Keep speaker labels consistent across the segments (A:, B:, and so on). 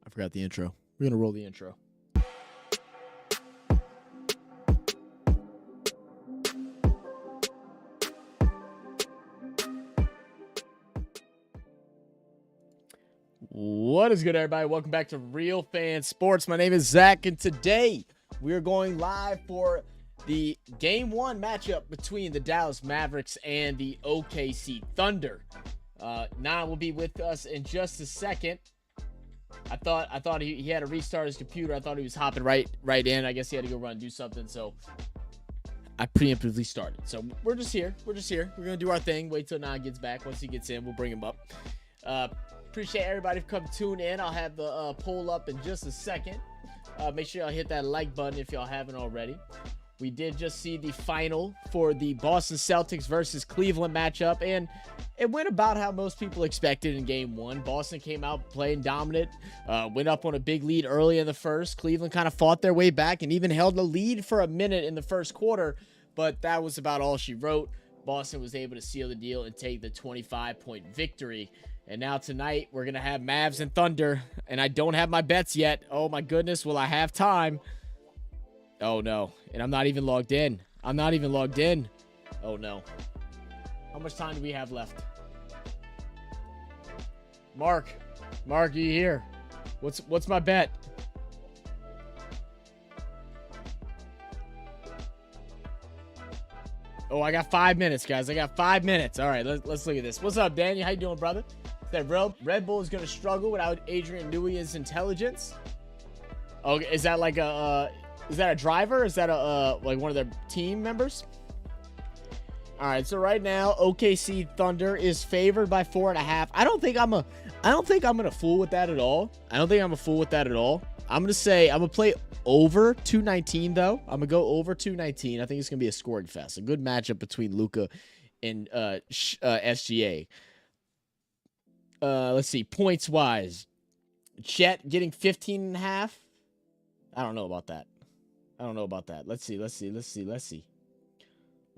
A: I forgot the intro. We're going to roll the intro. What is good, everybody? Welcome back to Real Fan Sports. My name is Zach, and today we are going live for the game one matchup between the Dallas Mavericks and the OKC Thunder. Nan will be with us in just a second. I thought he had to restart his computer. I thought he was hopping right in. I guess he had to go run and do something, so I preemptively started. So we're just here. We're gonna do our thing. Wait till Nan gets back. Once he gets in, we'll bring him up. Appreciate everybody for coming tune in. I'll have the poll up in just a second. Make sure y'all hit that like button if y'all haven't already. We did just see the final for the Boston Celtics versus Cleveland matchup, and it went about how most people expected in game one. Boston came out playing dominant, went up on a big lead early in the first. Cleveland kind of fought their way back and even held the lead for a minute in the first quarter, but that was about all she wrote. Boston was able to seal the deal and take the 25-point victory. And now tonight, we're going to have Mavs and Thunder, and I don't have my bets yet. Oh my goodness, will I have time? Oh no, and I'm not even logged in. Oh no. How much time do we have left? Mark, are you here? What's my bet? Oh, I got 5 minutes, guys. I got 5 minutes. All right, let's look at this. What's up, Daniel? How you doing, brother? That Red Bull is going to struggle without Adrian Newey's intelligence. Okay, is that like is that a driver? Is that like one of their team members? All right, so right now OKC Thunder is favored by 4.5. I don't think I'm gonna fool with that at all. I'm gonna say I'm gonna play over 219 though. I'm gonna go over 219. I think it's gonna be a scoring fest. A good matchup between Luka and SGA. Let's see, points wise, Chet getting 15.5. I don't know about that. Let's see. Let's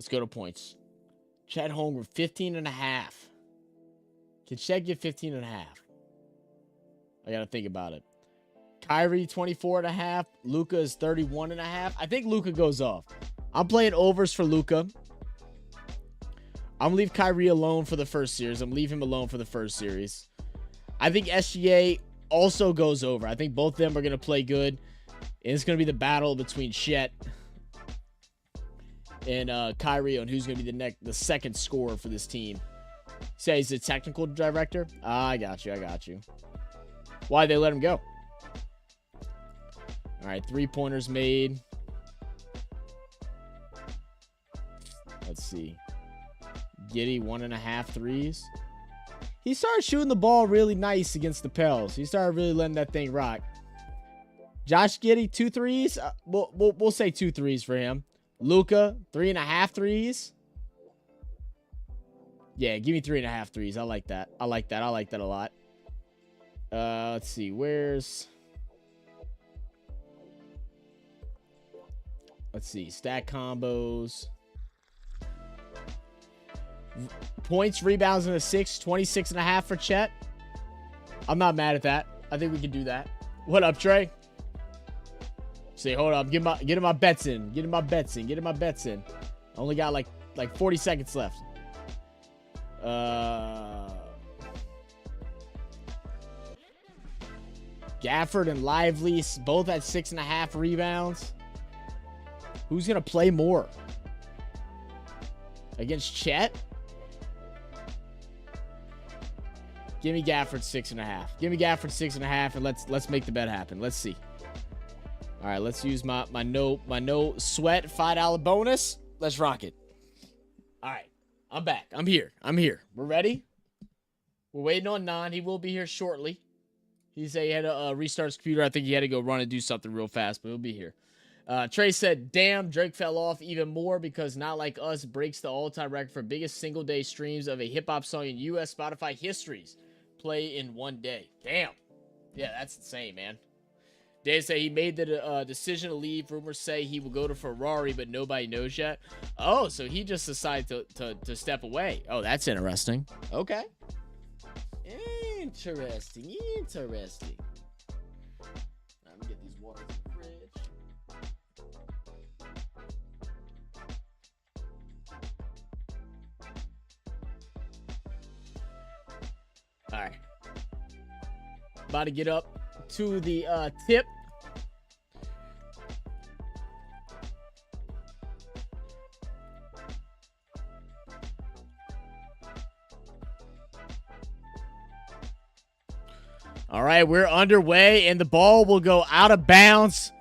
A: go to points. Chet Holmgren 15.5. Can Chet get 15.5? I gotta think about it. Kyrie 24.5. Luka is 31.5. I think Luka goes off. I'm playing overs for Luka. I'm gonna leave Kyrie alone for the first series. I think SGA also goes over. I think both of them are gonna play good. And it's going to be the battle between Chet and Kyrie on who's going to be the second scorer for this team. Say he's the technical director? I got you. Why'd they let him go? All right, 3-pointers made. Let's see. Giddey, 1.5 threes. He started shooting the ball really nice against the Pels. He started really letting that thing rock. Josh Giddey, 2 threes. We'll say 2 threes for him. Luka, 3.5 threes. Yeah, give me 3.5 threes. I like that a lot. Let's see. Let's see. Stack combos. Points, rebounds, and assists. 26.5 for Chet. I'm not mad at that. I think we can do that. What up, Trey? Say, hold up, getting my bets in. I only got like 40 seconds left. Gafford and Lively both at 6.5 rebounds. Who's gonna play more against Chet? Give me Gafford 6.5. And let's make the bet happen. Let's see. All right, let's use my no sweat $5 bonus. Let's rock it. All right, I'm back. I'm here. We're ready. We're waiting on Nan. He will be here shortly. He said he had to restart his computer. I think he had to go run and do something real fast, but he'll be here. Trey said, damn, Drake fell off even more because Not Like Us breaks the all-time record for biggest single-day streams of a hip-hop song in U.S. Spotify histories. Play in one day. Damn. Yeah, that's insane, man. They say he made the decision to leave. Rumors say he will go to Ferrari, but nobody knows yet. Oh, so he just decided to step away. Oh, that's interesting. Okay. Interesting. Let me get these waters in the fridge. All right. About to get up to the tip. All right, we're underway, and the ball will go out of bounds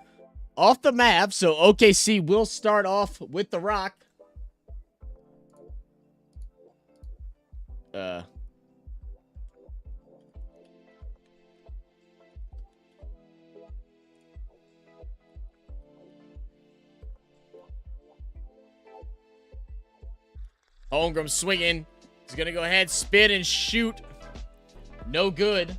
A: off the map. So OKC will start off with the rock. Holmgren swinging. He's going to go ahead, spin, and shoot. No good.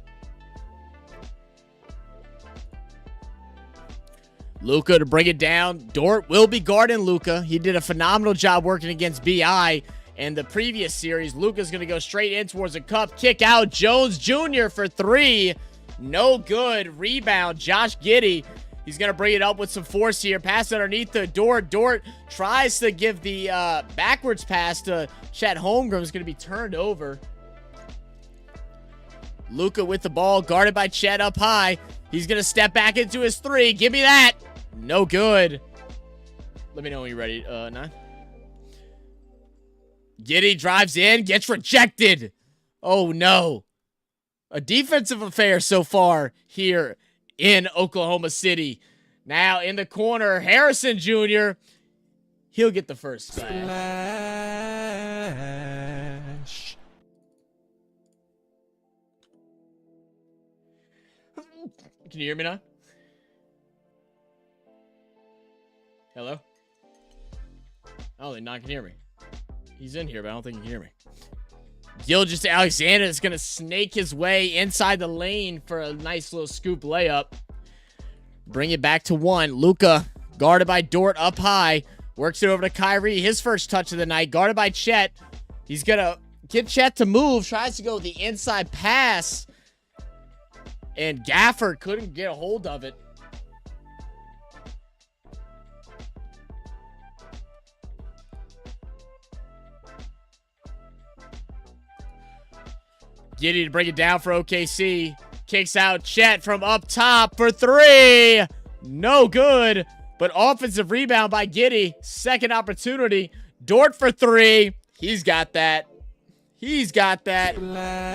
A: Luka to bring it down. Dort will be guarding Luka. He did a phenomenal job working against BI. And the previous series, Luka's going to go straight in towards the cup. Kick out. Jones Jr. for 3. No good. Rebound. Josh Giddey. He's going to bring it up with some force here. Pass underneath to Dort. Dort tries to give the backwards pass to Chet Holmgren. Is going to be turned over. Luka with the ball, guarded by Chet up high. He's going to step back into his 3. Give me that. No good. Let me know when you're ready. 9. Giddey drives in, gets rejected. Oh, no. A defensive affair so far here in Oklahoma City. Now in the corner, Harrison Jr. He'll get the first splash. Can you hear me now? Hello? Oh, they not can hear me. He's in here, but I don't think he can hear me. Gilgeous-Alexander is going to snake his way inside the lane for a nice little scoop layup. Bring it back to 1. Luka, guarded by Dort up high. Works it over to Kyrie. His first touch of the night. Guarded by Chet. He's going to get Chet to move. Tries to go the inside pass. And Gafford couldn't get a hold of it. Giddey to bring it down for OKC. Kicks out Chet from up top for 3. No good. But offensive rebound by Giddey. Second opportunity. Dort for 3. He's got that. He's got that. Flash.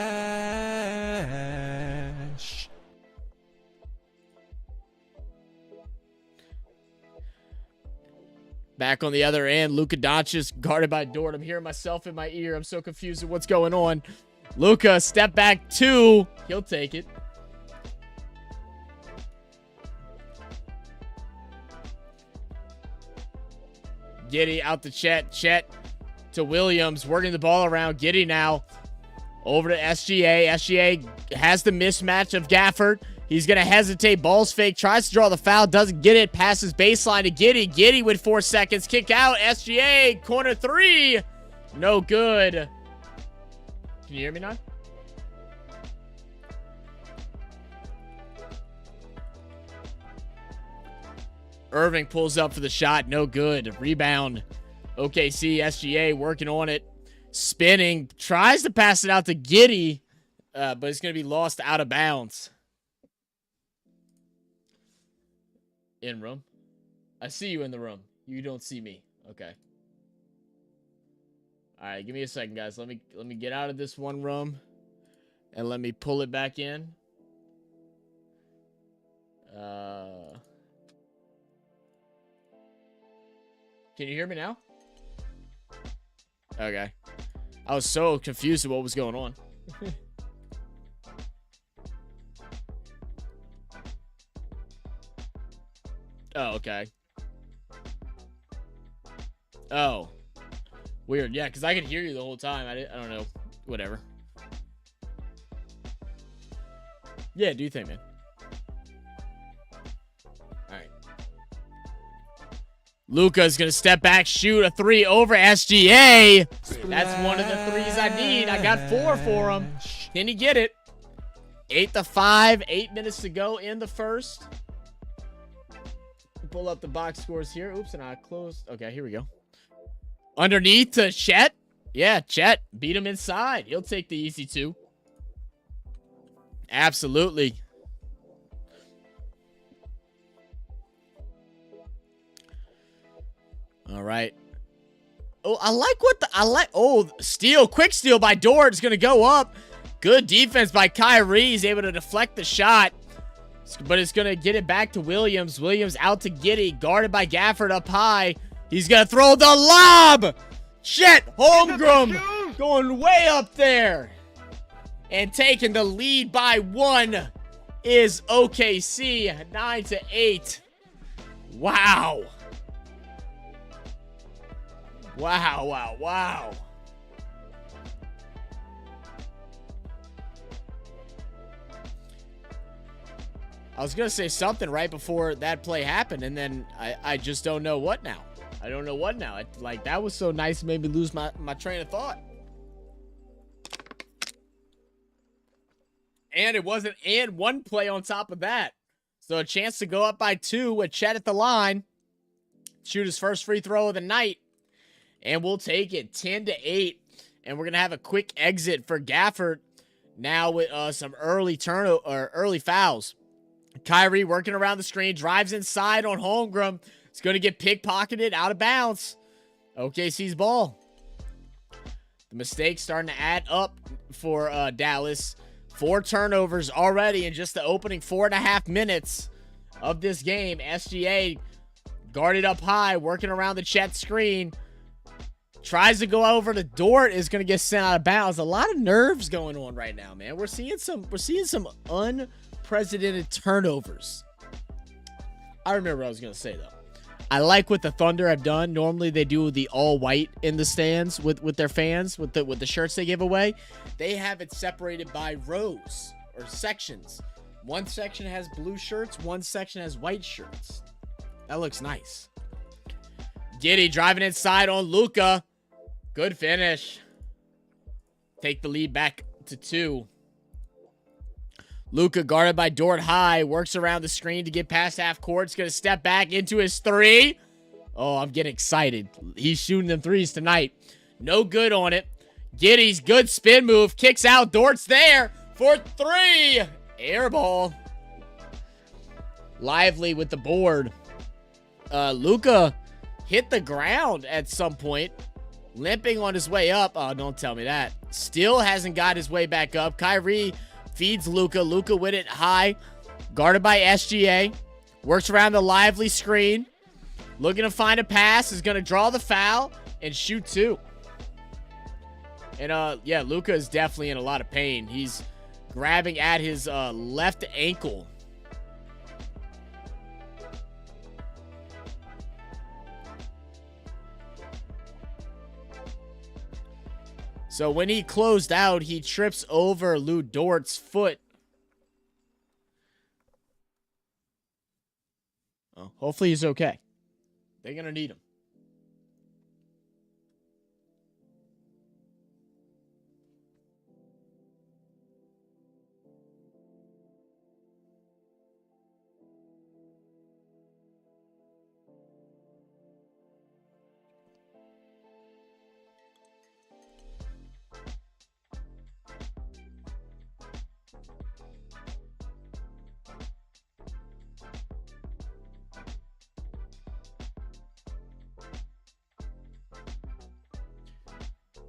A: Back on the other end, Luka Doncic guarded by Dort. I'm hearing myself in my ear. I'm so confused with what's going on. Luka, step back 2. He'll take it. Giddey out to Chet. Chet to Williams. Working the ball around. Giddey now over to SGA. SGA has the mismatch of Gafford. He's going to hesitate. Ball's fake. Tries to draw the foul. Doesn't get it. Passes baseline to Giddey. Giddey with 4 seconds. Kick out. SGA. Corner 3. No good. Can you hear me now? Irving pulls up for the shot. No good. Rebound. OKC. SGA working on it. Spinning. Tries to pass it out to Giddey. But it's going to be lost out of bounds. In room. I see you in the room. You don't see me. Okay. All right, give me a second, guys. Let me get out of this one room, and let me pull it back in. Can you hear me now? Okay. I was so confused with what was going on. Oh, okay. Oh. Weird. Yeah, because I could hear you the whole time. I don't know. Whatever. Yeah, do you think, man? All right. Luka's going to step back, shoot a 3 over SGA. That's one of the 3s I need. I got 4 for him. Can he get it? 8-5. 8 minutes to go in the first. Pull up the box scores here. Oops, and I closed. Okay, here we go. Underneath to Chet. Yeah, Chet beat him inside. He'll take the easy 2. Absolutely. All right. Oh, I like what the... Oh, steal. Quick steal by Dort. It's going to go up. Good defense by Kyrie. He's able to deflect the shot, but it's going to get it back to Williams. Williams out to Giddey, guarded by Gafford up high. He's going to throw the lob. Shit, Holmgren going way up there. And taking the lead by 1 is OKC, 9-8. Wow. Wow. I was going to say something right before that play happened, and then I just don't know what now. I don't know what now. Like, that was so nice, it made me lose my train of thought. And it wasn't and one play on top of that. So a chance to go up by 2 with Chet at the line. Shoot his first free throw of the night. And we'll take it 10-8. And we're going to have a quick exit for Gafford now with some early fouls. Kyrie working around the screen, drives inside on Holmgren. It's going to get pickpocketed out of bounds. OKC's ball. The mistakes starting to add up for Dallas. 4 turnovers already in just the opening 4.5 minutes of this game. SGA guarded up high, working around the Chet screen. Tries to go over to Dort, is going to get sent out of bounds. A lot of nerves going on right now, man. We're seeing some unprecedented turnovers. I remember what I was going to say, though. I like what the Thunder have done. Normally they do the all white in the stands with their fans, with the shirts they give away. They have it separated by rows or sections. One section has blue shirts, one section has white shirts. That looks nice. Giddey driving inside on Luka. Good finish. Take the lead back to 2. Luka guarded by Dort high. Works around the screen to get past half court. He's going to step back into his 3. Oh, I'm getting excited. He's shooting them 3s tonight. No good on it. Giddey's good spin move. Kicks out. Dort's there for 3. Air ball. Lively with the board. Luka hit the ground at some point. Limping on his way up. Oh, don't tell me that. Still hasn't got his way back up. Kyrie feeds Luka. Luka with it high. Guarded by SGA. Works around the Lively screen. Looking to find a pass. Is going to draw the foul and shoot 2. And, yeah, Luka is definitely in a lot of pain. He's grabbing at his left ankle. So when he closed out, he trips over Lou Dort's foot. Oh, hopefully he's okay. They're going to need him.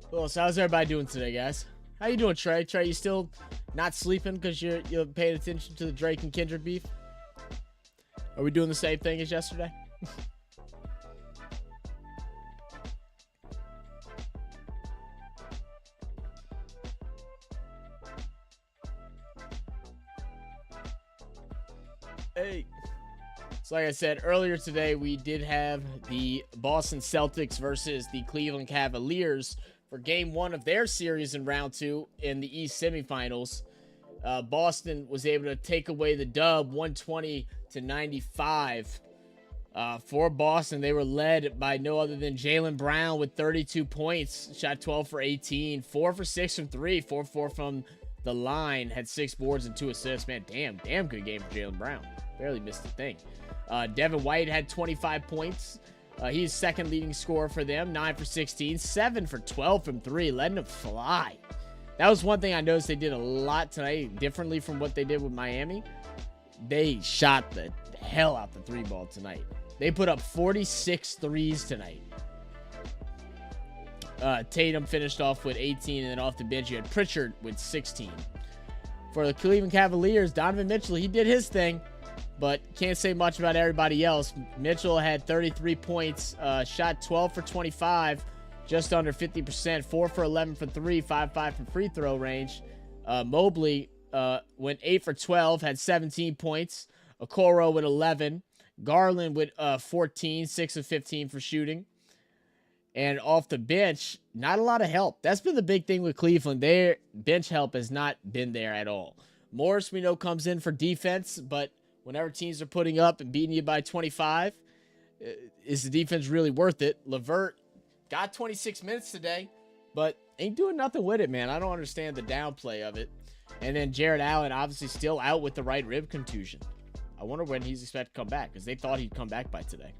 A: Well, so how's everybody doing today, guys? How you doing, Trey? Trey, you still not sleeping because you're paying attention to the Drake and Kendrick beef? Are we doing the same thing as yesterday? Hey. So like I said earlier today, we did have the Boston Celtics versus the Cleveland Cavaliers for game 1 of their series in round 2 in the East semifinals. Boston was able to take away the dub 120-95. For Boston, they were led by no other than Jaylen Brown with 32 points, shot 12 for 18, 4 for 6 from 3, 4-4 from the line, had 6 boards and 2 assists. Man, damn good game for Jaylen Brown. Barely missed a thing. Devin White had 25 points. He's second leading scorer for them, 9 for 16, 7 for 12 from 3, letting them fly. That was one thing I noticed they did a lot tonight, differently from what they did with Miami. They shot the hell out the 3 ball tonight. They put up 46 threes tonight. Tatum finished off with 18, and then off the bench you had Pritchard with 16. For the Cleveland Cavaliers, Donovan Mitchell, he did his thing, but can't say much about everybody else. Mitchell had 33 points, shot 12 for 25, just under 50%, 4 for 11 for 3, 5-5 from free throw range. Mobley went 8 for 12, had 17 points. Okoro with 11. Garland with 14, 6 of 15 for shooting. And off the bench, not a lot of help. That's been the big thing with Cleveland. Their bench help has not been there at all. Morris, we know, comes in for defense, but whenever teams are putting up and beating you by 25, is the defense really worth it? LeVert got 26 minutes today, but ain't doing nothing with it, man. I don't understand the downplay of it. And then Jared Allen, obviously still out with the right rib contusion. I wonder when he's expected to come back, because they thought he'd come back by today.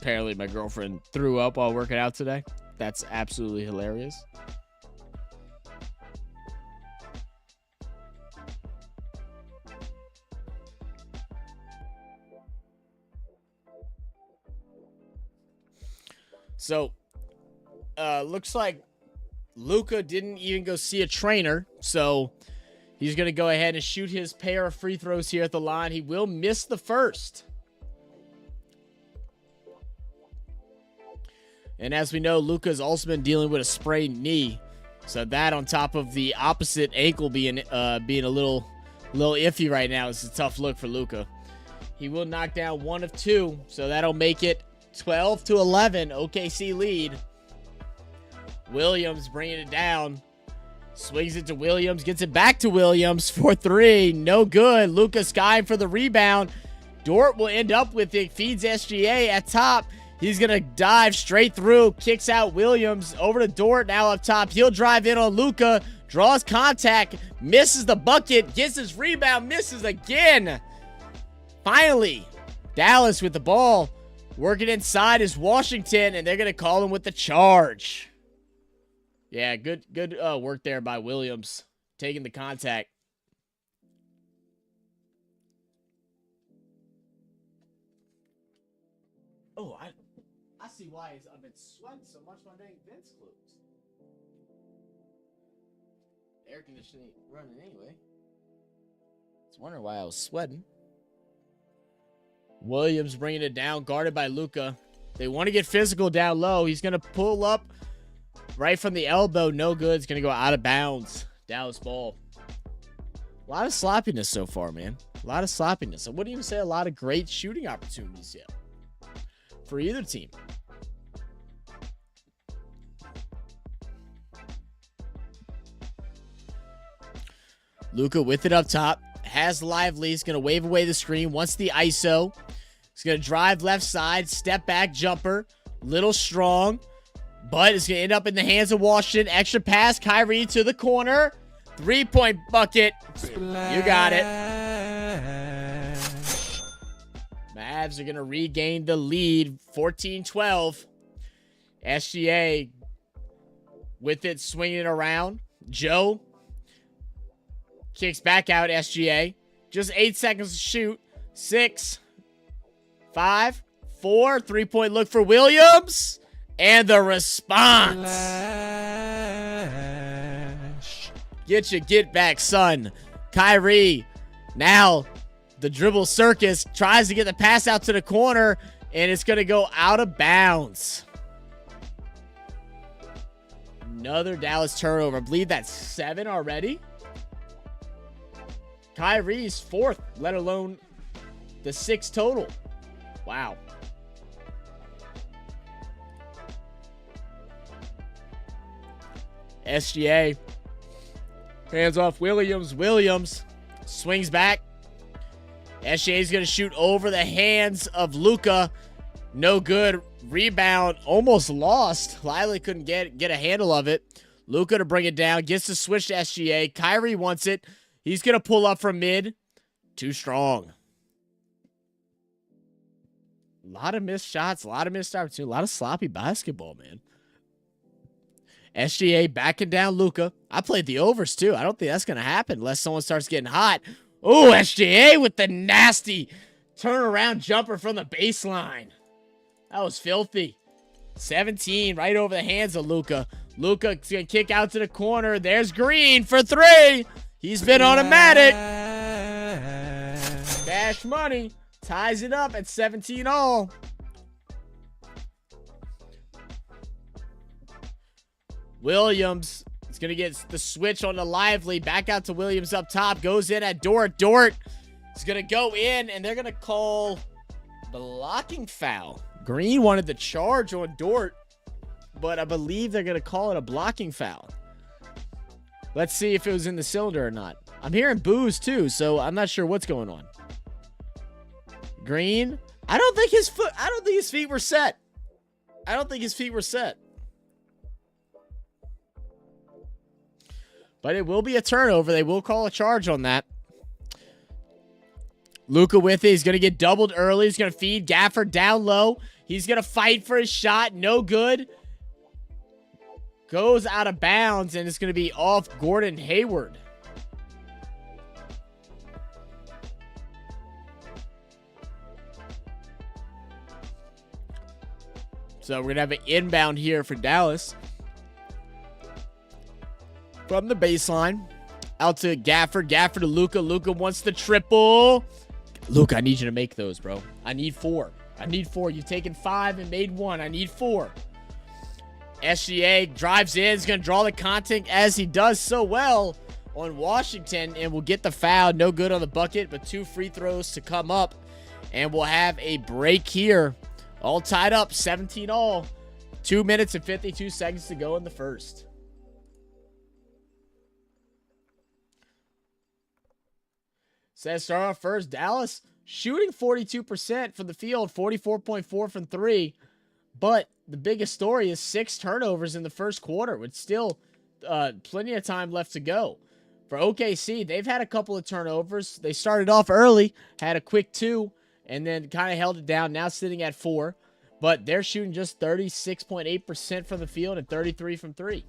A: Apparently my girlfriend threw up while working out today. That's absolutely hilarious. So, looks like Luka didn't even go see a trainer. So, he's going to go ahead and shoot his pair of free throws here at the line. He will miss the first. And as we know, Luka's also been dealing with a sprained knee. So that on top of the opposite ankle being a little iffy right now, it's a tough look for Luka. He will knock down 1 of 2. So that'll make it 12-11. OKC lead. Williams bringing it down. Swings it to Williams. Gets it back to Williams for 3. No good. Luka skying for the rebound. Dort will end up with it. Feeds SGA at top. He's going to dive straight through. Kicks out Williams. Over to Dort now up top. He'll drive in on Luka. Draws contact. Misses the bucket. Gets his rebound. Misses again. Finally, Dallas with the ball. Working inside is Washington. And they're going to call him with the charge. Yeah, good work there by Williams. Taking the contact. Oh, I see why I've been sweating so much. My dang vents closed. Air conditioning running anyway. I was wondering why I was sweating. Williams bringing it down, guarded by Luka. They want to get physical down low. He's going to pull up right from the elbow. No good. It's going to go out of bounds. Dallas ball. A lot of sloppiness so far, man. A lot of sloppiness. I wouldn't even say a lot of great shooting opportunities yet for either team. Luka with it up top. Has Lively. He's going to wave away the screen. Wants the ISO. He's going to drive left side. Step back jumper. Little strong. But it's going to end up in the hands of Washington. Extra pass. Kyrie to the corner. 3-point bucket. You got it. Mavs are going to regain the lead. 14-12. SGA with it, swinging it around. Joe kicks back out. SGA. Just 8 seconds to shoot. 6, 5, 4. 3-point look for Williams. And the response. Get back, son. Kyrie. Now the dribble circus tries to get the pass out to the corner. And it's going to go out of bounds. Another Dallas turnover. I believe that's 7 already. Kyrie's 4th, let alone the 6 total. Wow. SGA. Hands off Williams. Williams swings back. SGA's going to shoot over the hands of Luka. No good. Rebound almost lost. Lively couldn't get a handle of it. Luka to bring it down. Gets to switch to SGA. Kyrie wants it. He's going to pull up from mid. Too strong. A lot of missed shots, a lot of missed opportunities, a lot of sloppy basketball, man. SGA backing down Luka. I played the overs, too. I don't think that's going to happen unless someone starts getting hot. Oh, SGA with the nasty turnaround jumper from the baseline. That was filthy. 17 right over the hands of Luka. Luka's going to kick out to the corner. There's Green for 3. He's been automatic. Cash money ties it up at 17 all. Williams is going to get the switch on the Lively. Back out to Williams up top. Goes in at Dort. Dort is going to go in, and they're going to call blocking foul. Green wanted the charge on Dort, but I believe they're going to call it a blocking foul. Let's see if it was in the cylinder or not. I'm hearing boos too, so I'm not sure what's going on. Green, I don't think his feet were set. I don't think his feet were set. But it will be a turnover. They will call a charge on that. Luka with it. He's going to get doubled early. He's going to feed Gafford down low. He's going to fight for his shot. No good. Goes out of bounds, and it's going to be off Gordon Hayward. So we're going to have an inbound here for Dallas. From the baseline. Out to Gafford. Gafford to Luka. Luka wants the triple. Luka, I need you to make those, bro. I need 4. I need 4. You've taken 5 and made 1. I need 4. SGA drives in. He's going to draw the contact as he does so well on Washington. And will get the foul. No good on the bucket, but 2 free throws to come up. And we'll have a break here. All tied up. 17 all. 2 minutes and 52 seconds to go in the first. Says start off first. Dallas shooting 42% from the field, 44.4 from 3. But the biggest story is 6 turnovers in the first quarter, with still plenty of time left to go. For OKC, they've had a couple of turnovers. They started off early, had a quick 2, and then kind of held it down. Now sitting at 4. But they're shooting just 36.8% from the field and 33 from 3.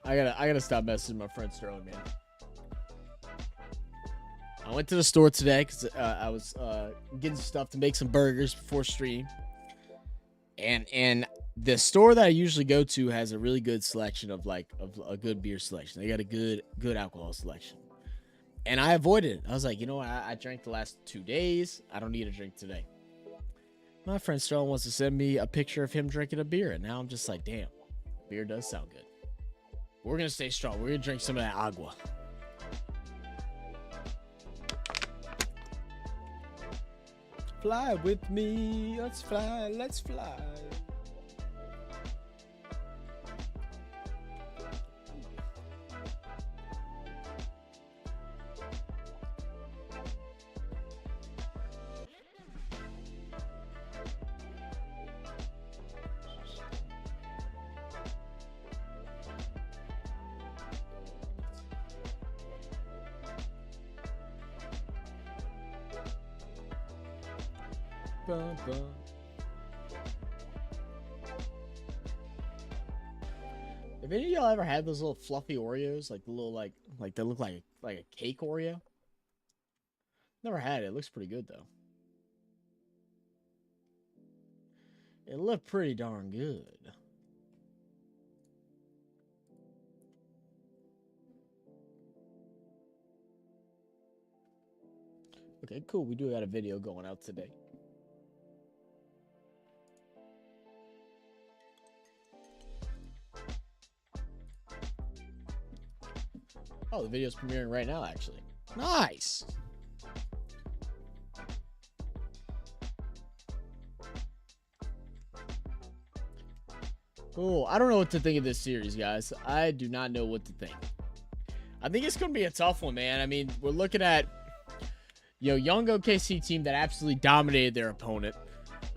A: I gotta stop messaging my friend Sterling, man. I went to the store today because I was getting stuff to make some burgers before stream, and the store that I usually go to has a really good selection of a good beer selection. They got a good alcohol selection, and I avoided it. I was like, you know what? I drank the last 2 days. I don't need a drink today. My friend Sterling wants to send me a picture of him drinking a beer, and now I'm just like, damn, beer does sound good. We're going to stay strong. We're going to drink some of that agua. Fly with me. Let's fly. Let's fly. Bum, bum. Have any of y'all ever had those little fluffy Oreos, like the little like they look like a cake Oreo? Never had it. It looks pretty good though. It looked pretty darn good. Okay, cool. We do got a video going out today. Oh, the video's premiering right now, actually. Nice. Oh, I don't know what to think of this series, guys. I do not know what to think. I think it's going to be a tough one, man. I mean, we're looking at, young OKC team that absolutely dominated their opponent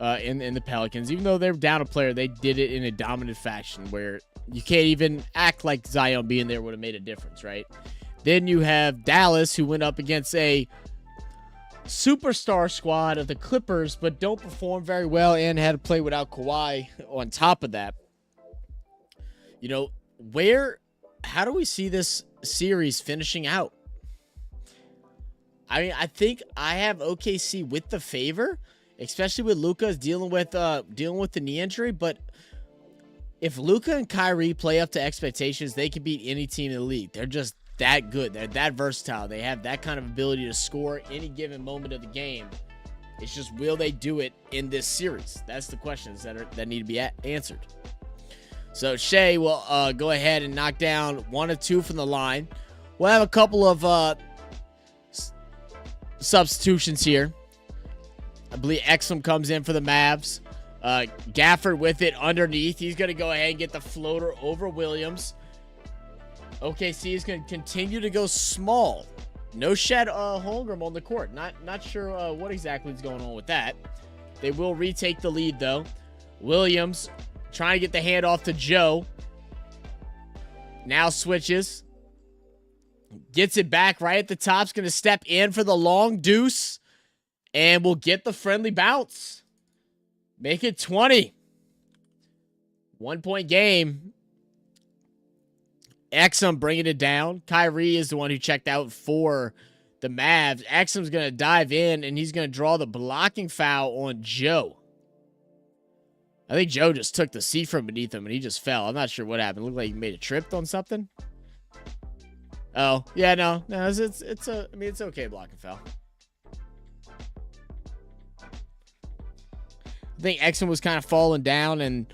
A: in the Pelicans. Even though they're down a player, they did it in a dominant fashion where you can't even act like Zion being there would have made a difference, right? Then you have Dallas, who went up against a superstar squad of the Clippers, but don't perform very well and had to play without Kawhi on top of that. How do we see this series finishing out? I mean, I think I have OKC with the favor, especially with Luka dealing with the knee injury. But if Luka and Kyrie play up to expectations, they can beat any team in the league. They're just that good. They're that versatile. They have that kind of ability to score any given moment of the game. It's just, will they do it in this series? That's the questions that need to be answered. So Shea will go ahead and knock down 1 of 2 from the line. We'll have a couple of substitutions here. I believe Exum comes in for the Mavs. Gafford with it underneath. He's going to go ahead and get the floater over Williams. OKC is going to continue to go small. No Shed Holmgren on the court. Not sure what exactly is going on with that. They will retake the lead, though. Williams trying to get the handoff to Joe. Now switches. Gets it back right at the top. Is going to step in for the long deuce. And will get the friendly bounce. Make it 20. 1-point game. Exum bringing it down. Kyrie is the one who checked out for the Mavs. Exum's going to dive in, and he's going to draw the blocking foul on Joe. I think Joe just took the seat from beneath him, and he just fell. I'm not sure what happened. It looked like he made a trip on something. Oh, yeah, no. It's okay blocking foul. I think Exum was kind of falling down, and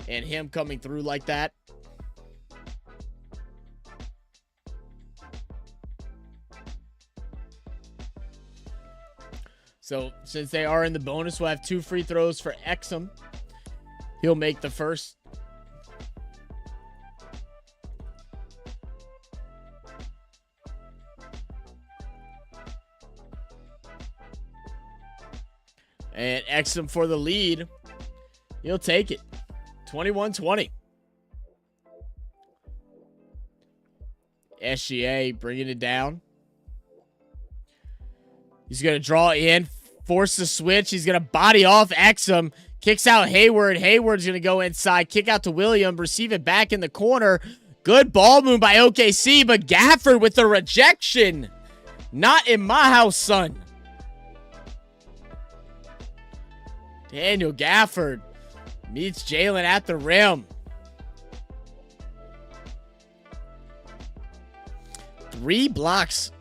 A: him coming through like that. So, since they are in the bonus, we'll have 2 free throws for Exum. He'll make the first. And Exum for the lead. He'll take it. 21-20. SGA bringing it down. He's going to draw in, force the switch. He's going to body off Exum. Kicks out Hayward. Hayward's going to go inside. Kick out to Williams. Receive it back in the corner. Good ball move by OKC, but Gafford with the rejection. Not in my house, son. Daniel Gafford meets Jalen at the rim. 3 blocks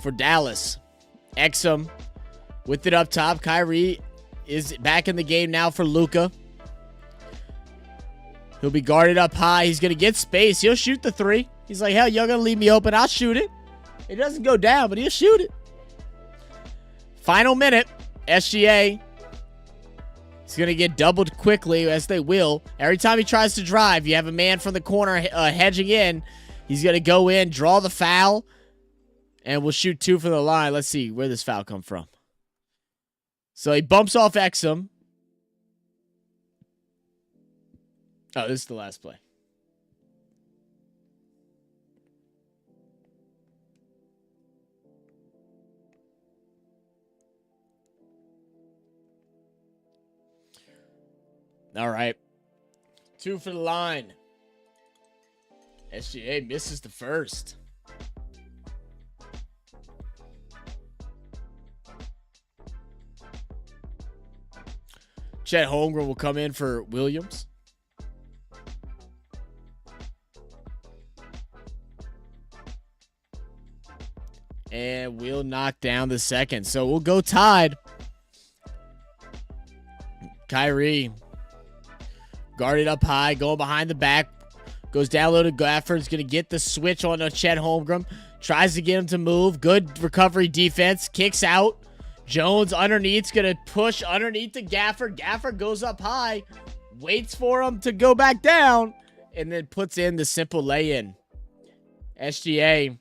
A: for Dallas. Exum with it up top. Kyrie is back in the game now for Luka. He'll be guarded up high. He's going to get space. He'll shoot the 3. He's like, hell, y'all going to leave me open. I'll shoot it. It doesn't go down, but he'll shoot it. Final minute. SGA. He's going to get doubled quickly, as they will. Every time he tries to drive, you have a man from the corner hedging in. He's going to go in, draw the foul, and we'll shoot 2 from the line. Let's see where this foul come from. So he bumps off Exum. Oh, this is the last play. All right. 2 for the line. SGA misses the first. Chet Holmgren will come in for Williams. And we'll knock down the second. So we'll go tied. Kyrie. Guarded up high. Going behind the back. Goes down low to Gafford's going to get the switch on Chet Holmgren. Tries to get him to move. Good recovery defense. Kicks out. Jones underneath's going to push underneath to Gafford. Gafford goes up high. waits for him to go back down, and then puts in the simple lay-in. SGA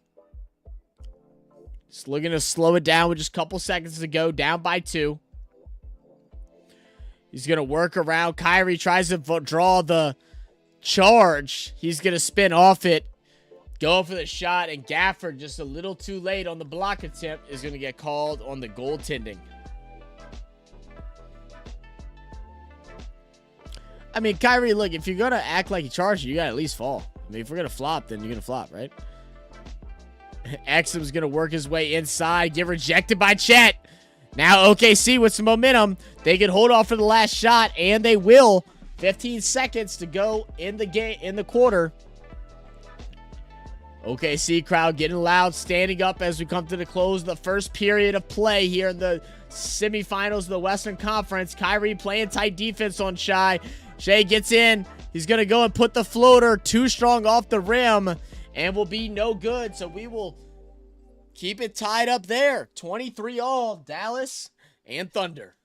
A: just looking to slow it down with just a couple seconds to go, down by 2. He's going to work around. Kyrie tries to draw the charge. He's going to spin off it, go for the shot, and Gafford, just a little too late on the block attempt, is going to get called on the goaltending. I mean, Kyrie, look, if you're going to act like you charged, you got to at least fall. I mean, if we're going to flop, then you're going to flop, right? Exum's going to work his way inside, get rejected by Chet. Now OKC with some momentum. They can hold off for the last shot, and they will. 15 seconds to go in the game, in the quarter. OKC crowd getting loud, standing up as we come to the close of the first period of play here in the semifinals of the Western Conference. Kyrie playing tight defense on Shai. Shai gets in. He's going to go and put the floater too strong off the rim and will be no good. So we will keep it tied up there. 23-all, Dallas and Thunder.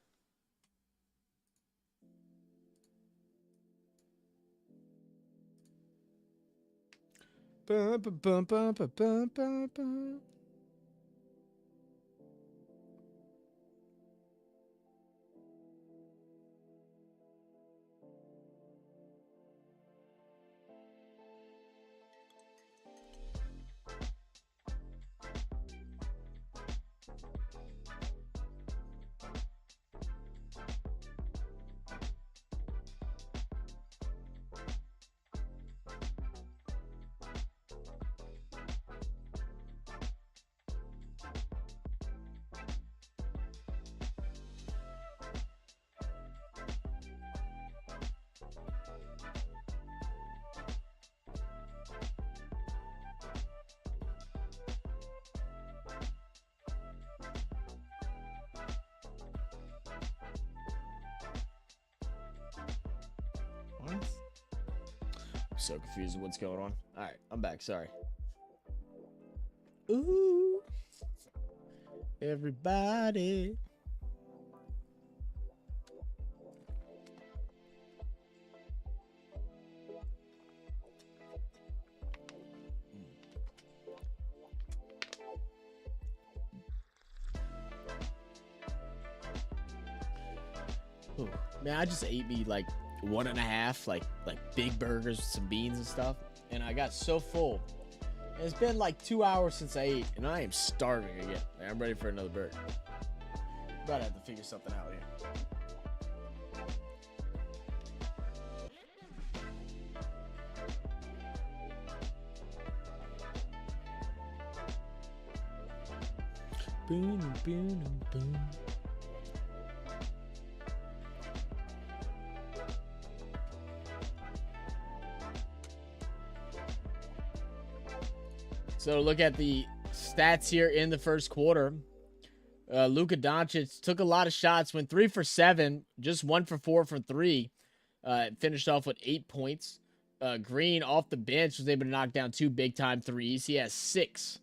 A: Bum, bum, bum, bum, bum, bum, bum. I'm so confused with what's going on. All right, I'm back. Sorry. Ooh, everybody. Ooh, man, I just ate me like 1.5 like big burgers with some beans and stuff, and I got so full. And it's been like 2 hours since I ate, and I am starving again. I'm ready for another burger. About to have to figure something out here. Boom, boom, boom. So look at the stats here in the first quarter. Luka Doncic took a lot of shots, went 3 for 7, just 1 for 4 from 3. Finished off with 8 points. Green off the bench was able to knock down 2 big-time threes. He has 6.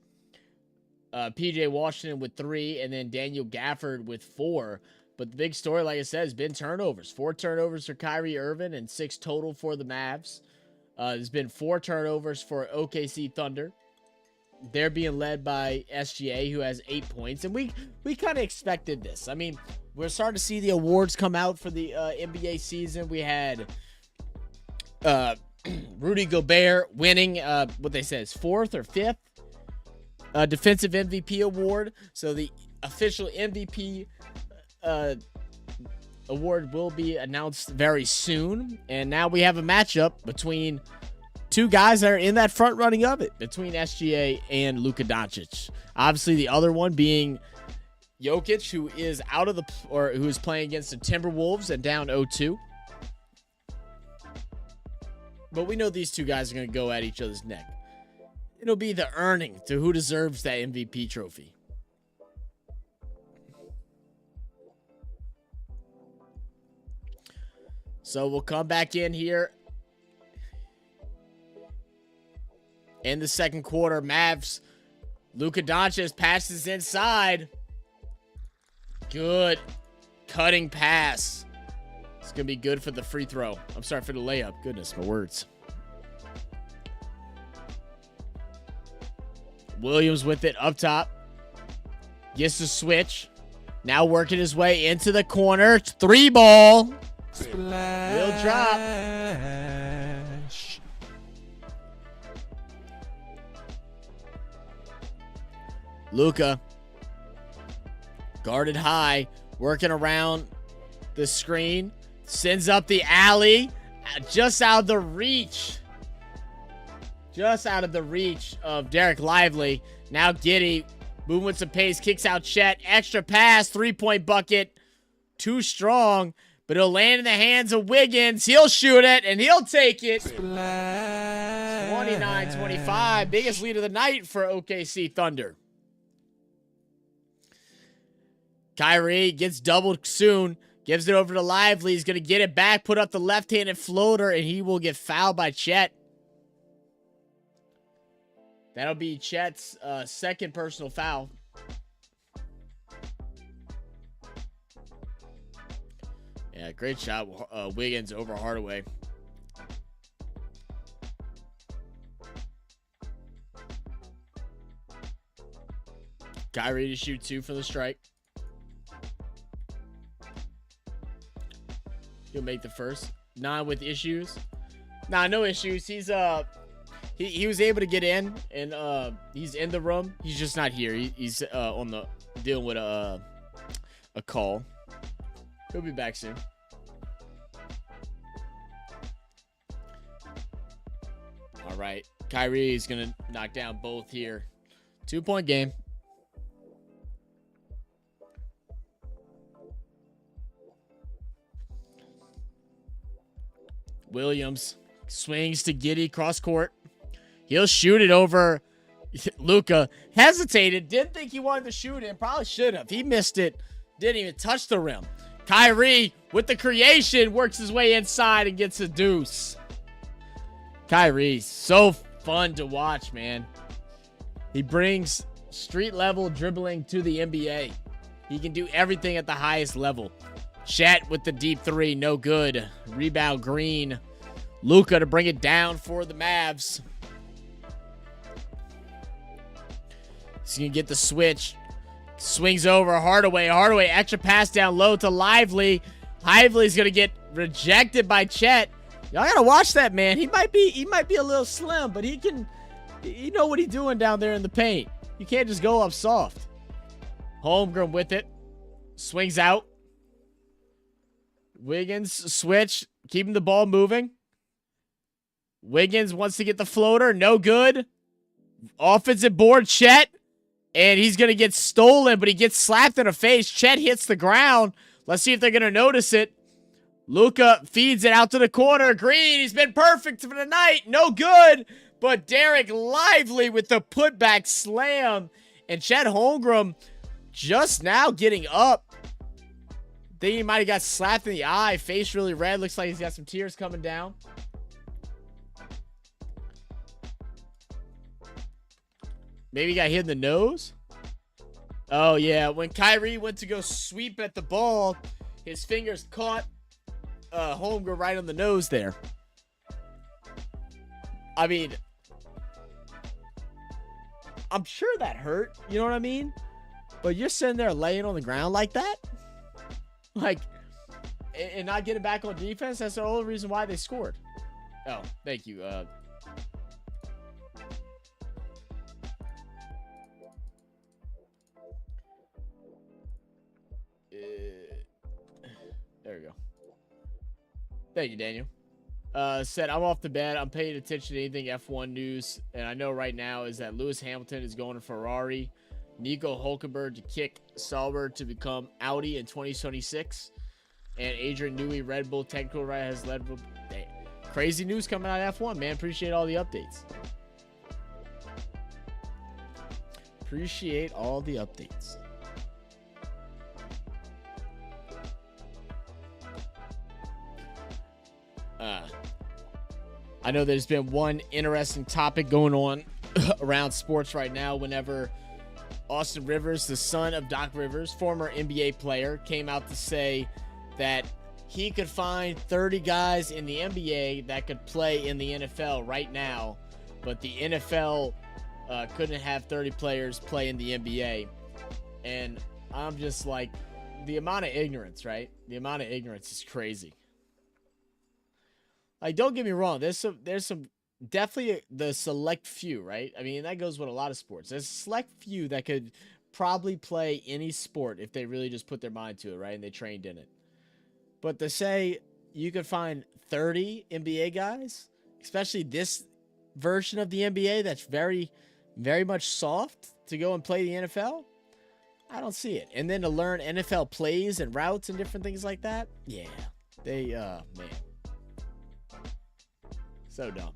A: PJ Washington with 3, and then Daniel Gafford with 4. But the big story, like I said, has been turnovers. 4 turnovers for Kyrie Irving and 6 total for the Mavs. There's been 4 turnovers for OKC Thunder. They're being led by SGA, who has 8 points. And we kind of expected this. I mean, we're starting to see the awards come out for the NBA season. We had Rudy Gobert winning, what they said is 4th or 5th defensive MVP award. So the official MVP award will be announced very soon. And now we have a matchup between 2 guys that are in that front running of it, between SGA and Luka Doncic. Obviously, the other one being Jokic, who is who is playing against the Timberwolves and down 0-2. But we know these 2 guys are going to go at each other's neck. It'll be the earning to who deserves that MVP trophy. So we'll come back in here. In the second quarter, Mavs, Luka Doncic passes inside. Good cutting pass It's going to be good for the free throw. I'm sorry, for the layup. Goodness, my words. Williams with it up top. Gets the switch. Now working his way into the corner. 3-ball. Will drop. Luka. Guarded high. Working around the screen. Sends up the alley. Just out of the reach. Just out of the reach of Derek Lively. Now Giddey. Moving with some pace. Kicks out Chet. Extra pass. 3-point bucket. Too strong. But it'll land in the hands of Wiggins. He'll shoot it. And he'll take it. 29-25. Biggest lead of the night for OKC Thunder. Kyrie gets doubled soon. Gives it over to Lively. He's going to get it back. Put up the left-handed floater. And he will get fouled by Chet. That'll be Chet's second personal foul. Yeah, great shot. Wiggins over Hardaway. Kyrie to shoot 2 for the strike. He'll make the first. 9 with issues. Nah, no issues. He's He was able to get in, and he's in the room. He's just not here. He's on the dealing with a call. He'll be back soon. All right, Kyrie is gonna knock down both here. 2-point game. Williams swings to Giddey cross court. He'll shoot it over. Luka hesitated. Didn't think he wanted to shoot it. Probably should have. He missed it. Didn't even touch the rim. Kyrie with the creation works his way inside and gets a deuce. Kyrie, so fun to watch, man. He brings street level dribbling to the NBA. He can do everything at the highest level. Chet with the deep 3, no good. Rebound Green. Luka to bring it down for the Mavs. He's going to get the switch. Swings over Hardaway. Hardaway extra pass down low to Lively. Lively's going to get rejected by Chet. Y'all got to watch that, man. He might be a little slim, but he know what he's doing down there in the paint. You can't just go up soft. Holmgren with it. Swings out. Wiggins switch. Keeping the ball moving. Wiggins wants to get the floater. No good. Offensive board, Chet. And he's going to get stolen, but he gets slapped in the face. Chet hits the ground. Let's see if they're going to notice it. Luka feeds it out to the corner. Green, he's been perfect for the night. No good. But Derek Lively with the putback slam. And Chet Holmgren just now getting up. Think he might have got slapped in the eye. Face really red. Looks like he's got some tears coming down. Maybe he got hit in the nose. Oh, yeah. When Kyrie went to go sweep at the ball, his fingers caught Holmgren right on the nose there. I mean, I'm sure that hurt. You know what I mean? But you're sitting there laying on the ground like that? Like, and not getting back on defense? That's the only reason why they scored. Oh, thank you. There we go. Thank you, Daniel. Said, I'm off the bed. I'm paying attention to anything F1 news. And I know right now is that Lewis Hamilton is going to Ferrari. Nico Hulkenberg to kick Sauber to become Audi in 2026. And Adrian Newey, Red Bull technical right has led. Damn. Crazy news coming out of F1, man. Appreciate all the updates. Appreciate all the updates. I know there's been one interesting topic going on around sports right now whenever Austin Rivers, the son of Doc Rivers, former NBA player, came out to say that he could find 30 guys in the NBA that could play in the NFL right now, but the NFL couldn't have 30 players play in the NBA. And I'm just like, the amount of ignorance, right? The amount of ignorance is crazy. Like, don't get me wrong. There's some definitely the select few, right? I mean, that goes with a lot of sports. There's a select few that could probably play any sport if they really just put their mind to it, right? And they trained in it. But to say you could find 30 NBA guys, especially this version of the NBA that's very, very much soft to go and play the NFL, I don't see it. And then to learn NFL plays and routes and different things like that, yeah, they, man, so dumb.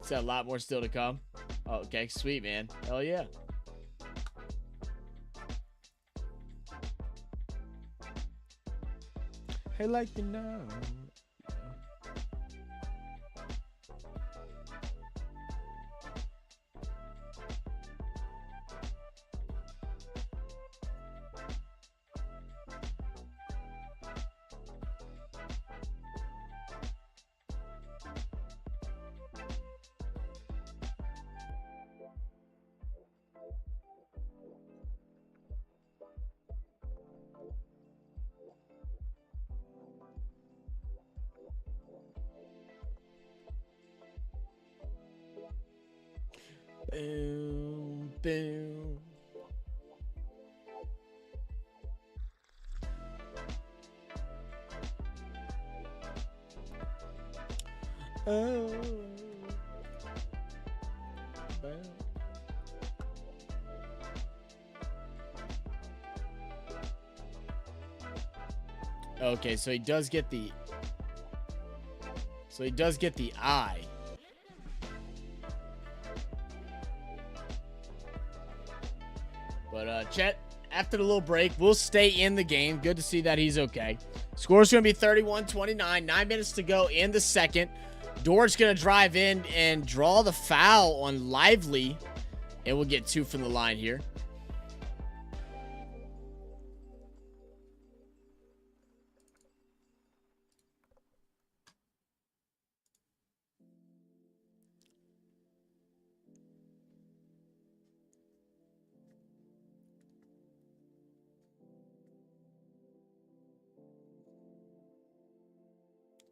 A: Is that a lot more still to come? Oh, okay, sweet, man. Hell yeah. Hey, like to know. Boom, boom. Oh. Boom. Okay, so he does get the eye. But Chet, after the little break, we'll stay in the game. Good to see that he's okay. Score's going to be 31-29. 9 minutes to go in the second. Dort's going to drive in and draw the foul on Lively. And we'll get 2 from the line here.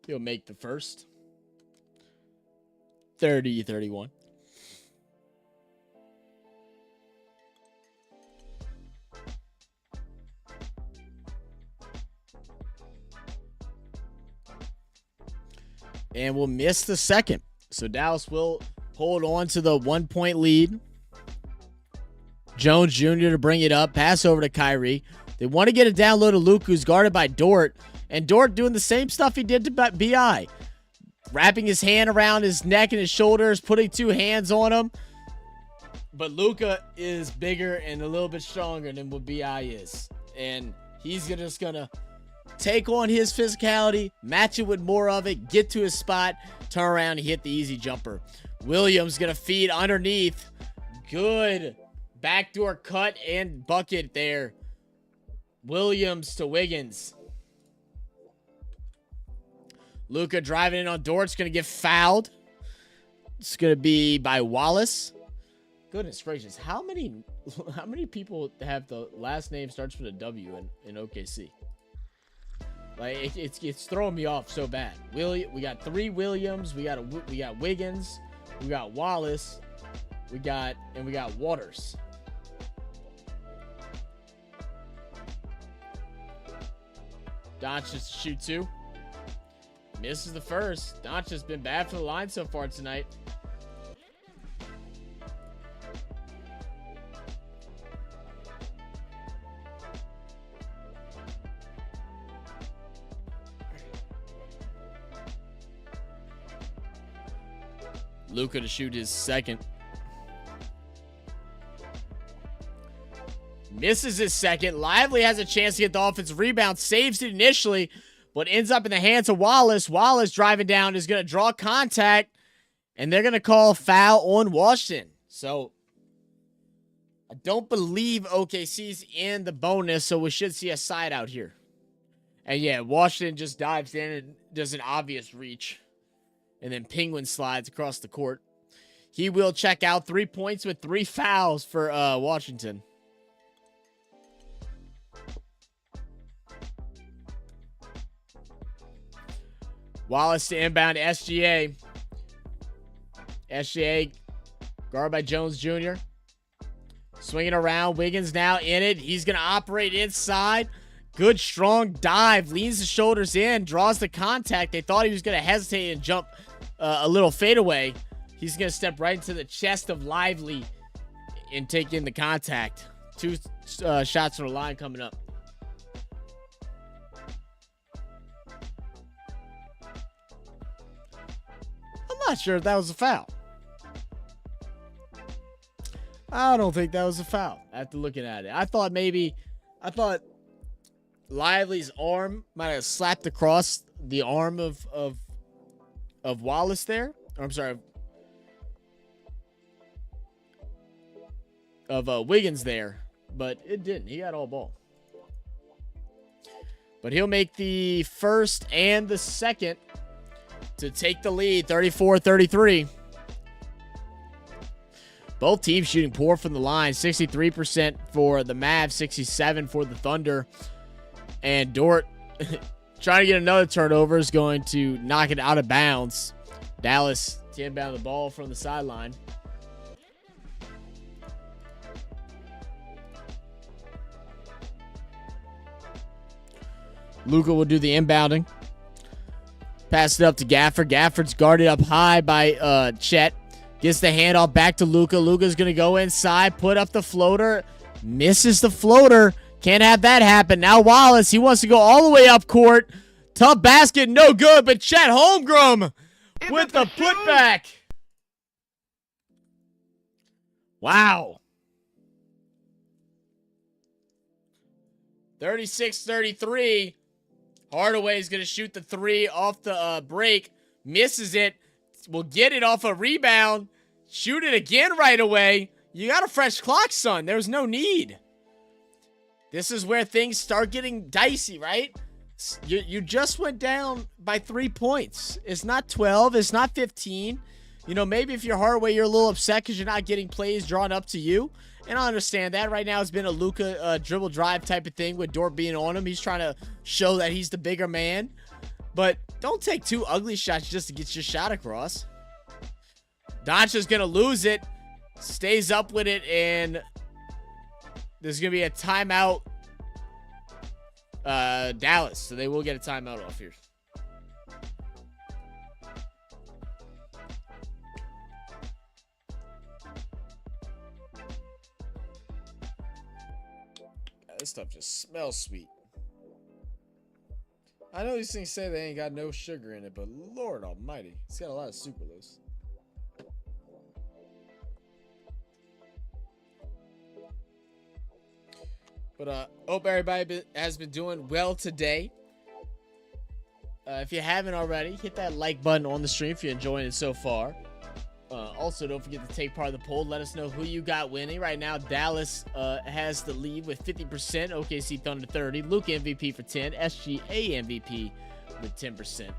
A: He'll make the first. 30-31. And we'll miss the second. So Dallas will hold on to the 1-point lead. Jones Jr. to bring it up. Pass over to Kyrie. They want to get it down low to Luke, who's guarded by Dort. And Dort doing the same stuff he did to B.I. Wrapping his hand around his neck and his shoulders, putting 2 hands on him. But Luka is bigger and a little bit stronger than what B.I. is. And he's just going to take on his physicality, match it with more of it, get to his spot, turn around and hit the easy jumper. Williams going to feed underneath. Good backdoor cut and bucket there. Williams to Wiggins. Luka driving in on Dort's going to get fouled. It's going to be by Wallace. Goodness gracious. How many people have the last name starts with a W in OKC? Like, it's throwing me off so bad. We got 3 Williams. We got Wiggins. We got Wallace. We got Waters. Doncic to shoot 2. Misses the first. Doncic has been bad for the line so far tonight. Luka to shoot his second. Misses his second. Lively has a chance to get the offensive rebound. Saves it initially, but ends up in the hands of Wallace. Wallace driving down is going to draw contact, and they're going to call foul on Washington. So I don't believe OKC's in the bonus, so we should see a side out here. And yeah, Washington just dives in and does an obvious reach. And then Penguin slides across the court. He will check out 3 points with 3 fouls for Washington. Wallace to inbound SGA. SGA guarded by Jones Jr. Swinging around. Wiggins now in it. He's going to operate inside. Good, strong dive. Leans the shoulders in. Draws the contact. They thought he was going to hesitate and jump a little fadeaway. He's going to step right into the chest of Lively and take in the contact. 2 shots from the line coming up. I'm not sure if that was a foul. I don't think that was a foul after looking at it. I thought Lively's arm might have slapped across the arm of Wallace there. Or, I'm sorry. Of Wiggins there. But it didn't. He got all ball. But he'll make the first and the second to take the lead, 34-33. Both teams shooting poor from the line, 63% for the Mavs, 67% for the Thunder. And Dort trying to get another turnover is going to knock it out of bounds. Dallas to inbound the ball from the sideline. Luka will do the inbounding. Pass it up to Gafford. Gafford's guarded up high by Chet. Gets the handoff back to Luka. Luka's going to go inside, put up the floater. Misses the floater. Can't have that happen. Now Wallace, he wants to go all the way up court. Tough basket, no good, but Chet Holmgren with the putback. Wow. 36-33. Hardaway's going to shoot the 3 off the break. Misses it. Will get it off a rebound. Shoot it again right away. You got a fresh clock, son. There's no need. This is where things start getting dicey, right? You just went down by 3 points. It's not 12. It's not 15. You know, maybe if you're Hardaway, you're a little upset because you're not getting plays drawn up to you. And I understand that. Right now, it's been a Luka dribble drive type of thing with Dort being on him. He's trying to show that he's the bigger man. But don't take 2 ugly shots just to get your shot across. Doncic's going to lose it. Stays up with it. And there's going to be a timeout. Dallas. So they will get a timeout off here. This stuff just smells sweet. I know these things say they ain't got no sugar in it, but Lord almighty, it's got a lot of sucralose. But hope everybody has been doing well today. If you haven't already, hit that like button on the stream if you're enjoying it so far. Also, don't forget to take part of the poll. Let us know who you got winning. Right now, Dallas has the lead with 50%. OKC Thunder 30. Luke MVP for 10. SGA MVP with 10%.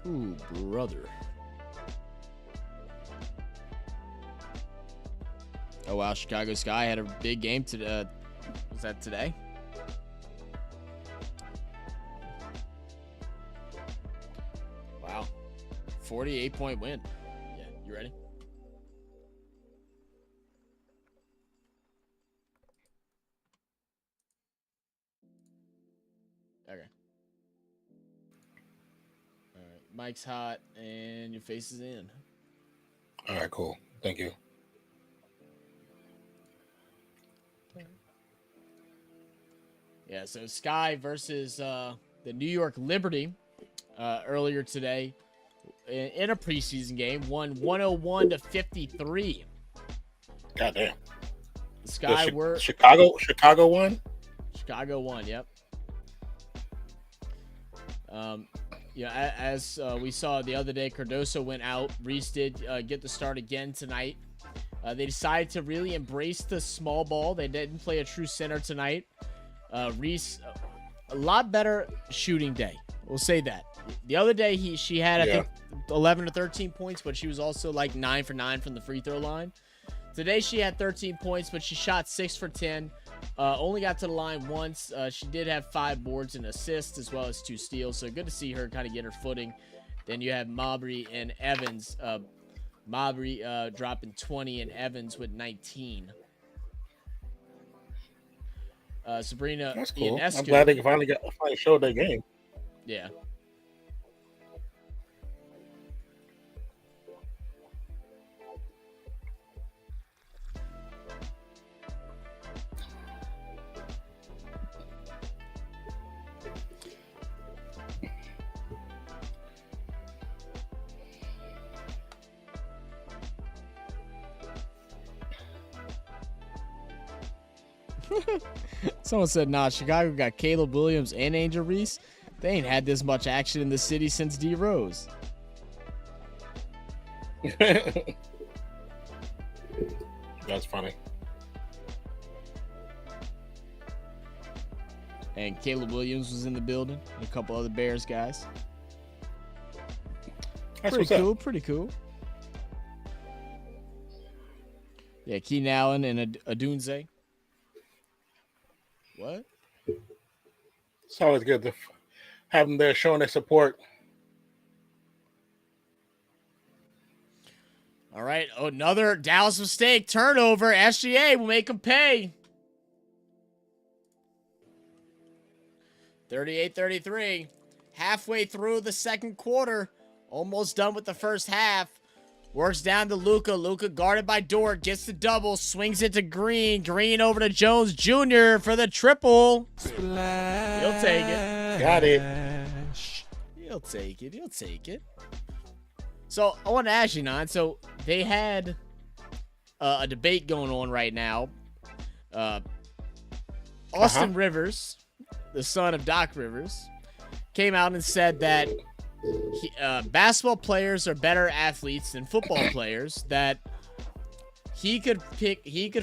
A: Ooh, brother. Oh, wow. Chicago Sky had a big game today. Was that today? Wow. 48-point win. Yeah, you ready? Okay. All right. Mike's hot and your face is in.
B: All right, cool. Thank you.
A: Yeah, so Sky versus the New York Liberty earlier today in a preseason game won 101-53.
B: Goddamn.
A: The Sky were
B: Chicago won.
A: Chicago won. Yep. As we saw the other day, Cardoso went out. Reese did get the start again tonight. They decided to really embrace the small ball. They didn't play a true center tonight. Reese, a lot better shooting day. We'll say that. The other day, she had, I think, 11 or 13 points, but she was also like 9 for 9 from the free throw line. Today, she had 13 points, but she shot 6 for 10. Only got to the line once. She did have 5 boards and assists as well as 2 steals. So good to see her kind of get her footing. Then you have Mabry and Evans. Mabry dropping 20 and Evans with 19. Sabrina.
B: That's cool.
A: Ionescu,
B: I'm glad they finally showed their game.
A: Yeah. Someone said, nah, Chicago got Caleb Williams and Angel Reese. They ain't had this much action in the city since D Rose.
B: That's funny.
A: And Caleb Williams was in the building. And a couple other Bears guys.
B: That's
A: Pretty cool. Pretty cool. Yeah, Keenan Allen and Adunze. What?
B: It's always good to have them there showing their support.
A: All right. Oh, another Dallas mistake. Turnover. SGA will make them pay. 38-33. Halfway through the second quarter. Almost done with the first half. Works down to Luka. Luka guarded by Dort. Gets the double. Swings it to Green. Green over to Jones Jr. for the triple. Splash. He'll take it.
B: Got it.
A: He'll take it. He'll take it. So, I want to ask you, Nan. So, they had a debate going on right now. Austin Rivers, the son of Doc Rivers, came out and said that basketball players are better athletes than football players, that he could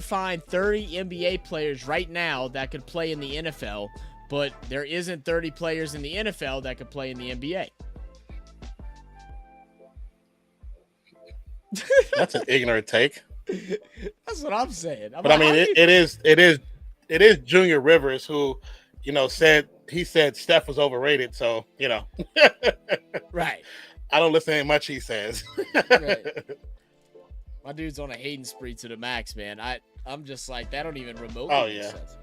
A: find 30 NBA players right now that could play in the NFL, but there isn't 30 players in the NFL that could play in the NBA.
B: That's an ignorant take.
A: That's what I'm saying.
B: But I mean, it is Junior Rivers who, said Steph was overrated. So,
A: Right.
B: I don't listen to much he says.
A: Right. My dude's on a hating spree to the max, man. I'm just like, that don't even remotely make sense.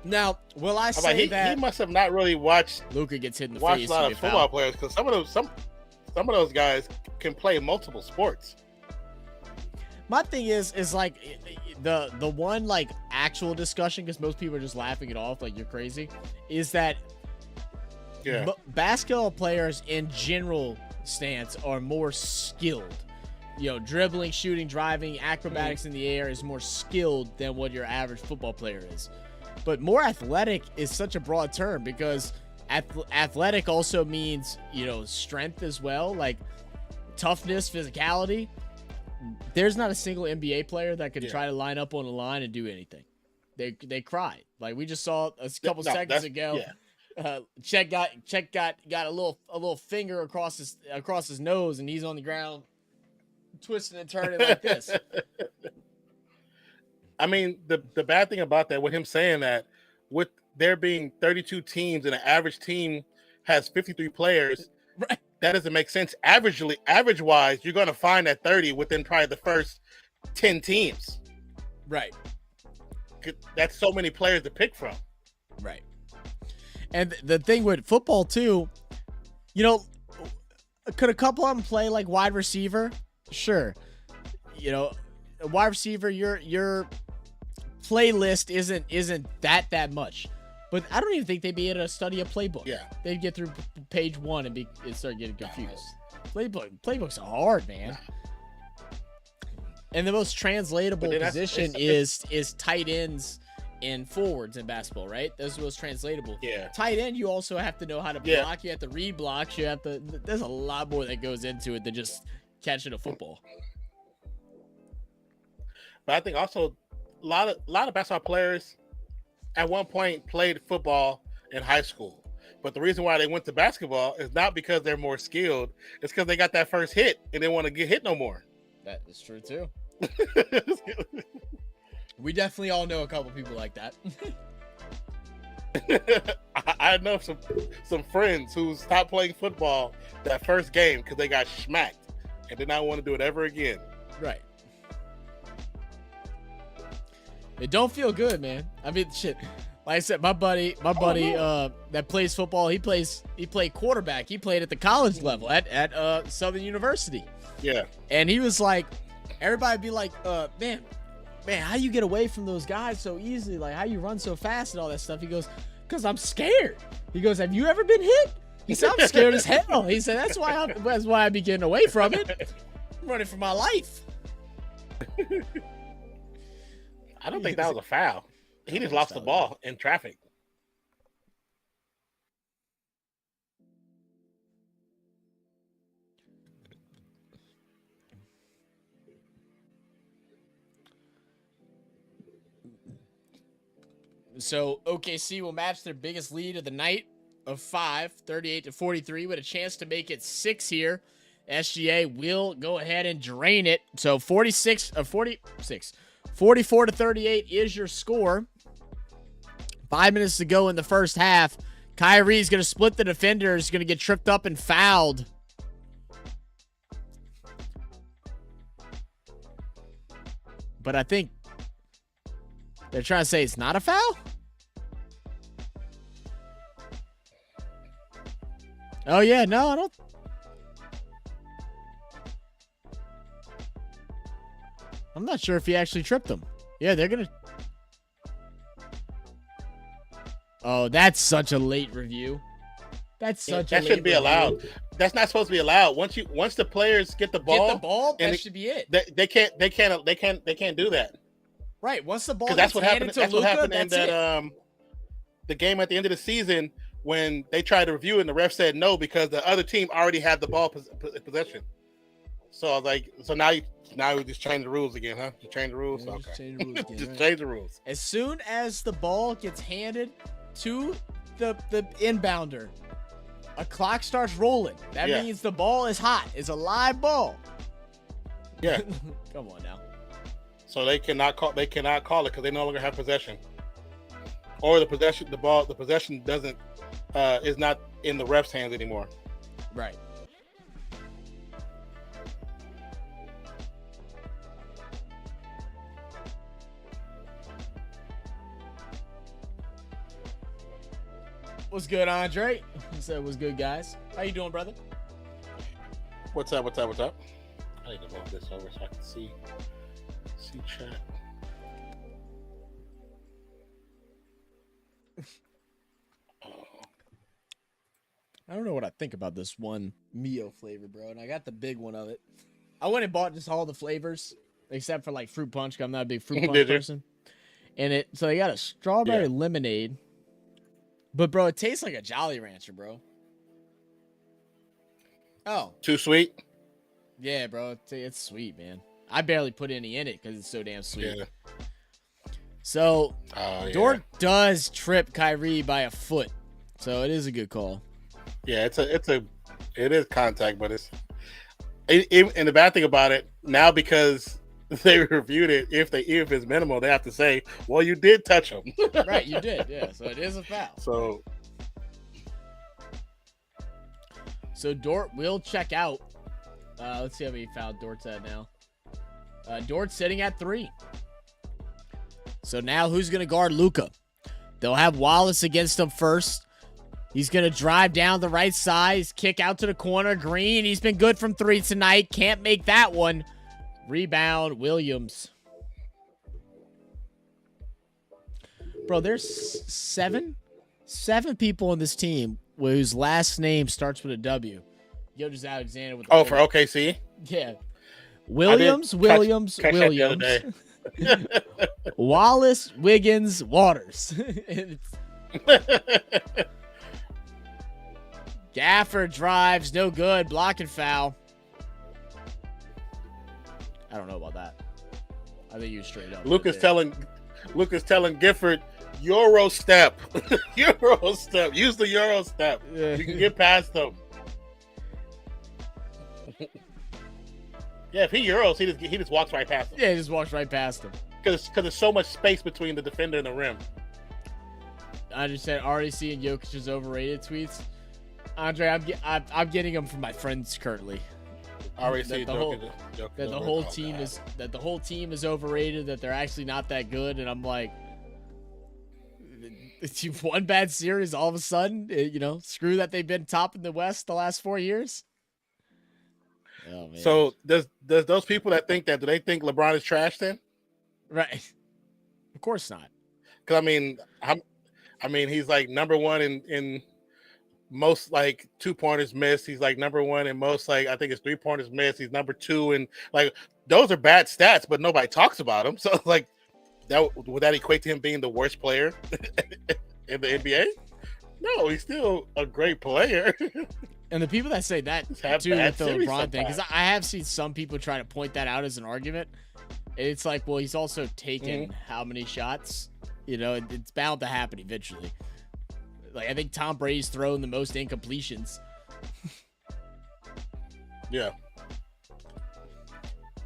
A: Now, will I say that
B: he must have not really watched
A: Luka gets hit in the
B: watched
A: face?
B: A lot of football players, because some of those guys can play multiple sports.
A: My thing is like the one like actual discussion, because most people are just laughing it off like you're crazy, is that basketball players in general stance are more skilled. Dribbling, shooting, driving, acrobatics in the air is more skilled than what your average football player is. But more athletic is such a broad term, because athletic also means, strength as well, like toughness, physicality. There's not a single NBA player that could try to line up on the line and do anything. They cried. Like we just saw a couple seconds ago. Yeah. Chet got a little finger across his nose, and he's on the ground twisting and turning like this.
B: I mean, the bad thing about that, with him saying that, with there being 32 teams and an average team has 53 players,
A: right,
B: that doesn't make sense. Average-wise, you're going to find that 30 within probably the first 10 teams.
A: Right.
B: That's so many players to pick from.
A: Right. And the thing with football, too, could a couple of them play like wide receiver? Sure. A wide receiver, your playlist isn't that much. But I don't even think they'd be able to study a playbook.
B: Yeah.
A: They'd get through page 1 and start getting confused. Playbooks are hard, man. And the most translatable position is tight ends and forwards in basketball, right? Those are most translatable.
B: Yeah.
A: Tight end, you also have to know how to block. You have to read blocks. You have to. There's a lot more that goes into it than just catching a football.
B: But I think also a lot of basketball players at one point played football in high school. But the reason why they went to basketball is not because they're more skilled. It's because they got that first hit and they want to get hit no more.
A: That is true too. We definitely all know a couple people like that.
B: I know some friends who stopped playing football that first game because they got smacked and did not want to do it ever again.
A: Right. It don't feel good, man. I mean, shit. Like I said, my buddy that plays football, he played quarterback. He played at the college level at Southern University.
B: Yeah.
A: And he was like, everybody be like, man, how you get away from those guys so easily? Like, how you run so fast and all that stuff? He goes, because I'm scared. He goes, have you ever been hit? He said, I'm scared as hell. He said, that's why I be getting away from it. I'm running for my life.
B: I don't think that was a foul. He just lost the ball in traffic.
A: So OKC will match their biggest lead of the night of 38-43, with a chance to make it 6 here. SGA will go ahead and drain it. So 44-38 is your score. 5 minutes to go in the first half. Kyrie's going to split the defenders. Going to get tripped up and fouled. But I think they're trying to say it's not a foul? Oh, yeah. No, I don't. I'm not sure if he actually tripped them. Yeah, they're going to. Oh, that's such a late review. That
B: shouldn't be allowed. That's not supposed to be allowed. Once the players get the ball,
A: that should be it.
B: They can't do that.
A: Right. Once the ball
B: gets handed to Luka, in
A: that
B: the game at the end of the season when they tried to review it and the ref said no because the other team already had the ball possession. So I was like, now we just change the rules again, huh? Just change the rules. Okay. Change the rules.
A: As soon as the ball gets handed to the inbounder, a clock starts rolling. That means the ball is hot. It's a live ball.
B: Yeah.
A: Come on now.
B: So they cannot call it because they no longer have possession, or the possession doesn't is not in the ref's hands anymore.
A: Right. What's good, Andre? He said, "What's good, guys? How you doing, brother?"
B: What's up? I need to move this over so I can see chat.
A: I don't know what I think about this one Mio flavor, bro. And I got the big one of it. I went and bought just all the flavors except for like fruit punch. 'Cause I'm not a big fruit punch person. And so they got a strawberry lemonade. But bro, it tastes like a Jolly Rancher, bro. Oh.
B: Too sweet?
A: Yeah, bro. It's sweet, man. I barely put any in it because it's so damn sweet. Yeah. So, Dort does trip Kyrie by a foot. So, it is a good call.
B: Yeah, it is contact, but and the bad thing about it, now because they reviewed it, if it's minimal, they have to say, well, you did touch him.
A: Right, you did, yeah. So, it is a foul. So Dort will check out. Let's see how many foul Dort's at now. Dort's sitting at 3. So now who's going to guard Luka? They'll have Wallace against him first. He's going to drive down the right side. Kick out to the corner. Green, he's been good from 3 tonight. Can't make that one. Rebound, Williams. Bro, there's seven people on this team whose last name starts with a W. Gilgeous Alexander with
B: for OKC?
A: Yeah. Williams. Wallace, Wiggins, Waters. Gafford drives, no good, blocking foul. I don't know about that. I think you straight up.
B: Luke is telling Gifford, Euro step. Euro step. Use the Euro step. You can get past them. Yeah, if he Euros, he just walks right past him.
A: Yeah, he just walks right past him.
B: Because there's so much space between the defender and the rim.
A: I just said already seeing Jokic's overrated tweets. Andre, I'm getting them from my friends currently.
B: Already see
A: the whole team is overrated. That they're actually not that good, and I'm like, you've won bad series all of a sudden. Screw that they've been top in the West the last 4 years. Oh, man.
B: So does those people that think that, do they think LeBron is trash then?
A: Right. Of course not.
B: Because I mean, he's like number one in most like 2-pointers missed. He's like number one in most, like, I think it's 3-pointers missed. He's number two, and like those are bad stats, but nobody talks about him. So like, that would that equate to him being the worst player in the NBA? No, he's still a great player.
A: And the people that say that too with the LeBron thing, because I have seen some people try to point that out as an argument. And it's like, well, he's also taken how many shots? It's bound to happen eventually. Like, I think Tom Brady's thrown the most incompletions.
B: Yeah.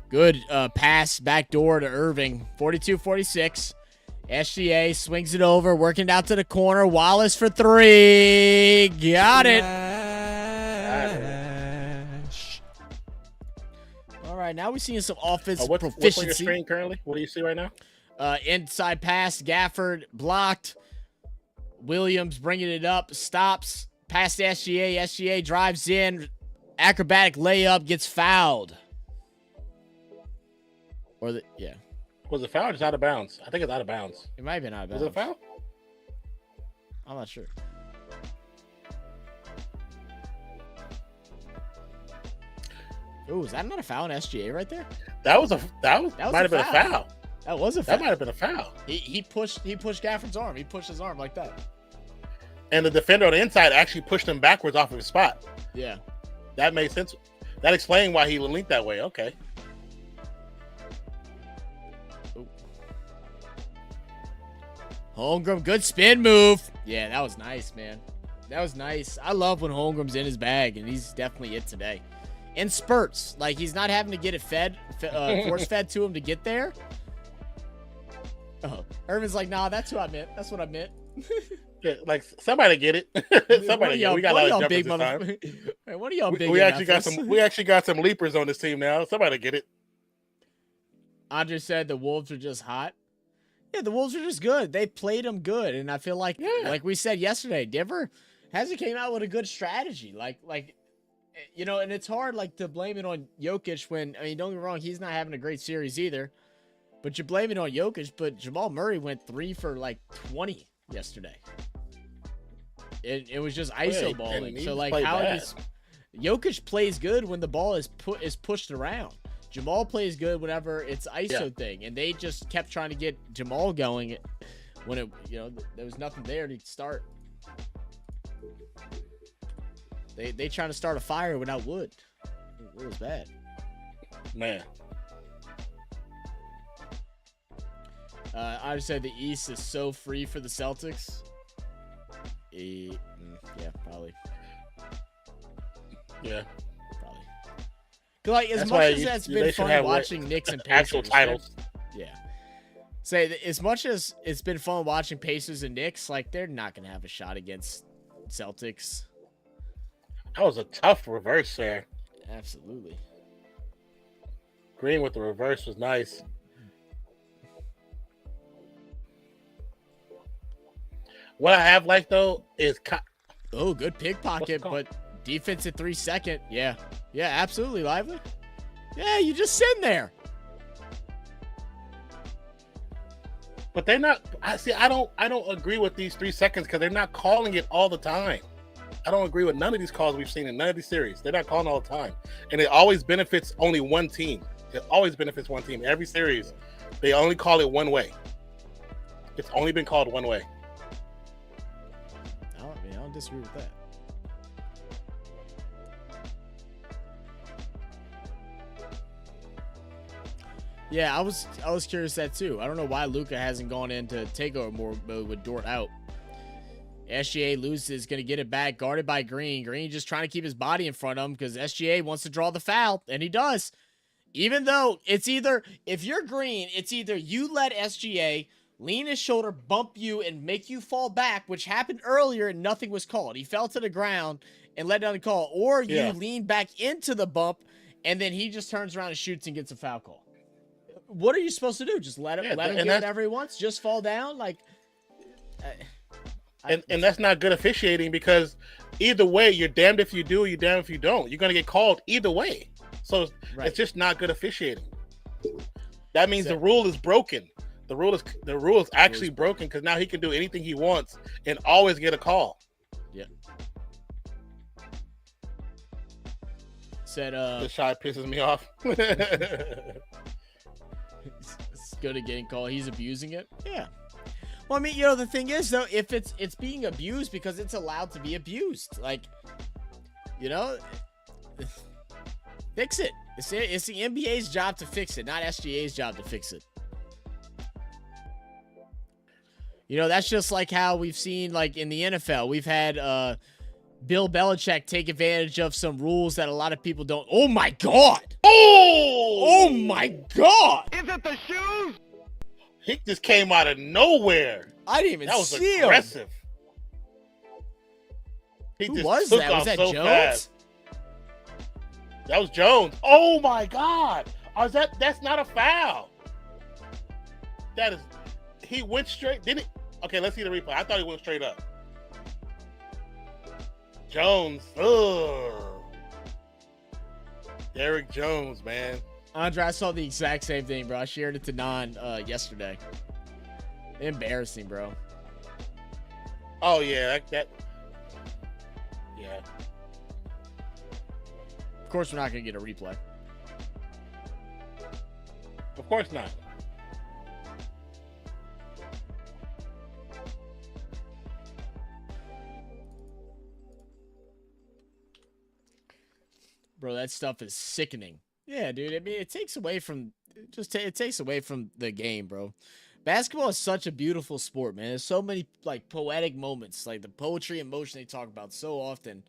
A: Good pass backdoor to Irving. 42-46. SGA swings it over, working it out to the corner. Wallace for three. Got it. All right, now we're seeing some offensive proficiency.
B: What's on your screen currently? What do you see right now?
A: Inside pass, Gafford blocked. Williams bringing it up, stops, past SGA. SGA drives in, acrobatic layup, gets fouled. Was
B: it foul or just out of bounds? I think it's out of bounds.
A: It might have been out of bounds.
B: Was it a foul?
A: I'm not sure. Oh, is that not a foul on SGA right there?
B: That might have been a foul.
A: That was a foul.
B: That might have been a foul.
A: He pushed Gafford's arm. He pushed his arm like that.
B: And the defender on the inside actually pushed him backwards off of his spot.
A: Yeah.
B: That made sense. That explained why he linked that way. Okay.
A: Holmgren, good spin move. Yeah, that was nice, man. That was nice. I love when Holmgren's in his bag, and he's definitely it today. In spurts. Like, he's not having to get it force-fed to him to get there. Oh, Irvin's like, nah, that's what I meant. That's what I meant.
B: Yeah, like, somebody get it. Somebody get it. We got a lot of jumpers this time.
A: Hey, what are y'all big?
B: We actually got some leapers on this team now. Somebody get it.
A: Andre said the Wolves are just hot. Yeah, the Wolves are just good. They played them good, and I feel like we said yesterday, Denver hasn't came out with a good strategy. Like, and it's hard to blame it on Jokic when, I mean, don't get me wrong, he's not having a great series either. But you blame it on Jokic, but Jamal Murray went 3 for 20 yesterday. It was just ISO balling. So Jokic plays good when the ball is pushed around. Jamal plays good whenever it's ISO thing, and they just kept trying to get Jamal going when there was nothing there to start. They trying to start a fire without wood. It was bad,
B: man.
A: I just said the East is so free for the Celtics. Yeah, probably.
B: Yeah.
A: Like, as much as it's been fun watching Knicks and Pacers,
B: actual titles.
A: Yeah. Say, as much as it's been fun watching Pacers and Knicks, they're not going to have a shot against Celtics.
B: That was a tough reverse there.
A: Absolutely.
B: Green with the reverse was nice. What I have liked, though, is...
A: good pickpocket, but defense at 3 second. Yeah, absolutely, Lively. Yeah, you just sitting there.
B: But they're not... I don't agree with these 3 seconds because they're not calling it all the time. I don't agree with none of these calls we've seen in none of these series. They're not calling all the time. And it always benefits only one team. It always benefits one team. Every series, they only call it one way. It's only been called one way.
A: I don't disagree with that. Yeah, I was curious that too. I don't know why Luka hasn't gone into takeover mode with Dort out. SGA loses, going to get it back, guarded by Green. Green just trying to keep his body in front of him because SGA wants to draw the foul, and he does. Even though it's either, if you're Green, it's either you let SGA lean his shoulder, bump you, and make you fall back, which happened earlier and nothing was called. He fell to the ground and let down the call. Or you lean back into the bump, and then he just turns around and shoots and gets a foul call. What are you supposed to do? Just let him get whatever he wants? Just fall down? Like...
B: And that's not good officiating because either way, you're damned if you do, you're damned if you don't. You're going to get called either way. So it's just not good officiating. That means the rule is broken. The rule is actually broken because now he can do anything he wants and always get a call.
A: Yeah. Said
B: this shot pisses me off.
A: It's good at getting called. He's abusing it. Yeah. Well, I mean, you know, the thing is, though, if it's being abused because it's allowed to be abused. Like, you know, fix it. It's the NBA's job to fix it, not SGA's job to fix it. You know, that's just like how we've seen, like, in the NFL. We've had Bill Belichick take advantage of some rules that a lot of people don't. Oh, my God. Oh, my God.
C: Is it the shoes?
B: He just came out of nowhere.
A: I didn't even see him.
B: That was aggressive.
A: Who was that? Was that Jones?
B: Fast. That was Jones. Oh my God! That's not a foul. That is. He went straight. Didn't he? Okay, let's see the replay. I thought he went straight up. Jones. Ugh. Derrick Jones, man.
A: Andre, I saw the exact same thing, bro. I shared it to Non yesterday. Embarrassing, bro.
B: Oh yeah, yeah.
A: Of course, we're not gonna get a replay.
B: Of course not.
A: Bro, that stuff is sickening. Yeah, dude. I mean, it takes away from the game, bro. Basketball is such a beautiful sport, man. There's so many like poetic moments, like the poetry and motion they talk about so often,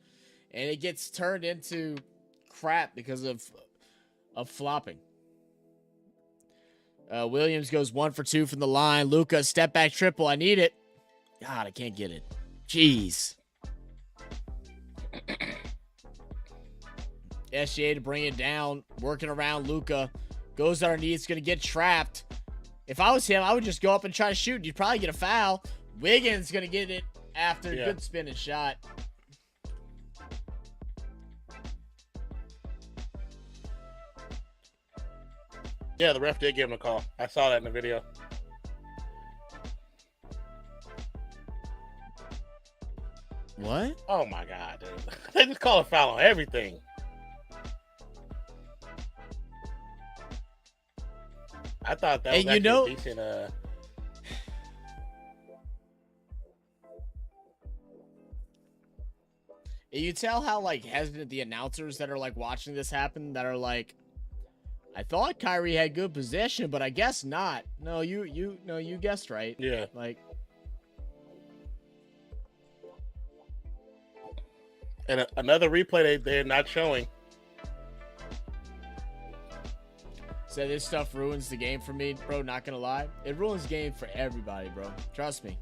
A: and it gets turned into crap because of flopping. Williams goes 1 for 2 from the line. Luka, step back triple. I need it. God, I can't get it. Jeez. SGA to bring it down, working around Luka. Goes underneath, it's going to get trapped. If I was him, I would just go up and try to shoot. You'd probably get a foul. Wiggins going to get it after.
B: Yeah.
A: Good spinning shot.
B: Yeah, the ref did give him a call. I saw that in the video.
A: What?
B: Oh my God, dude. They just call a foul on everything. I thought that was actually a decent.
A: You tell how like hesitant the announcers that are like watching this happen that are like, I thought Kyrie had good possession, but I guess not. No, you guessed right.
B: Yeah.
A: Like.
B: And another replay they're not showing.
A: So this stuff ruins the game for me, bro. Not gonna lie, it ruins the game for everybody, bro. Trust me.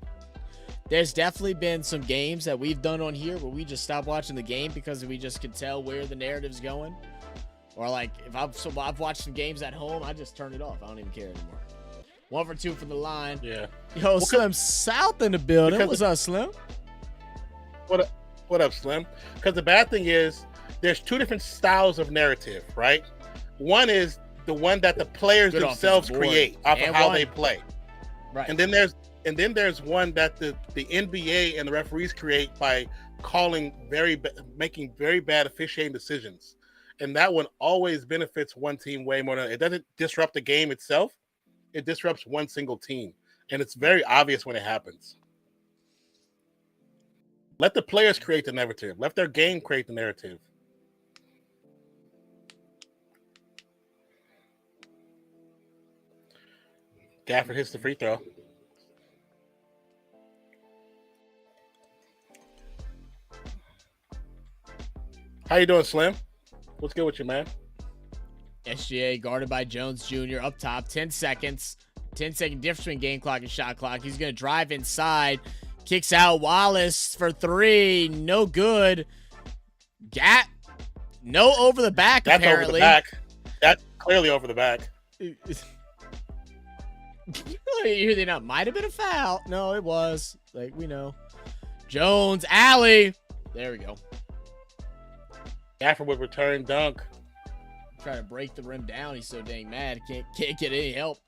A: There's definitely been some games that we've done on here where we just stop watching the game because we just can tell where the narrative's going. Or like if I've watched some games at home, I just turn it off. I don't even care anymore. 1 for 2 from the line.
B: Yeah.
A: Yo, Slim South in the building. What's up, Slim?
B: What up, Slim? Because the bad thing is there's two different styles of narrative, right? One is the one that the players themselves create off of how they play.
A: Right.
B: And then there's one that the NBA and the referees create by making very bad officiating decisions. and that one always benefits one team way more than it doesn't disrupt the game itself. It disrupts one single team, and it's very obvious when it happens. Let the players create the narrative. Let their game create the narrative. Gafford hits the free throw. How you doing, Slim? What's good with you, man?
A: SGA guarded by Jones Jr. up top. 10 seconds. 10-second difference between game clock and shot clock. He's going to drive inside. Kicks out Wallace for three. No good. No over the back,
B: That's
A: apparently.
B: Over the back. That's clearly over the back.
A: You think that might have been a foul? No, it was. Like, we know. Jones, alley. There we go.
B: Gafford would return dunk.
A: Try to break the rim down. He's so dang mad. Can't get any help.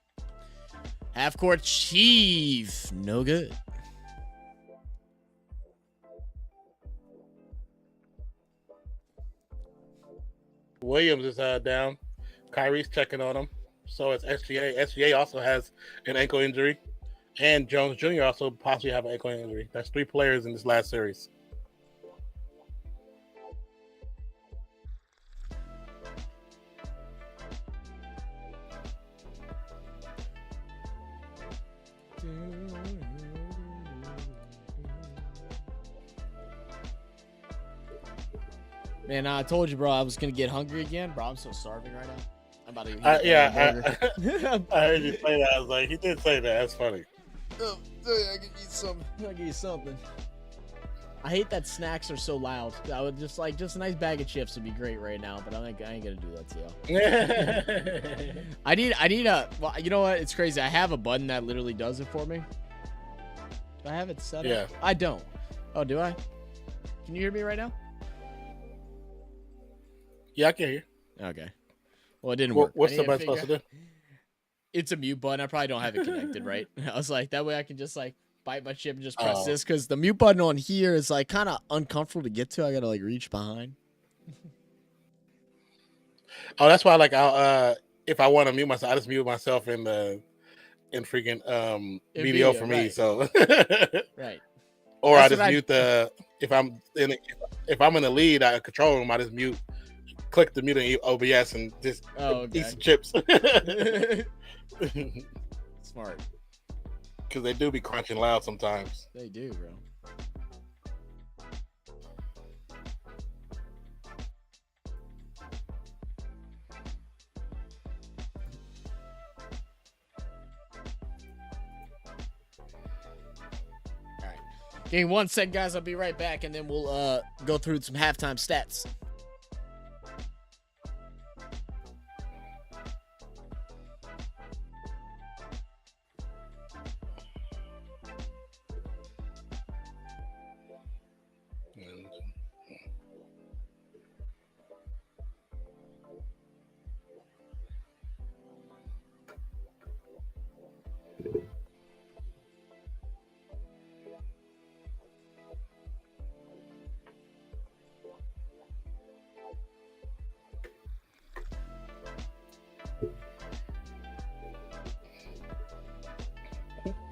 A: Half court heave. No good.
B: Williams is down. Kyrie's checking on him. So it's SGA. SGA also has an ankle injury. And Jones Jr. also possibly have an ankle injury. That's 3 players in this last series.
A: Man, I told you, bro, I was going to get hungry again. Bro, I'm so starving right now. I'm about to eat
B: I heard you say that. I was like, he did say that. That's funny.
A: Oh, I can eat something. I can eat something. I hate that snacks are so loud. I would just a nice bag of chips would be great right now, but I ain't gonna do that to you. I need a. Well, you know what? It's crazy. I have a button that literally does it for me. Do I have it set up?
B: Yeah.
A: I don't. Oh, do I? Can you hear me right now?
B: Yeah, I can hear you.
A: Okay. Well, it didn't work.
B: What's the button supposed to do?
A: It's a mute button. I probably don't have it connected, right? I was like, that way I can just like bite my chip and just press this, because the mute button on here is like kind of uncomfortable to get to. I gotta like reach behind.
B: Oh, that's why I'll if I want to mute myself, I just mute myself in freaking video for me. Right. So
A: right.
B: Or that's I just mute the if I'm in the lead, I control room, I just click the mute in OBS and just eat some chips.
A: Smart.
B: Because they do be crunching loud sometimes.
A: They do, bro. All right. Give me 1 sec, guys. I'll be right back, and then we'll go through some halftime stats.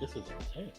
B: This is intense.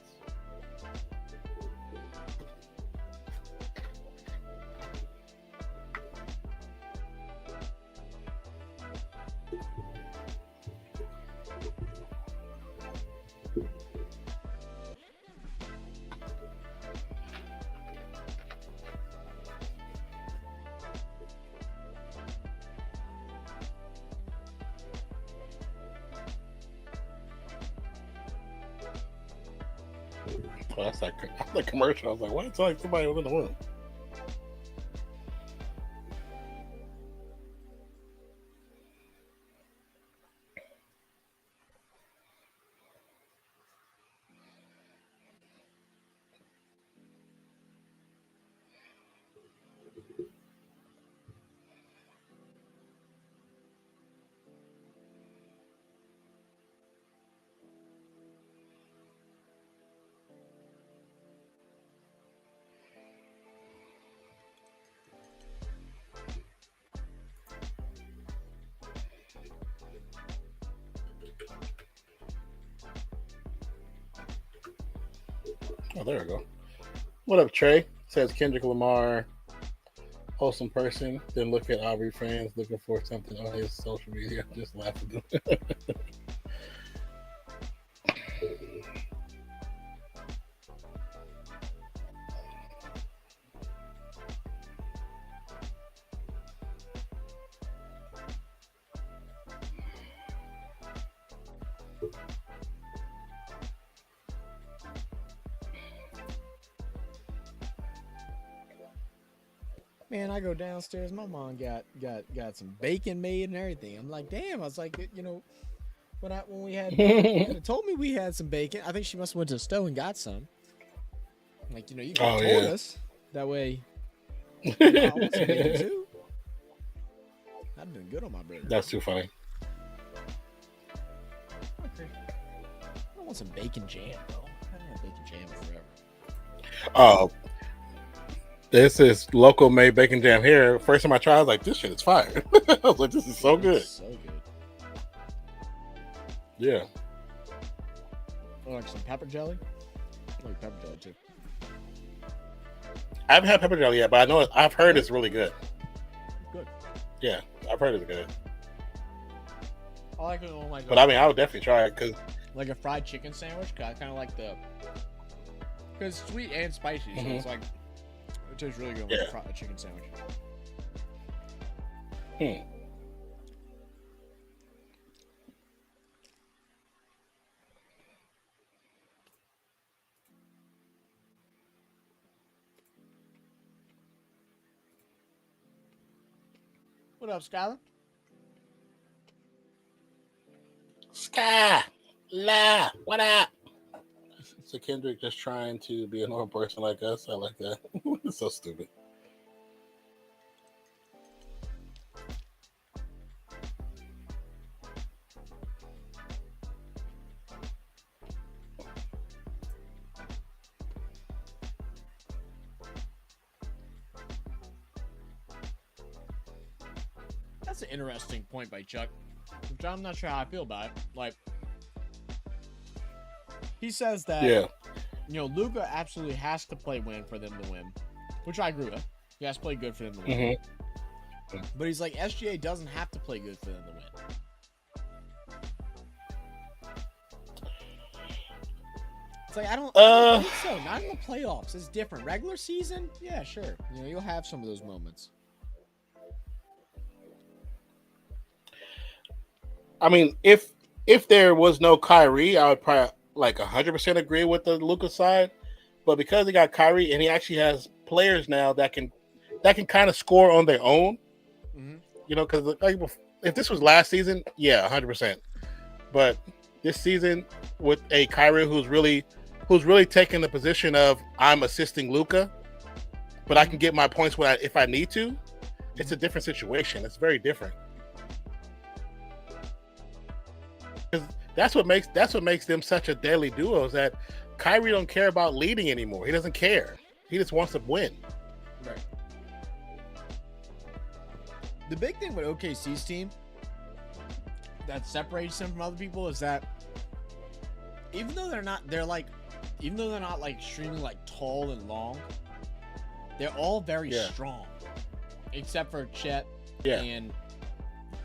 B: Oh, that's like commercial. I was like, why? It's like somebody was in the room. Oh, there we go. What up, Trey? Says Kendrick Lamar, wholesome person. Then look at Aubrey fans looking for something on his social media. Just laughing.
A: Man, I go downstairs. My mom got some bacon made and everything. I'm like, damn. I was like, when we had told me we had some bacon. I think she must have went to the stove and got some. Like, you could have told us. That way, I want some bacon too. That'd been good on my burger.
B: That's too funny.
A: Okay. I want some bacon jam, though. I haven't had bacon jam forever.
B: Oh. This is local made bacon jam here. First time I tried, I was like, this shit is fire. I was like, this is so good.
A: So good.
B: Yeah.
A: I like some pepper jelly. I like pepper jelly too.
B: I haven't had pepper jelly yet, but I've heard it's really good.
A: Good.
B: Yeah, I've heard it's good.
A: I like it on
B: but I mean, I would definitely try it because
A: like a fried chicken sandwich. Cause I kind of like because sweet and spicy, so it's like. It tastes really good with a chicken sandwich. What up, Skylar?
B: Skylar, what up? So Kendrick just trying to be a normal person like us. I like that. It's so stupid.
A: That's an interesting point by Chuck, which I'm not sure how I feel about it. Like, he says that, Luka absolutely has to play win for them to win, which I agree with. He has to play good for them to win. But he's like, SGA doesn't have to play good for them to win. It's like, I don't think so. Not in the playoffs. It's different. Regular season, yeah, sure. You'll have some of those moments.
B: I mean, if there was no Kyrie, I would probably 100% agree with the Luka side. But because he got Kyrie and he actually has players now that can kind of score on their own, because if this was last season, 100%. But this season with a Kyrie who's really taking the position of I'm assisting Luka, but I can get my points if I need to, it's a different situation. It's very different. That's what makes them such a deadly duo is that Kyrie don't care about leading anymore. He doesn't care. He just wants to win.
A: Right. The big thing with OKC's team that separates them from other people is that even though they're not extremely tall and long, they're all very strong, except for Chet and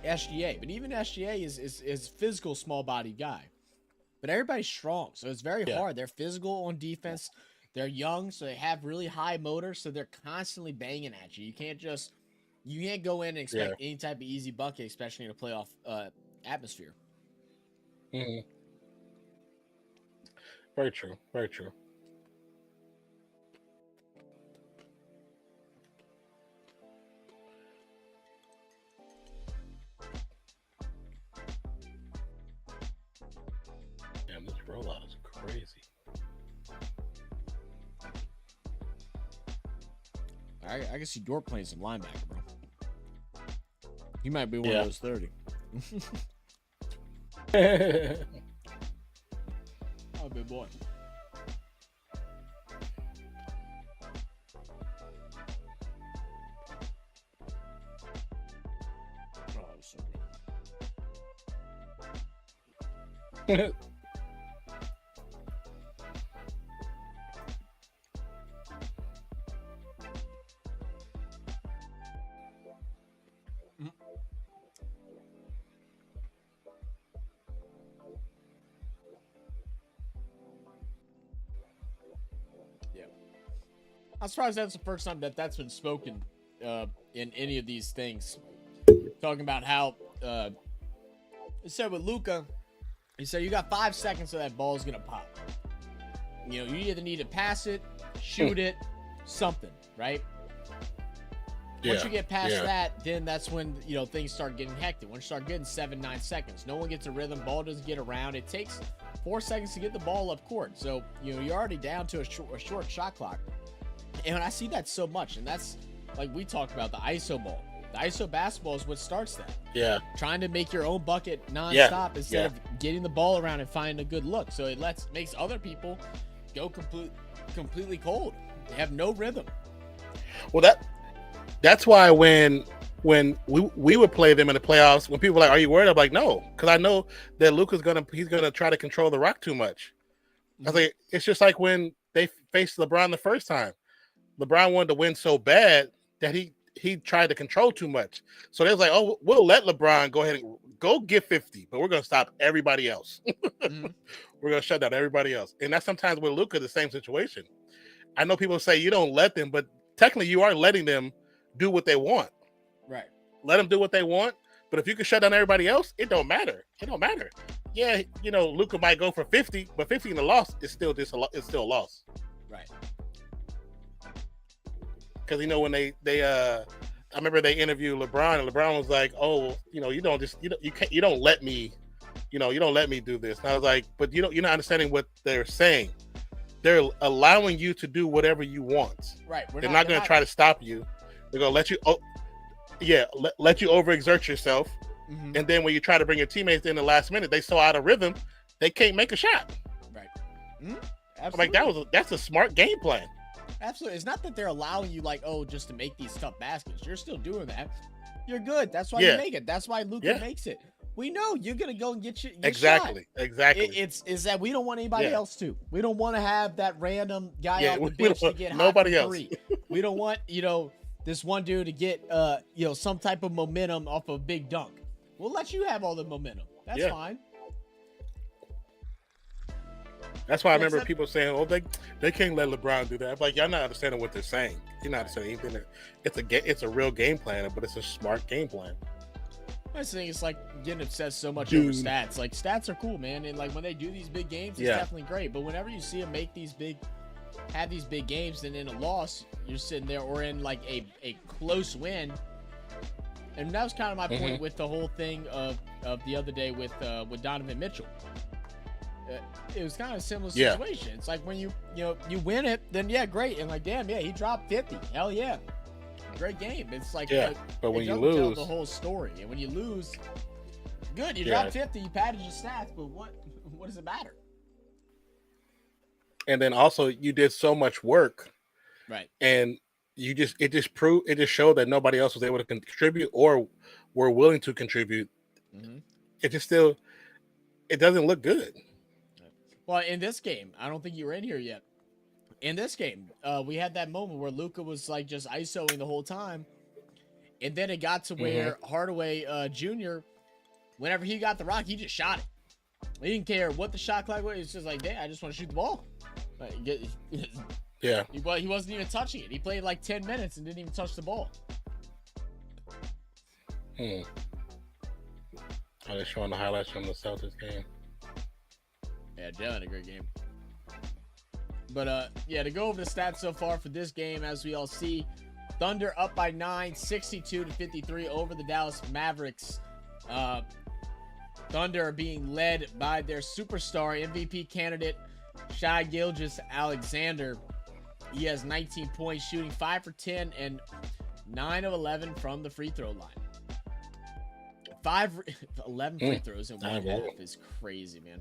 A: SGA. But even SGA is physical, small-bodied guy. But everybody's strong, so it's very hard. They're physical on defense. They're young, so they have really high motors, so they're constantly banging at you. You can't go in and expect any type of easy bucket, especially in a playoff atmosphere.
B: Mm-hmm. Very true. Very true. Damn, this rollout is crazy.
A: I can see Dort playing some linebacker, bro. He might be one of those 30. Oh, good boy. Oh, so good. I'm surprised that's the first time that's been spoken in any of these things. Talking about how he said with Luka, he said you got 5 seconds so that ball's gonna pop. You either need to pass it, shoot it, something, right? Once you get past that, then that's when things start getting hectic. Once you start getting 7-9 seconds, no one gets a rhythm, ball doesn't get around. It takes 4 seconds to get the ball up court, so you're already down to a short shot clock. And I see that so much, and that's like we talked about the ISO ball. The ISO basketball is what starts that. Yeah, trying to make your own bucket nonstop instead of getting the ball around and finding a good look. So it makes other people go completely cold. They have no rhythm.
B: Well, that's why when we would play them in the playoffs, when people were like, "Are you worried?" I'm like, "No," because I know that Luka's he's gonna try to control the rock too much. I was like, it's just like when they faced LeBron the first time. LeBron wanted to win so bad that he tried to control too much. So they was like, "Oh, we'll let LeBron go ahead and go get 50, but we're gonna stop everybody else. We're gonna shut down everybody else." And that's sometimes with Luka the same situation. I know people say you don't let them, but technically you are letting them do what they want.
A: Right.
B: Let them do what they want. But if you can shut down everybody else, it don't matter. It don't matter. Yeah, Luka might go for 50, but 50 in the loss is still a loss.
A: Right.
B: Because when I remember they interviewed LeBron, and LeBron was like, "Oh, you don't let me, you don't let me do this." And I was like, "But you're not understanding what they're saying. They're allowing you to do whatever you want.
A: Right.
B: They're not going to try to stop you. They're going to let you, let you overexert yourself. Mm-hmm. And then when you try to bring your teammates in the last minute, they so out of rhythm, they can't make a shot."
A: Right. Mm-hmm.
B: I'm like, that's a smart game plan.
A: Absolutely. It's not that they're allowing you just to make these tough baskets. You're still doing that. You're good. That's why you make it. That's why Luka makes it. We know you're gonna go and get your
B: exactly.
A: shot.
B: Exactly.
A: It's that we don't want anybody else to. We don't want to have that random guy off the bench to get
B: nobody
A: hot
B: else.
A: Three. We don't want this one dude to get some type of momentum off of a big dunk. We'll let you have all the momentum. That's fine.
B: That's why I remember people saying, "Oh, they can't let LeBron do that." I'm like, y'all not understanding what they're saying. You're not understanding anything. It's a real game plan, but it's a smart game plan.
A: I just think it's like getting obsessed so much over stats. Like, stats are cool, man, and like when they do these big games, it's definitely great. But whenever you see them have these big games, and in a loss, you're sitting there, or in like a close win. And that was kind of my point with the whole thing of the other day with Donovan Mitchell. It was kind of a similar situation. It's like when you win it, then great, and like damn, he dropped 50. Hell yeah, great game. It's like
B: but when you lose,
A: tell the whole story, and when you lose, good, you dropped 50, you padded your stats, but what does it matter?
B: And then also you did so much work,
A: right?
B: And it just showed that nobody else was able to contribute or were willing to contribute. Mm-hmm. It doesn't look good.
A: Well, in this game, I don't think you were in here yet. In this game, we had that moment where Luka was like just ISOing the whole time. And then it got to where Hardaway Jr., whenever he got the rock, he just shot it. He didn't care what the shot clock was. It's just like, I just want to shoot the ball. He wasn't even touching it. He played like 10 minutes and didn't even touch the ball.
B: Oh, they're showing the highlights from the Celtics game.
A: Yeah, Jalen had a great game. But, to go over the stats so far for this game, as we all see, Thunder up by 9, 62-53 over the Dallas Mavericks. Thunder are being led by their superstar MVP candidate, Shai Gilgeous-Alexander. He has 19 points, shooting 5 for 10 and 9 of 11 from the free throw line. 11 free throws in one half is crazy, man.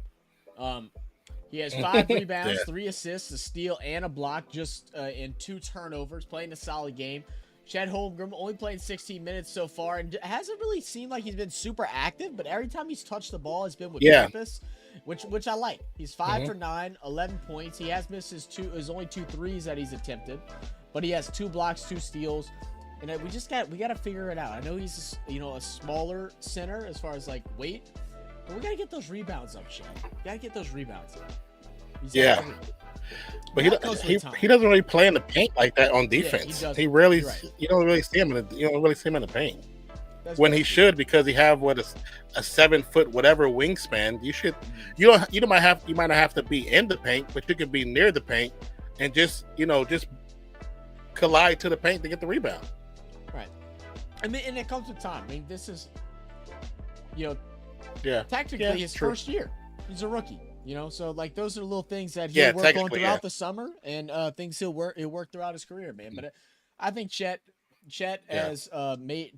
A: He has 5 rebounds, 3 assists, a steal, and a block, just in 2 turnovers, playing a solid game. Chet Holmgren only played 16 minutes so far, and hasn't really seemed like he's been super active, but every time he's touched the ball, it's been with purpose, which I like. He's 5 for 9, 11 points. He has missed his only 2 threes that he's attempted, but he has 2 blocks, 2 steals. And we got to figure it out. I know he's a smaller center as far as like weight, but we got to get those rebounds up, Shaq. We got to get those rebounds up.
B: But
A: That goes with time.
B: he doesn't really play in the paint like that on
A: Yeah,
B: defense.
A: doesn't.
B: He really
A: You're right.
B: you don't really see him in the paint.
A: That's
B: When
A: very
B: he
A: true.
B: should, because he have a 7 foot whatever wingspan. You might not have to be in the paint, but you could be near the paint and just collide to the paint to get the rebound.
A: Right. And it comes with time. I mean, this is, technically his first year. He's a rookie, so like those are the little things that he'll work on throughout the summer, and things he'll work throughout his career, man. But I think Chet has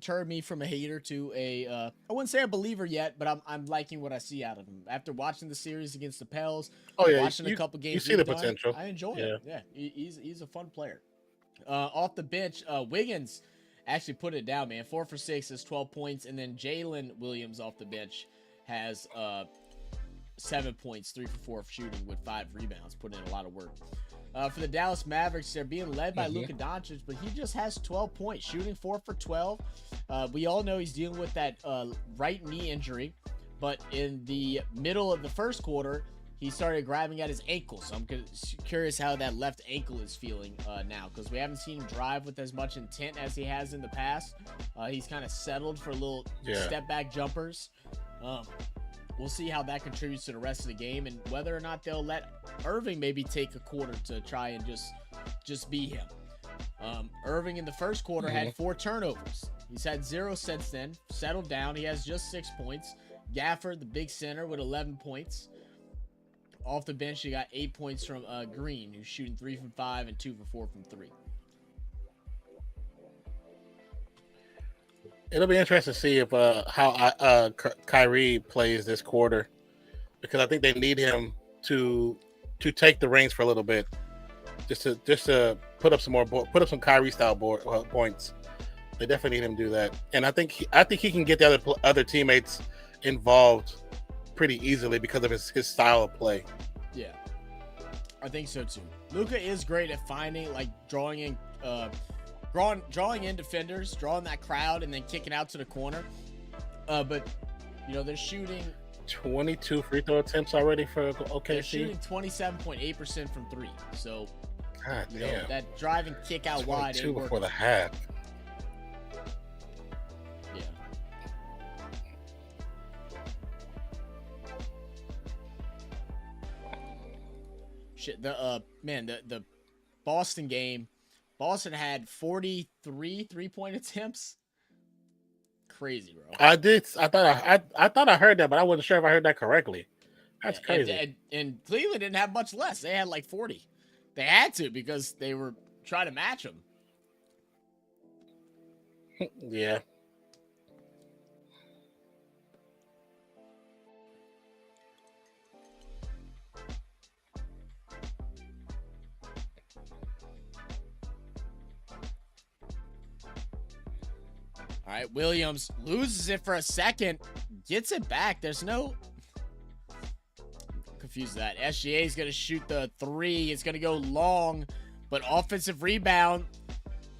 A: turned me from a hater to I wouldn't say a believer yet, but I'm liking what I see out of him after watching the series against the Pels. Watching a couple games.
B: You see the potential.
A: I enjoy it. Yeah, he's a fun player. Off the bench, Wiggins actually put it down, man. 4 for 6 is 12 points, and then Jalen Williams off the bench has 7 points, 3 for 4 shooting with 5 rebounds, putting in a lot of work. For the Dallas Mavericks, they're being led by Luka Doncic, but he just has 12 points, shooting 4 for 12. We all know he's dealing with that right knee injury, but in the middle of the first quarter, he started grabbing at his ankle. So I'm curious how that left ankle is feeling now, because we haven't seen him drive with as much intent as he has in the past. He's kind of settled for little step back jumpers. We'll see how that contributes to the rest of the game, and whether or not they'll let Irving maybe take a quarter to try and just be him. Irving in the first quarter had 4 turnovers. He's had 0 since then. Settled down. He has just 6 points. Gafford, the big center, with 11 points. Off the bench, you got 8 points from Green, who's shooting 3 from 5 and 2 for 4 from 3.
B: It'll be interesting to see if how Kyrie plays this quarter, because I think they need him to take the reins for a little bit, just to put up some Kyrie style points. They definitely need him to do that, and I think he can get the other teammates involved pretty easily because of his style of play.
A: Yeah, I think so too. Luka is great at finding, like, drawing in defenders, drawing that crowd, and then kicking out to the corner. But they're shooting
B: 22 free throw attempts already for OKC.
A: They're shooting 27.8% from 3. So,
B: God damn,
A: that drive and kick out wide.
B: 22 before the half.
A: Yeah. Shit, the Boston game, Boston had 43 3-point attempts. Crazy, bro.
B: I thought I heard that, but I wasn't sure if I heard that correctly. That's crazy.
A: And Cleveland didn't have much less. They had like 40. They had to, because they were trying to match them.
B: Yeah.
A: All right, Williams loses it for a second, gets it back. There's no... Confused that. SGA is going to shoot the 3. It's going to go long, but offensive rebound.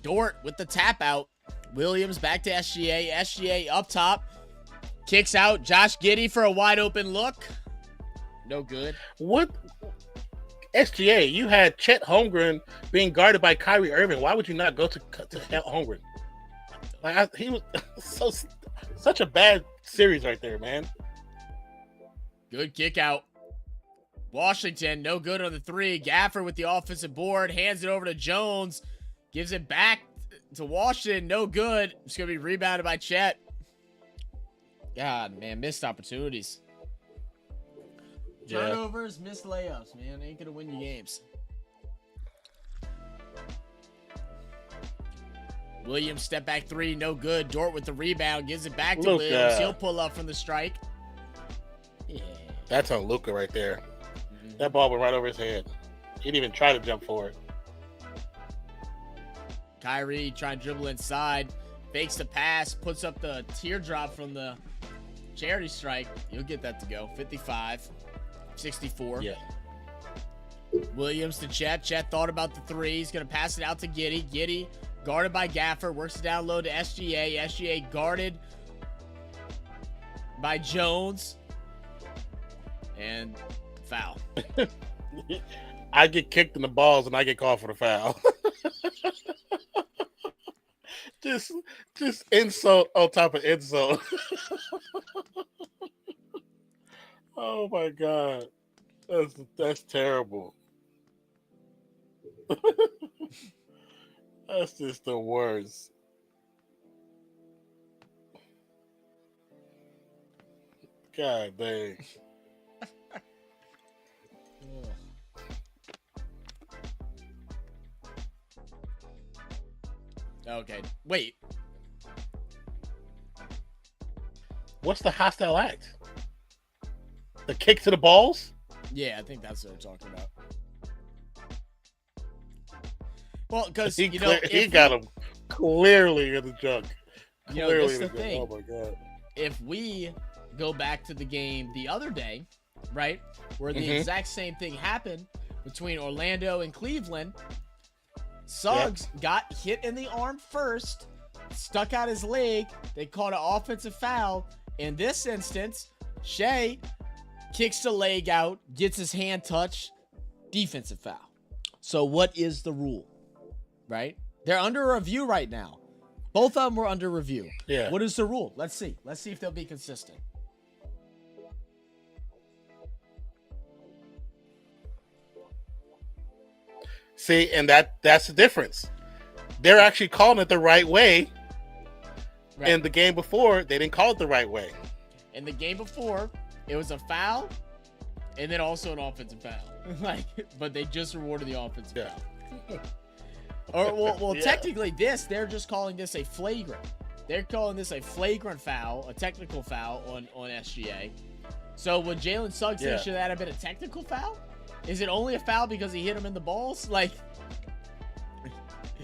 A: Dort with the tap out. Williams back to SGA. SGA up top. Kicks out. Josh Giddey for a wide open look. No good.
B: What? SGA, you had Chet Holmgren being guarded by Kyrie Irving. Why would you not go to Holmgren? Like, he was such a bad series right there, man.
A: Good kick out. Washington, no good on the 3. Gafford with the offensive board, hands it over to Jones, gives it back to Washington, no good. It's going to be rebounded by Chet. God, man, missed opportunities.
B: Yeah.
A: Turnovers, missed layups, man. Ain't going to win you games. Williams, step back 3, no good. Dort with the rebound, gives it back to
B: Luka.
A: Williams. He'll pull up from the strike. Yeah.
B: That's on Luka right there. That ball went right over his head. He didn't even try to jump for it.
A: Kyrie trying to dribble inside, fakes the pass, puts up the teardrop from the charity strike. You'll get that to go. 55-64.
B: Yeah.
A: Williams to Chet. Chet thought about the 3. He's going to pass it out to Giddey. Giddey guarded by Gafford. Works it down low to SGA. SGA guarded by Jones. And foul.
B: I get kicked in the balls and I get called for the foul. just insult on top of insult. Oh my god, that's terrible. That's just the worst. God dang.
A: Okay, wait.
B: What's the hostile act? The kick to the balls?
A: Yeah, I think that's what we're talking about. Well, because
B: he got him clearly in the junk. Clearly
A: that's the thing.
B: Oh my god!
A: If we go back to the game the other day, right, where the exact same thing happened between Orlando and Cleveland, Suggs got hit in the arm first, stuck out his leg. They called an offensive foul. In this instance, Shea kicks the leg out, gets his hand touched, defensive foul. So what is the rule? Right? They're under review right now. Both of them were under review.
B: Yeah.
A: What is the rule? Let's see. Let's see if they'll be consistent.
B: See, and that's the difference. They're actually calling it the right way. Right. In the game before, they didn't call it the right way.
A: In the game before, it was a foul, and then also an offensive foul. But they just rewarded the offensive foul. Or technically they're just calling this a flagrant. They're calling this a flagrant foul, a technical foul on SGA. So would Jalen Suggs think should that have been a technical foul? Is it only a foul because he hit him in the balls? Like,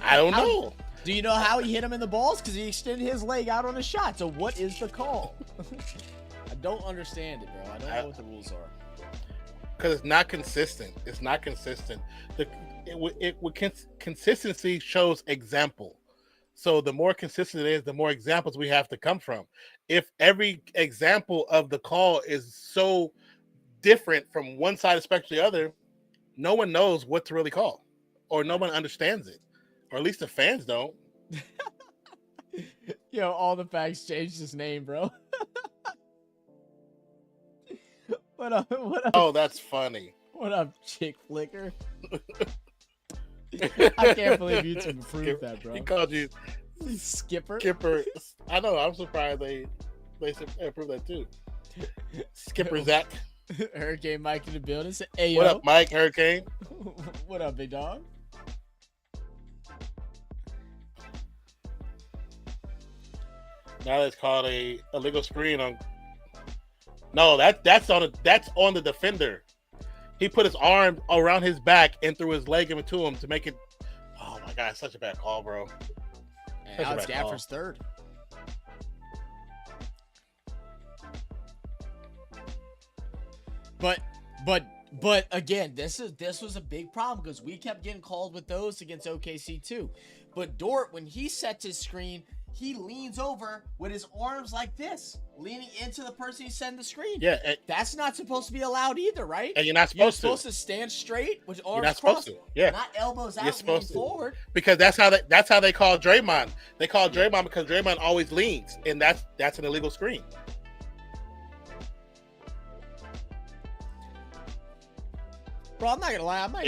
B: I don't know.
A: Do you know how he hit him in the balls? Because he extended his leg out on a shot. So what is the call? I don't understand it, bro. I don't know what the rules are.
B: Because it's not consistent. It's not consistent. Consistency shows example. So the more consistent it is, the more examples we have to come from. If every example of the call is so different from one side of the spectrum to the other, no one knows what to really call, or no one understands it, or at least the fans don't.
A: All the facts changed his name, bro. What up?
B: Oh, that's funny.
A: What up, Chick Flicker? I can't believe YouTube approved that, bro.
B: He called you
A: Skipper.
B: I know. I'm surprised they approved that too. Skipper Zach.
A: Hurricane Mike in the building. Hey,
B: what up, Mike? Hurricane.
A: What up, big dog?
B: Now it's called a illegal screen on. No, that's on the defender. He put his arm around his back and threw his leg into him to make it. Oh my god, such a bad call, bro.
A: And Alex Gafford's third. But again, this was a big problem because we kept getting called with those against OKC too. But Dort, when he sets his screen, he leans over with his arms like this, leaning into the person he's sending the screen.
B: Yeah,
A: that's not supposed to be allowed either, right?
B: And you're not supposed to.
A: You're supposed to stand straight with arms
B: you're not
A: crossed.
B: Supposed to. Yeah,
A: not elbows out, leaning forward.
B: Because that's how they call Draymond. They call Draymond because Draymond always leans, and that's an illegal screen.
A: Bro, I'm not gonna lie. I might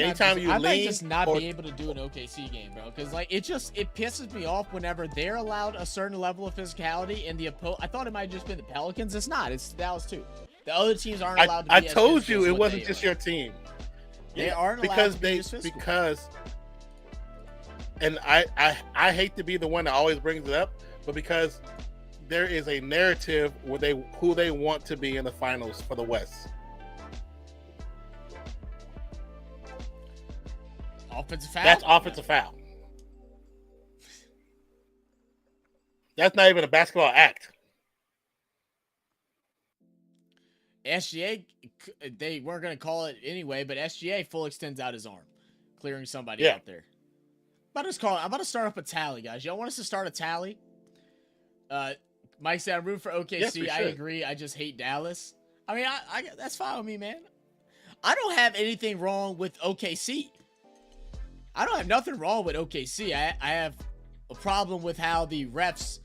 A: just not be able to do an OKC game, bro. Because it pisses me off whenever they're allowed a certain level of physicality and I thought it might have just been the Pelicans. It's not. It's Dallas too. The other teams aren't allowed to be
B: I told you it wasn't just your team.
A: They aren't allowed to be
B: because and I hate to be the one that always brings it up, but because there is a narrative who they want to be in the finals for the West.
A: Offensive foul?
B: That's offensive foul. That's not even a basketball act.
A: SGA, they weren't going to call it anyway, but SGA full extends out his arm, clearing somebody out there. I'm about to start up a tally, guys. Y'all want us to start a tally? Mike said I'm rooting for OKC.
B: Yes,
A: I agree. I just hate Dallas. I mean, I that's fine with me, man. I don't have anything wrong with OKC. I don't have nothing wrong with OKC. I have a problem with how the refs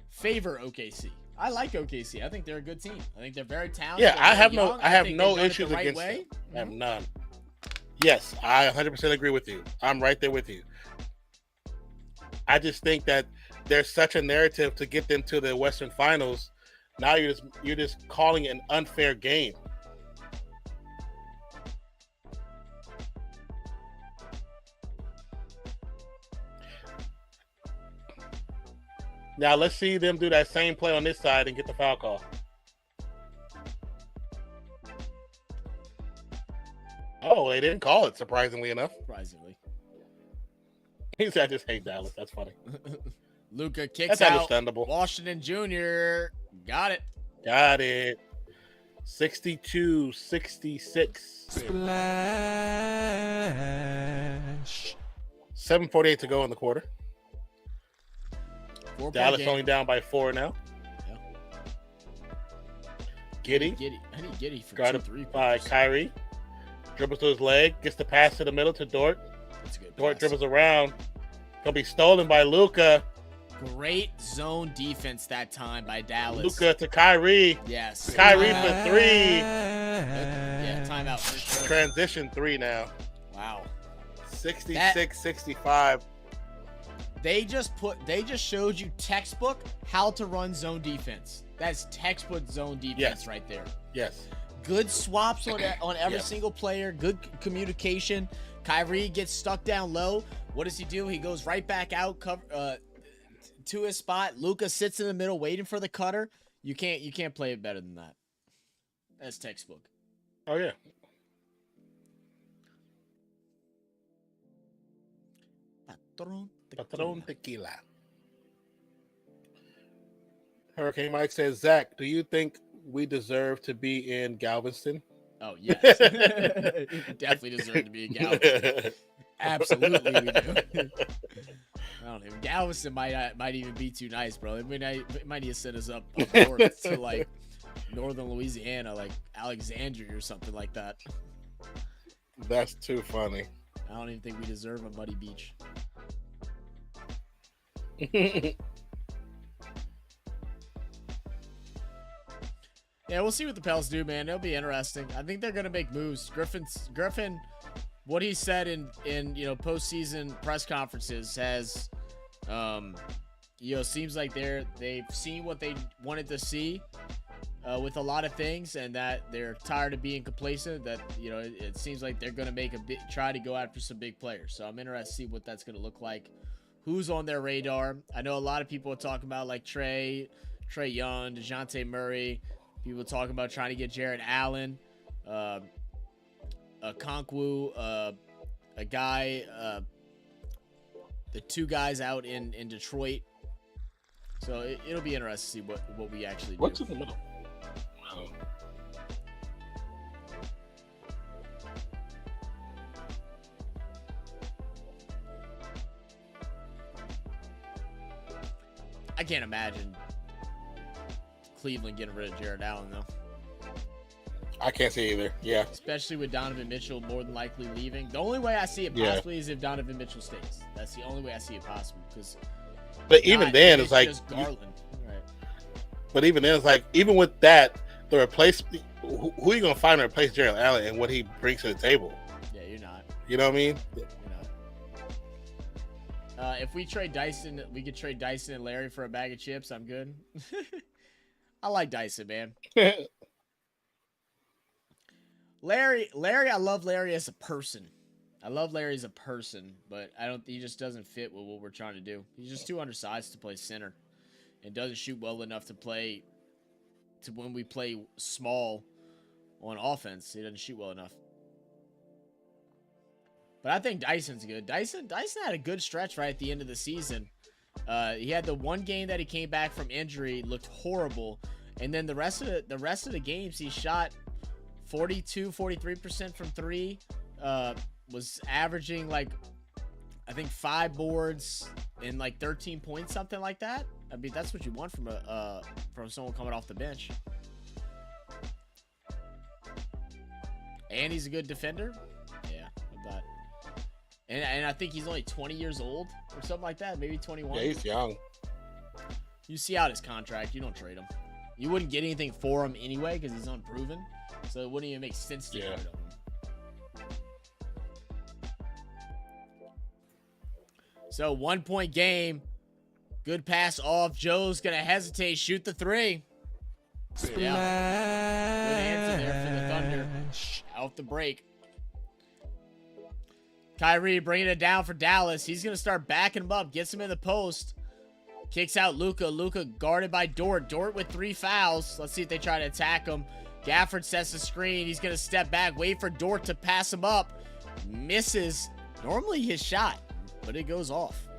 A: favor OKC. I like OKC. I think they're a good team. I think they're very talented.
B: Yeah, I have
A: young.
B: no issues
A: the right
B: against
A: way.
B: them. I have none. Yes, I 100% agree with you. I'm right there with you. I just think that there's such a narrative to get them to the Western Finals. Now you're just calling it an unfair game. Now let's see them do that same play on this side and get the foul call. Oh, they didn't call it, surprisingly enough.
A: Surprisingly.
B: He said, I just hate Dallas. That's funny.
A: Luka kicks
B: That's
A: out.
B: understandable.
A: Washington Jr. Got it.
B: Got it. 62-66.
C: Splash.
B: 7:48 to go in the quarter. Dallas
A: game.
B: only down by 4 now.
A: Yeah.
B: Giddy.
A: I need Giddy for
B: Guarded
A: 2-3
B: by Kyrie. Dribbles to his leg. Gets the pass to the middle to Dort.
A: That's a good
B: Dort
A: pass.
B: dribbles around. Gonna be stolen by Luka.
A: Great zone defense that time by Dallas.
B: Luka to Kyrie.
A: Yes.
B: Kyrie for 3.
A: Yeah, timeout for sure.
B: Transition 3 now.
A: Wow.
B: 66-65.
A: They just showed you textbook how to run zone defense. That's textbook zone defense
B: Yes.
A: right there.
B: Yes.
A: Good swaps on every
B: Yes.
A: single player. Good communication. Kyrie gets stuck down low. What does he do? He goes right back out to his spot. Luka sits in the middle waiting for the cutter. You can't play it better than that. That's textbook.
B: Oh yeah. Patron tequila. Hurricane Mike says, Zach, do you think we deserve to be in Galveston?
A: Oh yes. We definitely deserve to be in Galveston. Absolutely we do. I don't know. Galveston might even be too nice, bro. It might need to send us up north to like northern Louisiana, like Alexandria or something like that.
B: That's too funny.
A: I don't even think we deserve a muddy beach. Yeah, we'll see what the Pels do, man. It'll be interesting. I think they're gonna make moves. Griffin, what he said in postseason press conferences has, seems like they've seen what they wanted to see with a lot of things, and that they're tired of being complacent. That it seems like they're gonna make try to go after some big players. So I'm interested to see what that's gonna look like. Who's on their radar? I know a lot of people are talking about like Trae Young, DeJounte Murray. People talking about trying to get Jared Allen, Okonkwo, a guy, the 2 guys out in Detroit. So it'll be interesting to see what we actually do.
B: What's in the middle? Oh.
A: I can't imagine Cleveland getting rid of Jared Allen, though.
B: I can't see either. Yeah.
A: Especially with Donovan Mitchell more than likely leaving. The only way I see it possibly is if Donovan Mitchell stays. That's the only way I see it possible.
B: But even then, it's like
A: just Garland. Right.
B: But even then, it's like even with that, the replacement. Who are you gonna find to replace Jared Allen and what he brings to the table?
A: Yeah, you're not.
B: You know what I mean?
A: You're not. If we trade Dyson, we could trade Dyson and Larry for a bag of chips. I'm good. I like Dyson, man. Larry, I love Larry as a person. But he just doesn't fit with what we're trying to do. He's just too undersized to play center and doesn't shoot well enough to when we play small on offense. He doesn't shoot well enough. But I think Dyson's good. Dyson had a good stretch right at the end of the season. He had the one game that he came back from injury, looked horrible. And then the rest of the games he shot 43% from 3, was averaging like I think 5 boards and like 13 points, something like that. I mean, that's what you want from someone coming off the bench. and he's a good defender. Yeah, I thought. And I think he's only 20 years old or something like that, maybe 21.
B: Yeah, he's young.
A: You see out his contract, you don't trade him. You wouldn't get anything for him anyway because he's unproven, so it wouldn't even make sense to get rid of him. So 1 point game. Good pass off. Joe's going to hesitate. Shoot the three. Yeah. Good answer there for the Thunder. Out the break. Kyrie bringing it down for Dallas. He's going to start backing him up. Gets him in the post. Kicks out Luka. Luka guarded by Dort. Dort with 3 fouls. Let's see if they try to attack him. Gafford sets the screen. He's going to step back. Wait for Dort to pass him up. Misses. Normally his shot, but it goes off.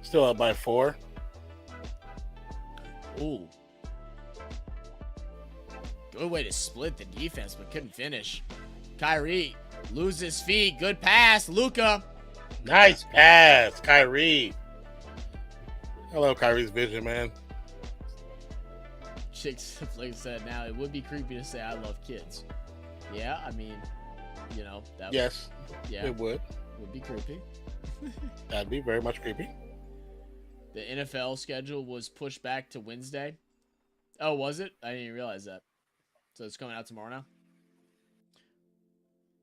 B: Still up by 4.
A: Ooh. Good way to split the defense, but couldn't finish. Kyrie loses feet. Good pass. Luka.
B: Nice pass, Kyrie. I love Kyrie's vision, man.
A: Chicks like said, now it would be creepy to say I love kids. Yeah, I mean, you know. That
B: Yes,
A: yeah,
B: it would.
A: Would be creepy.
B: That'd be very much creepy.
A: The NFL schedule was pushed back to Wednesday. Oh, was it? I didn't even realize that. So it's coming out tomorrow now?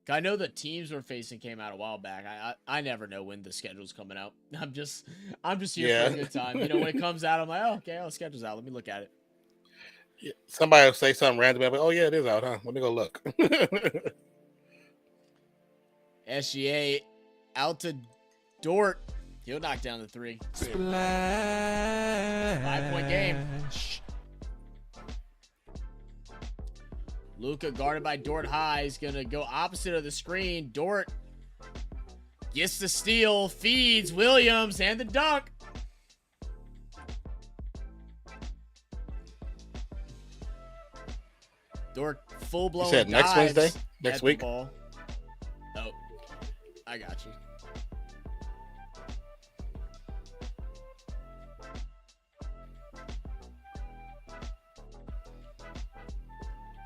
A: I know the teams we're facing came out a while back. I never know when the schedule's coming out. I'm just here for a good time. You know, when it comes out, I'm like, oh, okay, the schedule's out. Let me look at it.
B: Yeah, somebody will say something random. I'm like, oh, yeah, it is out, huh? Let me go look.
A: SGA out to Dort. He'll knock down the 3. 5-point game. Luka guarded by Dort high. He's going to go opposite of the screen. Dort gets the steal, feeds Williams, and the dunk. Dort full-blown
B: You said next
A: dives
B: Wednesday? Next
A: at
B: week?
A: the ball. Oh, I got you.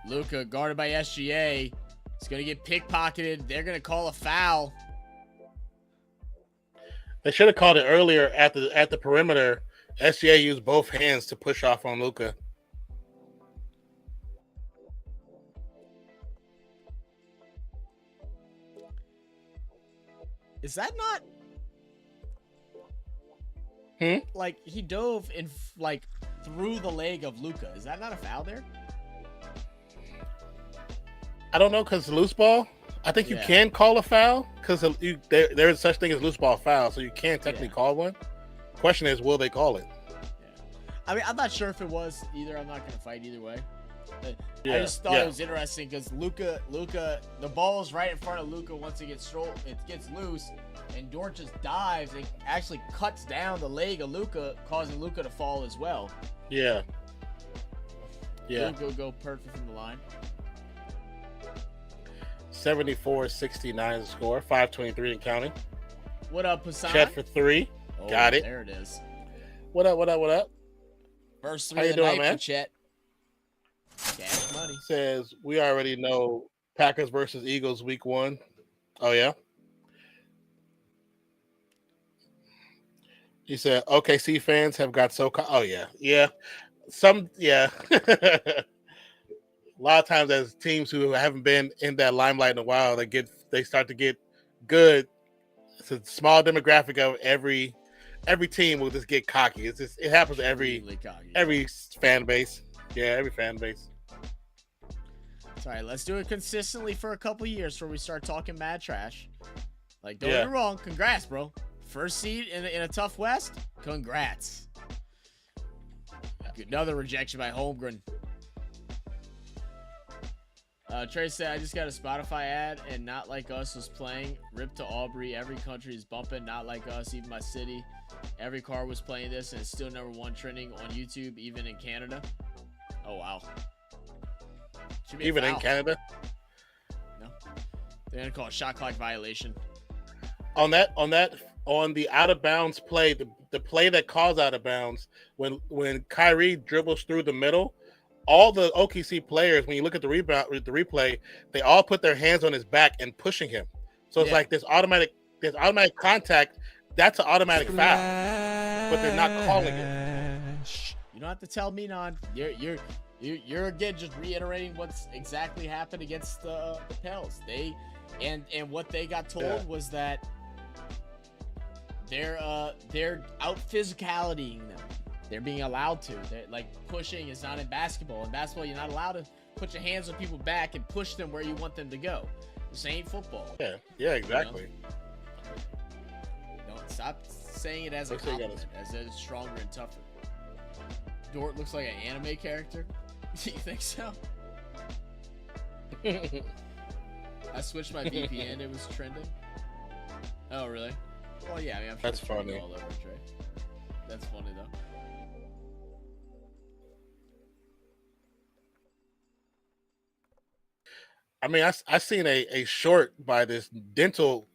A: Luka guarded by SGA. He's going to get pickpocketed. They're going to call a foul.
B: They should have called it earlier at the perimeter. SGA used both hands to push off on Luka.
A: Is that not like he dove in like through the leg of Luka? Is that not a foul there?
B: I don't know because loose ball. I think you can call a foul because there is such thing as loose ball foul, so you can technically call one. Question is, will they call it?
A: Yeah. I mean, I'm not sure if it was either. I'm not going to fight either way. I just thought it was interesting because Luka, the ball is right in front of Luka once it gets loose, and Dort just dives and actually cuts down the leg of Luka, causing Luka to fall as well.
B: Yeah.
A: Go perfect from the line.
B: 74-69 score, 5:23 and counting.
A: What up, Hassan?
B: Chet for 3.
A: Oh,
B: Got it.
A: There it is.
B: What up?
A: First 3
B: How you
A: of the
B: doing,
A: night
B: man?
A: for Chet. Cash money.
B: Says we already know Packers versus Eagles week 1. Oh yeah. He said OKC fans have got so. Oh yeah. A lot of times, as teams who haven't been in that limelight in a while, they start to get good. It's a small demographic of every team will just get cocky. It happens to every fan base. Yeah, every fan base.
A: All right, let's do it consistently for a couple years before we start talking mad trash. Like, don't get me wrong. Congrats, bro. First seed in a tough West. Congrats. Another rejection by Holmgren. Trey said, I just got a Spotify ad and Not Like Us was playing. Rip to Aubrey. Every country is bumping Not Like Us, even my city. Every car was playing this and it's still #1 trending on YouTube, even in Canada. Oh, wow.
B: Even in Canada?
A: No. They're going to call it shot clock violation.
B: On the out of bounds play, the play that calls out of bounds, when Kyrie dribbles through the middle, all the OKC players, when you look at the replay, they all put their hands on his back and pushing him. So it's like this automatic contact. That's an automatic foul, but they're not calling it.
A: You don't have to tell me, Non. You're again just reiterating what's exactly happened against the Pels. And what they got told was that they're out physicalitying them. They're being allowed to. They're, like, pushing is not in basketball. In basketball, you're not allowed to put your hands on people's back and push them where you want them to go. This ain't football.
B: Yeah, exactly.
A: Don't stop saying it as a compliment, as it's stronger and tougher. Dort looks like an anime character. Do you think so? I switched my VPN. It was trending. Oh, really? Well, yeah. I mean, I'm sure
B: that's funny.
A: All over, Trey. That's funny though.
B: I mean, I seen a short by this dental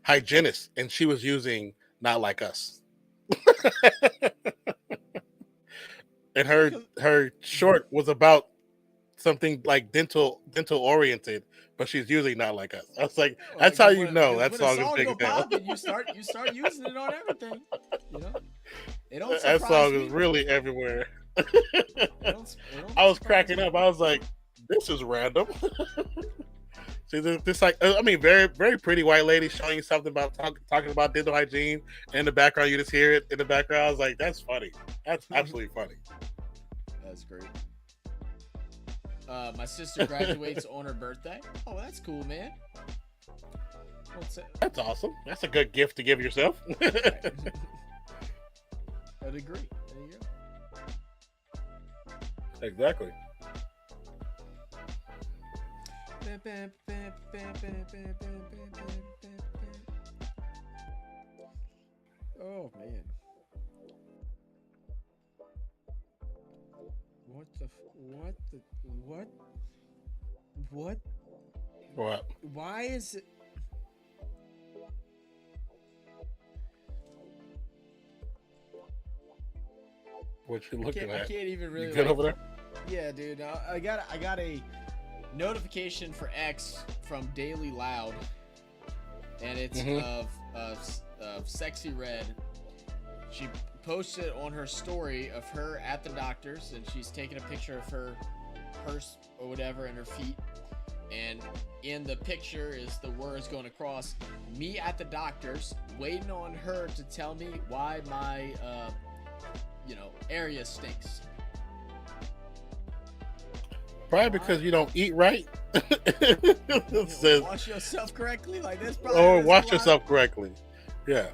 B: hygienist, and she was using Not Like Us. And her short was about something like dental oriented, but she's using Not Like Us. I was like, that's how you know that song is big.
A: You start using it on everything. You know, it don't
B: that song
A: me.
B: is really everywhere.
A: It don't
B: I was cracking up. I was like, this is random. See, this like, I mean, very, very pretty white lady showing you something about talking about dental hygiene. In the background, you just hear it in the background. I was like, that's funny. That's absolutely funny.
A: That's great. My sister graduates on her birthday. Oh, that's cool, man.
B: That's awesome. That's a good gift to give yourself.
A: I'd agree. There you go.
B: Exactly.
A: Oh man.
B: What?
A: Why is it?
B: What you looking at?
A: I can't even really.
B: You good over there?
A: Yeah, dude. I got a notification for X from Daily Loud, and it's of Sexy Red. She posted on her story of her at the doctor's, and she's taking a picture of her purse or whatever and her feet. And in the picture is the words going across, "Me at the doctor's, waiting on her to tell me why my area stinks."
B: Probably because you don't eat right.
A: Wash yourself correctly, like this.
B: Or wash yourself correctly. Yeah.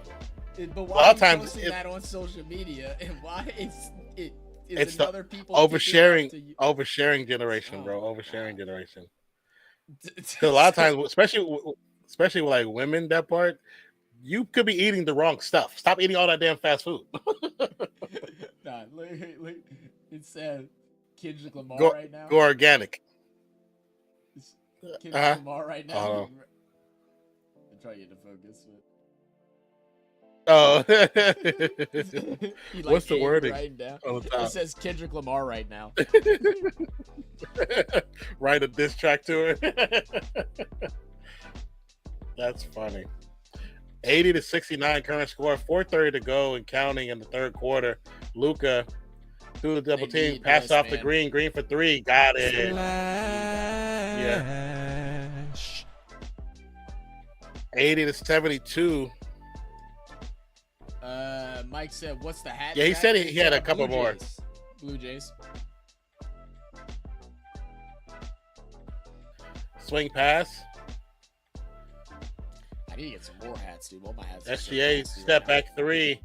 A: But why are you posting that on social media, and why it's other people
B: oversharing generation, bro. Oversharing generation. Because a lot of times, especially with like women, that part, you could be eating the wrong stuff. Stop eating all that damn fast food.
A: Nah, look, it said Kendrick Lamar right now.
B: Go organic.
A: Kendrick Lamar right now. I'm trying to get the focus.
B: Oh,
A: Like,
B: what's the wording?
A: Right now. It says Kendrick Lamar right now.
B: Write a diss track to it. That's funny. 80-69 current score. 4:30 to go and counting in the third quarter. Luka through the double team, pass off the Green for three. Got it. Yeah. 80-72.
A: Mike said, "What's the hat?"
B: Yeah, he said he had a couple more.
A: Blue Jays.
B: Swing pass.
A: I need to get some more hats, dude. All my hats.
B: SGA step back three.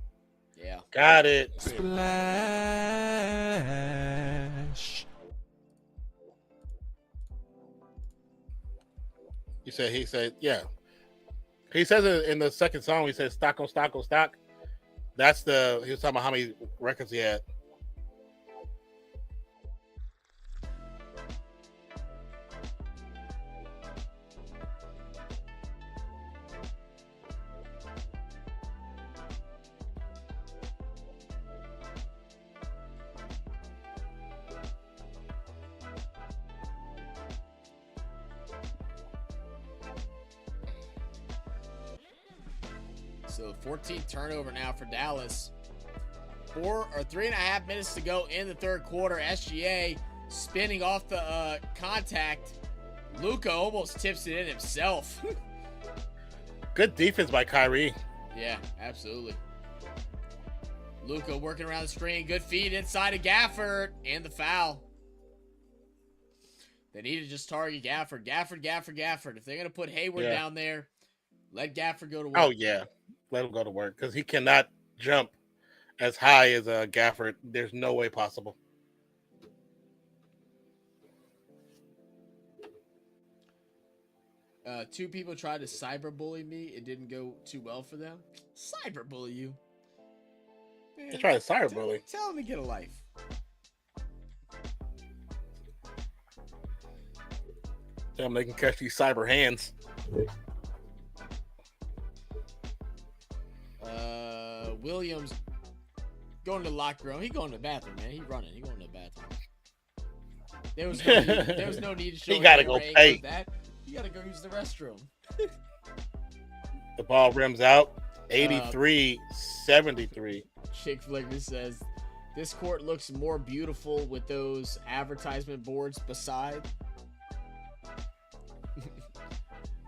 A: Yeah.
B: Got it.
C: Splash.
B: He said, yeah. He says it in the second song. He says, stock on stock on stock. That's he was talking about how many records he had.
A: So 14th turnover now for Dallas. 3.5 minutes to go in the third quarter. SGA spinning off the contact. Luka almost tips it in himself.
B: Good defense by Kyrie.
A: Yeah, absolutely. Luka working around the screen. Good feed inside of Gafford. And the foul. They need to just target Gafford. Gafford. If they're going to put Hayward down there, let Gafford go to work.
B: Oh, yeah. Let him go to work because he cannot jump as high as Gafford. There's no way possible.
A: Two people tried to cyberbully me. It didn't go too well for them. Cyberbully you. Man,
B: They try to cyberbully.
A: Tell them to get a life.
B: Tell them they can catch these cyber hands.
A: Williams going to the locker room. He going to the bathroom, man. He running. He going to the bathroom. There was no need to show.
B: He got to go pay.
A: You got to go use the restroom.
B: The ball rims out. 83-73.
A: Chick Flicker says, this court looks more beautiful with those advertisement boards beside.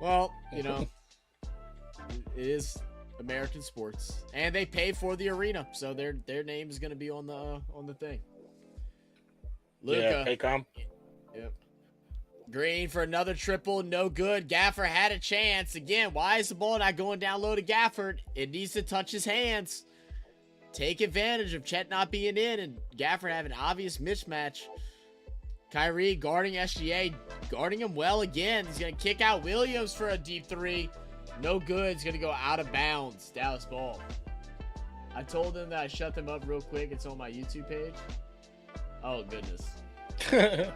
A: Well, you know, it is American sports, and they pay for the arena, so their name is going to be on the thing. Luka,
B: Yeah, Paycom.
A: Yep. Green for another triple, no good. Gafford had a chance again. Why is the ball not going down low to Gafford? It needs to touch his hands. Take advantage of Chet not being in and Gafford having an obvious mismatch. Kyrie guarding SGA, guarding him well again. He's going to kick out Williams for a deep three. No good. It's going to go out of bounds. Dallas ball. I told them that I shut them up real quick. It's on my YouTube page. Oh, goodness. Let me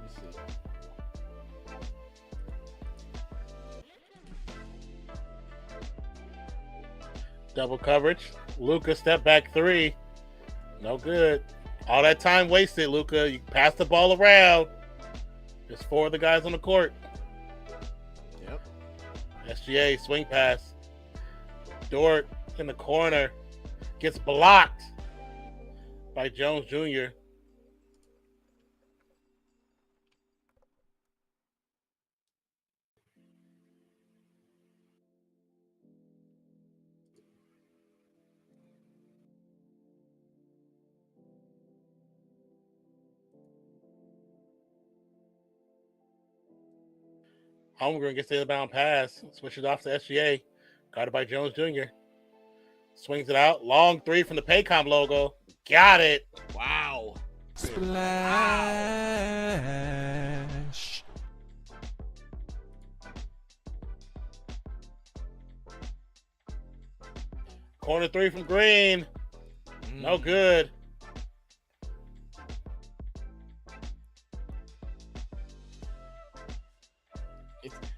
A: see.
B: Double coverage. Luka step back three. No good. All that time wasted, Luka. You pass the ball around. There's four of the guys on the court.
A: Yep.
B: SGA swing pass. Dort in the corner. Gets blocked by Jones Jr. Holmgren gets the inbound pass. Switches off to SGA. Guarded by Jones Jr. Swings it out. Long three from the Paycom logo. Got it.
A: Wow.
C: Splash.
B: Corner three from Green. No good.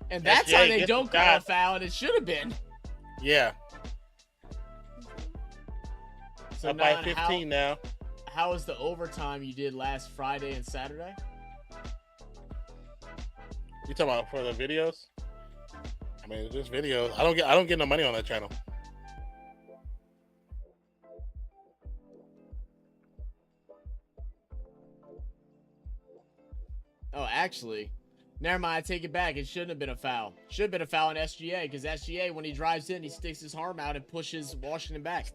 A: And that's
B: SGA
A: how they
B: gets
A: don't
B: the
A: call a
B: shot.
A: foul, and it should have been.
B: Yeah.
A: So
B: Up by
A: Nan,
B: 15 now.
A: How was the overtime you did last Friday and Saturday?
B: You talking about for the videos? I mean, it's just videos. I don't get no money on that channel.
A: Oh, actually, never mind. I take it back. It shouldn't have been a foul. Should have been a foul on SGA because SGA, when he drives in, he sticks his arm out and pushes Washington back.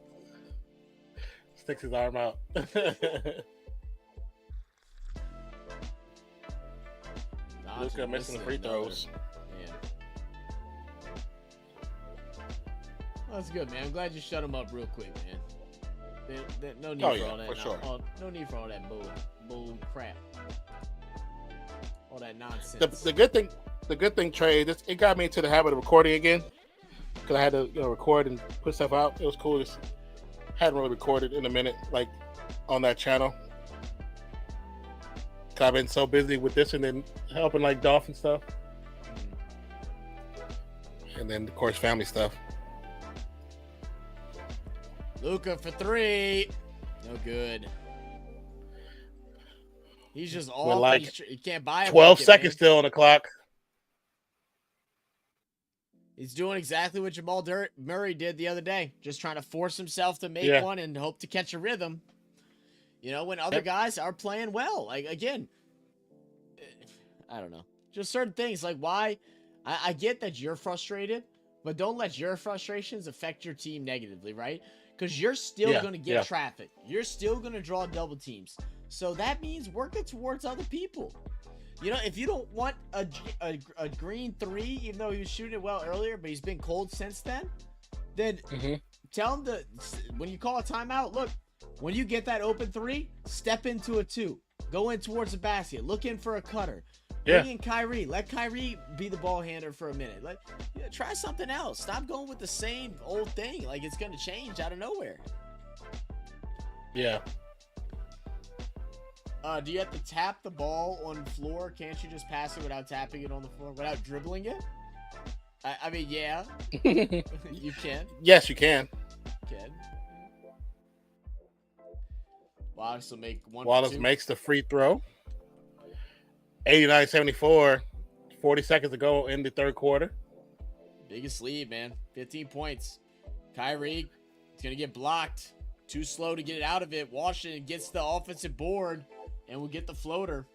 B: Sticks his arm out. Luka missing the free throws.
A: Man. Well, that's good, man. I'm glad you shut him up real quick, man. No need for all that.
B: For sure.
A: No need for all that bull crap. All that nonsense.
B: The good thing, Trey, it got me into the habit of recording again because I had to record and put stuff out. It was cool. Just hadn't really recorded in a minute, like on that channel. Cause I've been so busy with this and then helping like Dolph and stuff, and then of course family stuff.
A: Luka for three. No good. He's just all
B: like
A: he can't buy it.
B: 12 seconds still on the clock.
A: He's doing exactly what Jamal Murray did the other day, just trying to force himself to make one and hope to catch a rhythm. You know, when other guys are playing well. Like, again, I don't know. Just certain things. Like, why? I get that you're frustrated, but don't let your frustrations affect your team negatively, right? Because you're still going to get traffic. You're still going to draw double teams. So that means work it towards other people. You know, if you don't want a green 3, even though he was shooting it well earlier, but he's been cold since then tell him to, when you call a timeout, look, when you get that open 3, step into a 2. Go in towards the basket. Look in for a cutter. Bring in Kyrie. Let Kyrie be the ball handler for a minute. Try something else. Stop going with the same old thing. Like, it's going to change out of nowhere.
B: Yeah.
A: Do you have to tap the ball on the floor? Can't you just pass it without tapping it on the floor, without dribbling it? I mean, yeah. You can.
B: Yes, you can.
A: Wallace will make one.
B: Wallace makes the free throw. 89-74. 40 seconds to go in the third quarter.
A: Biggest lead, man. 15 points. Kyrie is going to get blocked. Too slow to get it out of it. Washington gets the offensive board and will get the floater.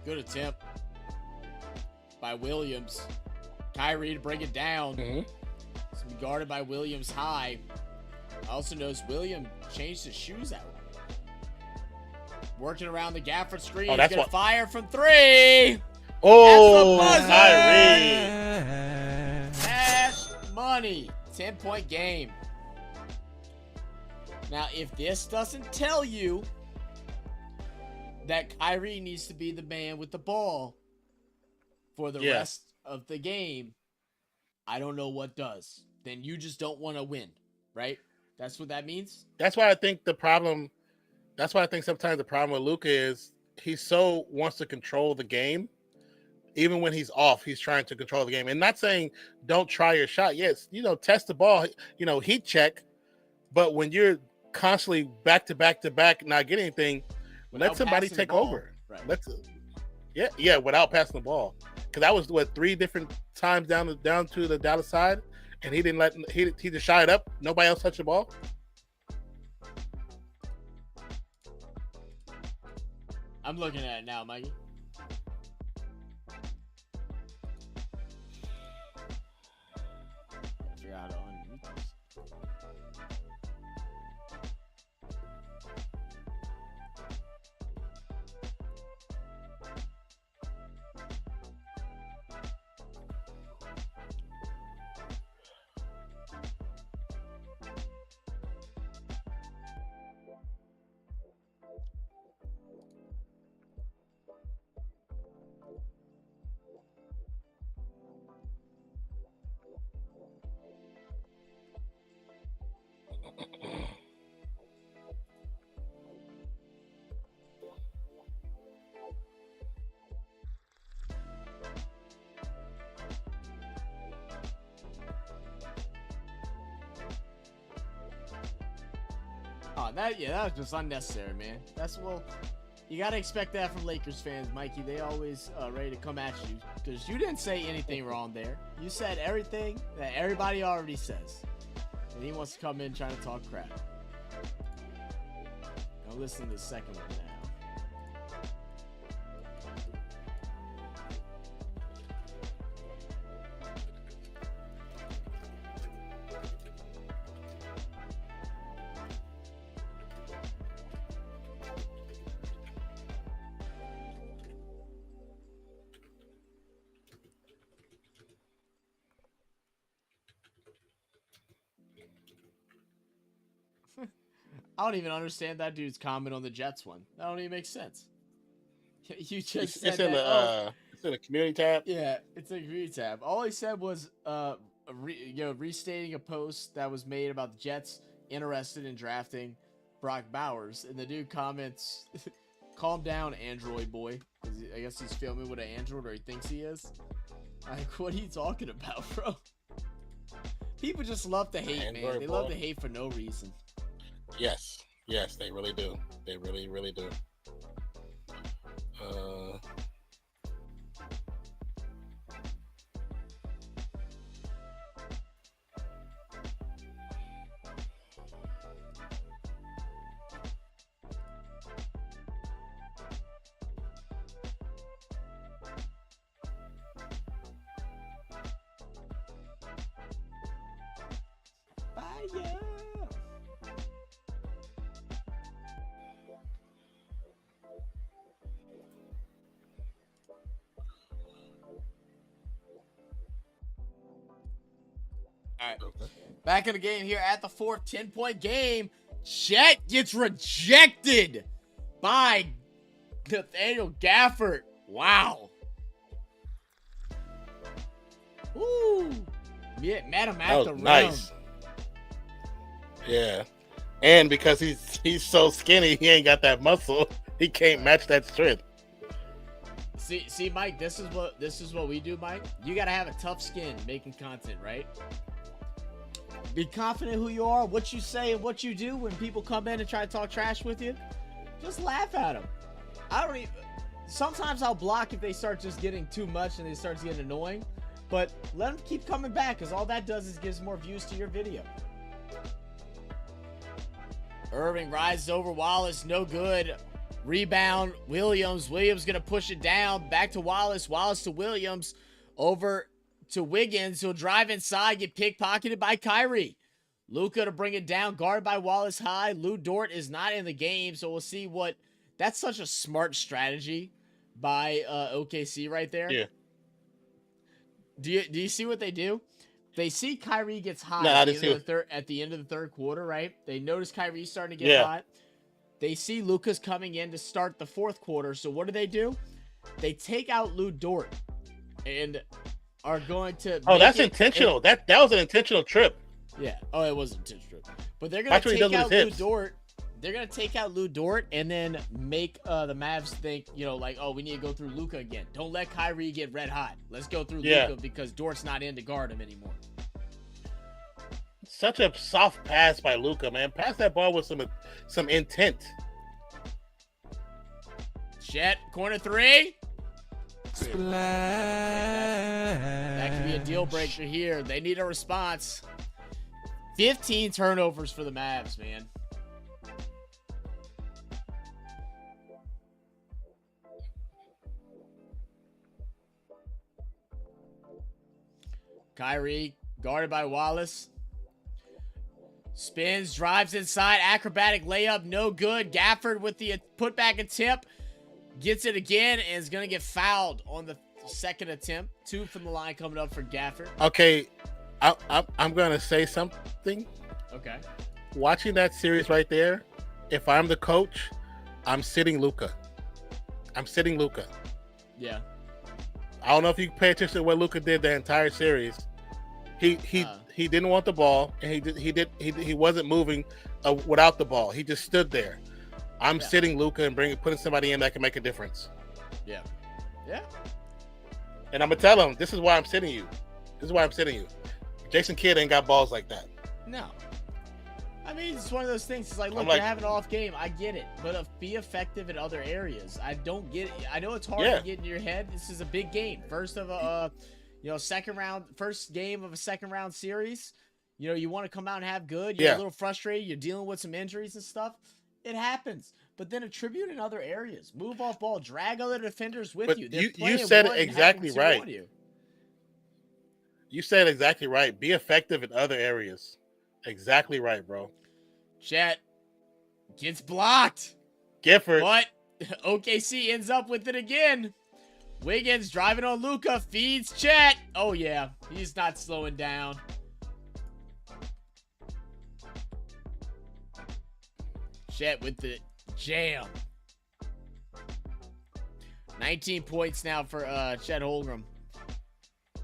A: Good attempt by Williams. Kyrie to bring it down. It's to be guarded by Williams high. I also noticed Williams changed his shoes out. Working around the Gafford screen. He's going to fire from 3.
B: Oh,
A: Kyrie. Cash money. 10-point game. Now, if this doesn't tell you that Kyrie needs to be the man with the ball for the rest of the game, I don't know what does. Then you just don't want to win, right? That's what that means.
B: That's why I think sometimes the problem with Luka is he so wants to control the game. Even when he's off, he's trying to control the game. And not saying don't try your shot. Yes, test the ball, heat check. But when you're constantly back to back to back, not getting anything, let somebody take over.
A: Right.
B: Without passing the ball. Because that was 3 different times down to the Dallas side, and he didn't he just shot it up. Nobody else touched the ball.
A: I'm looking at it now, Mikey. I forgot how to unmute this. Oh, that was just unnecessary, man. You gotta expect that from Lakers fans, Mikey. They always ready to come at you because you didn't say anything wrong there. You said everything that everybody already says, and he wants to come in trying to talk crap. Now listen to the second one now. I don't even understand that dude's comment on the Jets one. That don't even make sense. You just said
B: it's in the community tab.
A: Yeah, it's a community tab. All he said was restating a post that was made about the Jets interested in drafting Brock Bowers, and the dude comments, "Calm down, Android boy." I guess he's filming with an Android, or he thinks he is. Like, what are you talking about, bro? People just love to hate, man.
B: Android
A: They
B: ball.
A: love to hate for no reason.
B: Yes, they really do. They really, really do.
A: Fire. All right. Back in the game here at the fourth, 10-point game. Chet gets rejected by Nathaniel Gafford. Wow. Ooh. Yeah, met him at the rim.
B: Nice. Yeah. And because he's so skinny, he ain't got that muscle. He can't match that strength.
A: See, Mike, this is what we do, Mike. You gotta have a tough skin making content, right? Be confident who you are, what you say, and what you do when people come in and try to talk trash with you. Just laugh at them. Sometimes I'll block if they start just getting too much and they start getting annoying. But let them keep coming back, because all that does is gives more views to your video. Irving rises over Wallace, no good. Rebound, Williams. Williams gonna push it down. Back to Wallace. Wallace to Williams. Over to Wiggins. He'll drive inside, get pickpocketed by Kyrie. Luka to bring it down, guarded by Wallace high. Lou Dort is not in the game, so we'll see what. That's such a smart strategy by OKC right there.
B: Yeah.
A: Do you see what they do? They see Kyrie gets hot
B: No,
A: at the end of the third quarter, right? They notice Kyrie starting to get hot. They see Luka's coming in to start the fourth quarter. So what do? They take out Lou Dort and are going to.
B: Oh, that's intentional. That was an intentional trip.
A: Yeah. Oh, it was intentional. But they're going to take out Lou Dort. They're going to take out Lou Dort and then make the Mavs think, like, oh, we need to go through Luka again. Don't let Kyrie get red hot. Let's go through Luka because Dort's not in to guard him anymore.
B: Such a soft pass by Luka, man. Pass that ball with some intent.
A: Chet, corner three.
C: Splash.
A: That could be a deal breaker here. They need a response. 15 turnovers for the Mavs, man. Kyrie, guarded by Wallace. Spins, drives inside, acrobatic layup, no good. Gafford with the putback attempt. Gets it again and is going to get fouled on the second attempt. 2 from the line coming up for Gafford.
B: Okay, I'm going to say something.
A: Okay.
B: Watching that series right there, if I'm the coach, I'm sitting Luka.
A: Yeah.
B: I don't know if you pay attention to what Luka did the entire series. He didn't want the ball, and he wasn't moving without the ball. He just stood there. I'm sitting Luka and putting somebody in that can make a difference.
A: Yeah. Yeah.
B: And I'm gonna tell him, this is why I'm sitting you. Jason Kidd ain't got balls like that.
A: No. I mean, it's one of those things. It's like, look, you're having an off game. I get it. But be effective in other areas. I don't get it. I know it's hard to get in your head. This is a big game. First game of a second round series. You want to come out and have good. You're a little frustrated. You're dealing with some injuries and stuff. It happens. But then attribute in other areas. Move off ball. Drag other defenders with you.
B: You said it exactly right. You said exactly right. Be effective in other areas. Exactly right, bro.
A: Chet gets blocked.
B: Gifford.
A: But OKC ends up with it again. Wiggins driving on Luka. Feeds Chet. Oh, yeah. He's not slowing down. Chet with the jam. 19 points now for Chet Holmgren.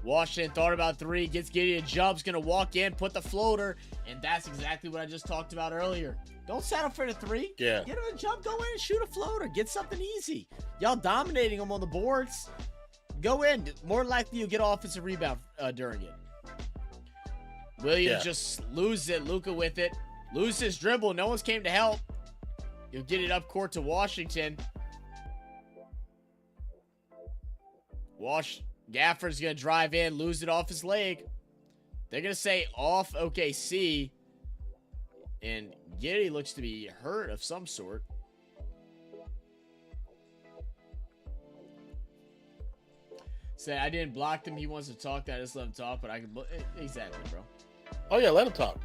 A: Washington thought about 3, gets Gideon jumps, gonna walk in, put the floater, and that's exactly what I just talked about earlier. Don't settle for the 3.
B: Yeah.
A: Get him a jump, go in and shoot a floater. Get something easy. Y'all dominating them on the boards. Go in. More likely you'll get offensive rebound during it. Williams just loses it. Luka with it. Loses his dribble. No one's came to help. He'll get it up court to Washington. Gaffer's going to drive in, lose it off his leg. They're going to say off OKC. And Giddey looks to be hurt of some sort. Say, I didn't block him. He wants to talk. I just let him talk, but I can... Exactly, bro.
B: Oh, yeah, let him talk.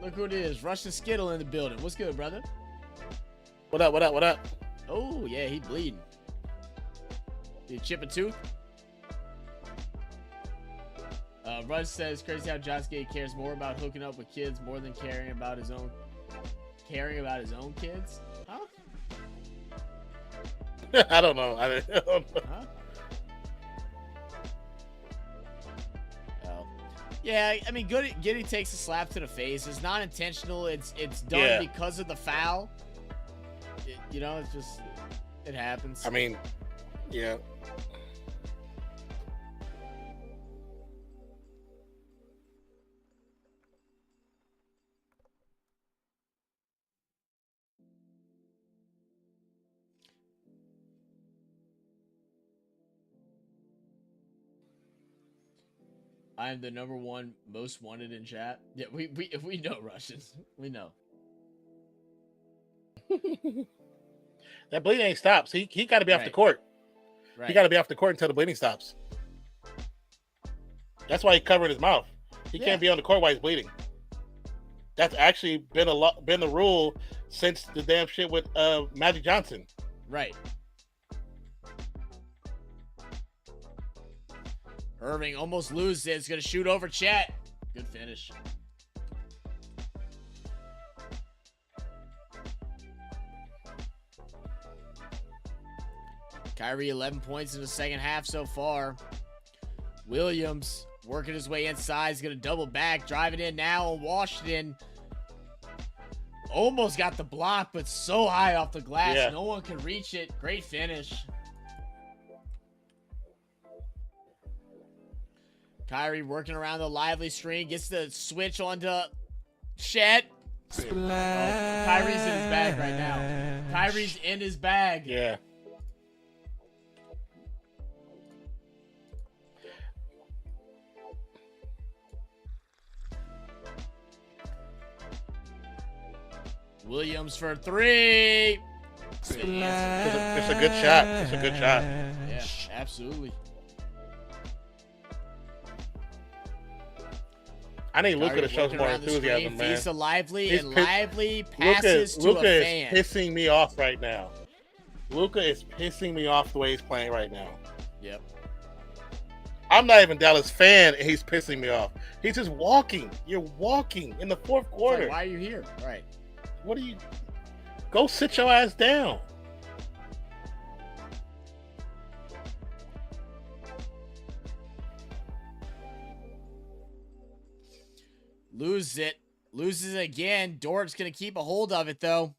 A: Look who it is. Russian Skittle in the building. What's good, brother?
B: What up, what up, what up?
A: Oh, yeah, he bleeding. Did he chip a tooth? Russ says, crazy how Josh Gay cares more about hooking up with kids more than caring about his own kids? Huh?
B: I don't know. I don't know.
A: Huh? Oh. Yeah, I mean, Giddey takes a slap to the face. It's not intentional. It's done because of the foul. It's just, it happens.
B: I mean, yeah.
A: I am the #1 most wanted in chat. Yeah, we know Russians. We know.
B: That bleeding ain't stops. He got to be off the court.
A: Right.
B: He got to be off the court until the bleeding stops. That's why he covered his mouth. He can't be on the court while he's bleeding. That's actually been the rule since the damn shit with Magic Johnson.
A: Right. Irving almost loses it. It's going to shoot over Chet. Good finish. Kyrie, 11 points in the second half so far. Williams working his way inside. He's going to double back. Driving in now on Washington. Almost got the block, but so high off the glass.
B: Yeah.
A: No one can reach it. Great finish. Kyrie working around the lively screen. Gets the switch onto Chet. Oh, Kyrie's in his bag right now. Kyrie's in his bag.
B: Yeah.
A: Williams for 3.
B: It's a good shot. It's a good shot.
A: Yeah, absolutely.
B: I need Luka to show some more enthusiasm, man.
A: He's lively and lively passes to a fan.
B: Luka is pissing me off right now. Luka is pissing me off the way he's playing right now.
A: Yep.
B: I'm not even a Dallas fan, and he's pissing me off. He's just walking. You're walking in the fourth quarter.
A: Like, why are you here? Right.
B: What are you? Go sit your ass down.
A: Loses it again. Dort's going to keep a hold of it, though.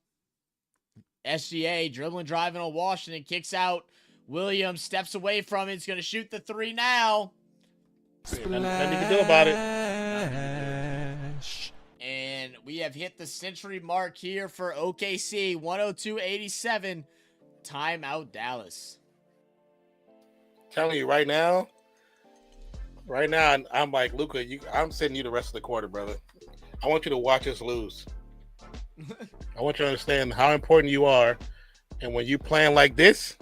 A: SGA dribbling, driving on Washington. Kicks out. Williams steps away from it. He's going to shoot the 3 now.
B: Nothing you can do about it.
A: And we have hit the century mark here for OKC. 102-87. Timeout Dallas.
B: Telling you right now, I'm like, Luka, I'm sending you the rest of the quarter, brother. I want you to watch us lose. I want you to understand how important you are. And when you playing like this,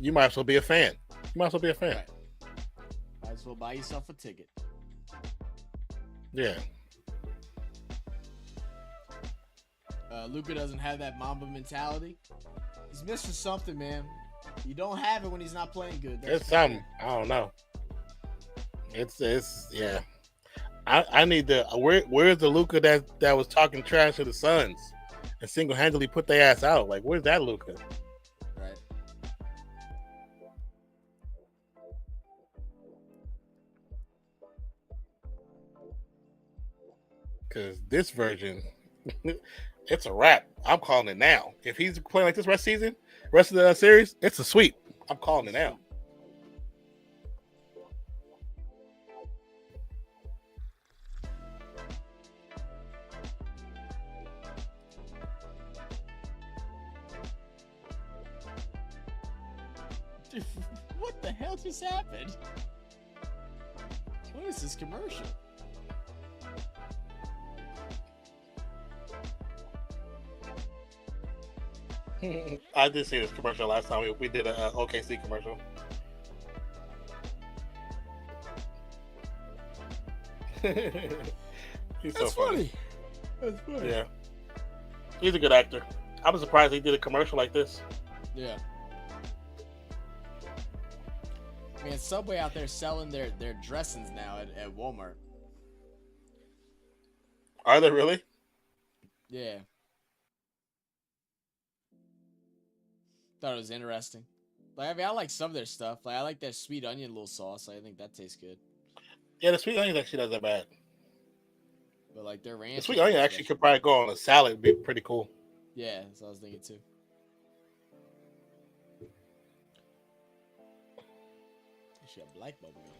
B: you might as well be a fan.
A: Right. Might as well buy yourself a ticket.
B: Yeah.
A: Luka doesn't have that Mamba mentality. He's missing something, man. You don't have it when he's not playing good.
B: It's something. I don't know. It's yeah. I need the where's the Luka that was talking trash to the Suns and single-handedly put their ass out? Like, where's that Luka?
A: Right.
B: Because this version, it's a wrap. I'm calling it now. If he's playing like this rest of the series, it's a sweep. I'm calling it now.
A: What the hell just happened? What is this commercial?
B: I did see this commercial last time we did a OKC commercial. He's so funny.
A: That's funny.
B: Yeah, he's a good actor. I was surprised he did a commercial like this.
A: Yeah. Man, Subway out there selling their dressings now at Walmart.
B: Are they really?
A: Yeah. Thought it was interesting. Like, I mean, I like some of their stuff. Like, I like their sweet onion little sauce. I think that tastes good.
B: Yeah, the sweet onion actually doesn't that bad.
A: But like their ranch.
B: The sweet onion actually could probably go on a salad. It'd be pretty cool.
A: Yeah, that's what I was thinking too. She got black bubblegum.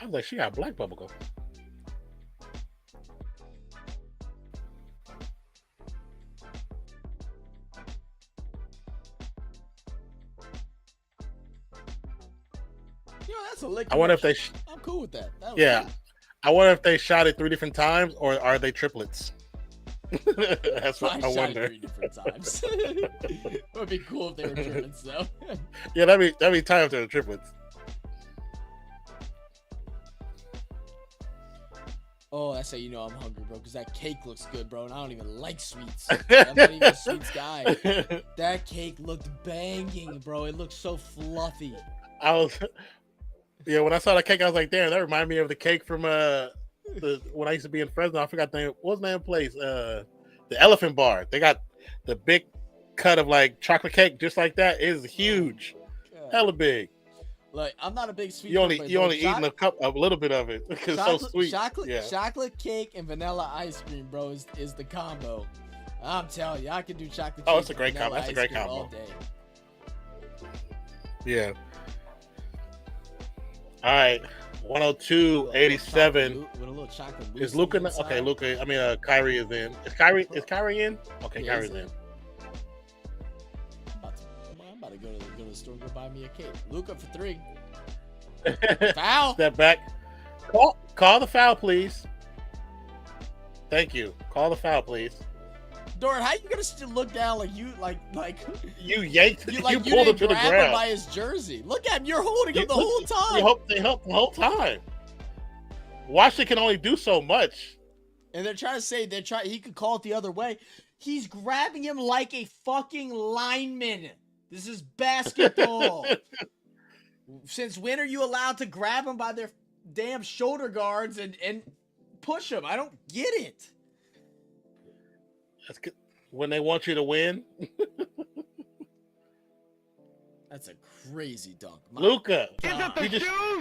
B: I was like, she got black bubblegum.
A: Yo, that's a lick.
B: I wonder if they.
A: I'm cool with that.
B: Yeah, cool. I wonder if they shot it 3 different times or are they triplets? That's what I wonder.
A: 3 different times. It would be cool if they were triplets, though.
B: Yeah, that'd be time if they were triplets.
A: Oh, that's how you know I'm hungry, bro, because that cake looks good, bro, and I don't even like sweets. I'm not even a sweets guy. That cake looked banging, bro. It looked so fluffy.
B: When I saw the cake, I was like, damn, that reminded me of the cake from when I used to be in Fresno. I forgot the name. What was the name of the place? The Elephant Bar. They got the big cut of like chocolate cake just like that. It is huge. Hella big.
A: Like, I'm not a big sweet.
B: You only eating a little bit of it because it's so sweet.
A: Chocolate cake and vanilla ice cream, bro, is the combo. I'm telling you, I could do chocolate.
B: Oh, it's a great combo. That's a great combo.
A: All day.
B: Yeah. All right. 102.87.
A: With a little chocolate.
B: Is Luka? Okay, Luka. I mean, Kyrie is in. Is Kyrie in? Okay, yeah, Kyrie's in.
A: I'm about to go to the store and go buy me a cake. Luka for 3. Foul.
B: Step back. Call the foul, please. Thank you. Call the foul, please.
A: Dorian, how you gonna still look down like you
B: you yanked
A: you
B: pulled him to the ground
A: him by his jersey? Look at him, you're holding him the whole time.
B: They helped the whole time. Washington can only do so much.
A: And they're trying to say he could call it the other way. He's grabbing him like a fucking lineman. This is basketball. Since when are you allowed to grab them by their damn shoulder guards and push them? I don't get it.
B: That's good. When they want you to win.
A: That's a crazy dunk.
B: Luka,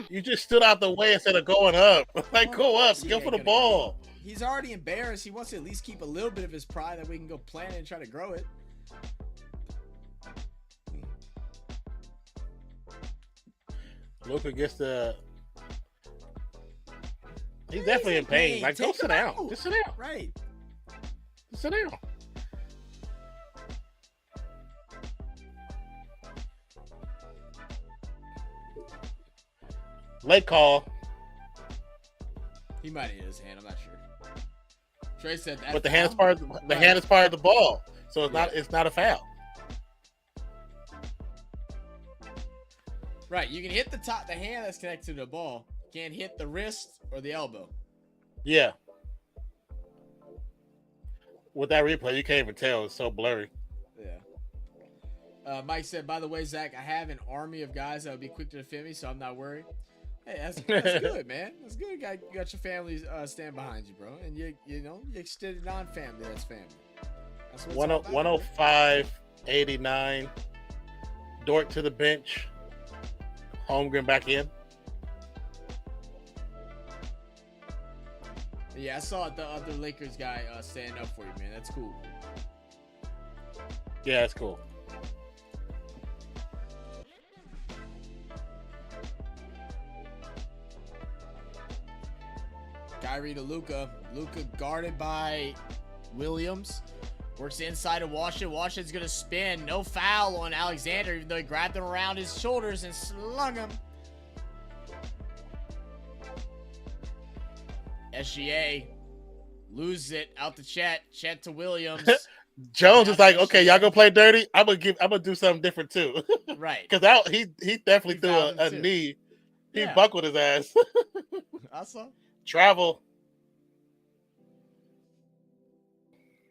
B: you just stood out the way instead of going up. Like, go up. Go for the ball.
A: He's already embarrassed. He wants to at least keep a little bit of his pride that we can go plant it and try to grow it.
B: Luka gets the. He's definitely in pain. Like, go sit down. Just sit down.
A: Right.
B: Just sit down. Late call.
A: He might hit his hand. I'm not sure. Trey said that.
B: But the hand is part of the ball, so it's not a foul.
A: Right, you can hit the hand that's connected to the ball. You can't hit the wrist or the elbow.
B: Yeah. With that replay, you can't even tell. It's so blurry.
A: Yeah. Mike said, by the way, Zach, I have an army of guys that would be quick to defend me, so I'm not worried. Hey, that's good, man. That's good. You got your family stand behind you, bro. And you extended non-family. That's family. That's what it's all about,
B: 105-89. Dort to the bench. Holmgren back in.
A: Yeah, I saw the other Lakers guy stand up for you, man. That's cool.
B: Yeah, that's cool.
A: Kyrie to Luka. Luka guarded by Williams. Works inside of Washington. Washington's going to spin. No foul on Alexander, even though he grabbed him around his shoulders and slung him. SGA loses it out to Chet. Chet to Williams.
B: Jones is like, okay, y'all gonna play dirty. I'm gonna do something different too.
A: Right.
B: Because he definitely threw a knee. He buckled his ass.
A: Awesome.
B: Travel.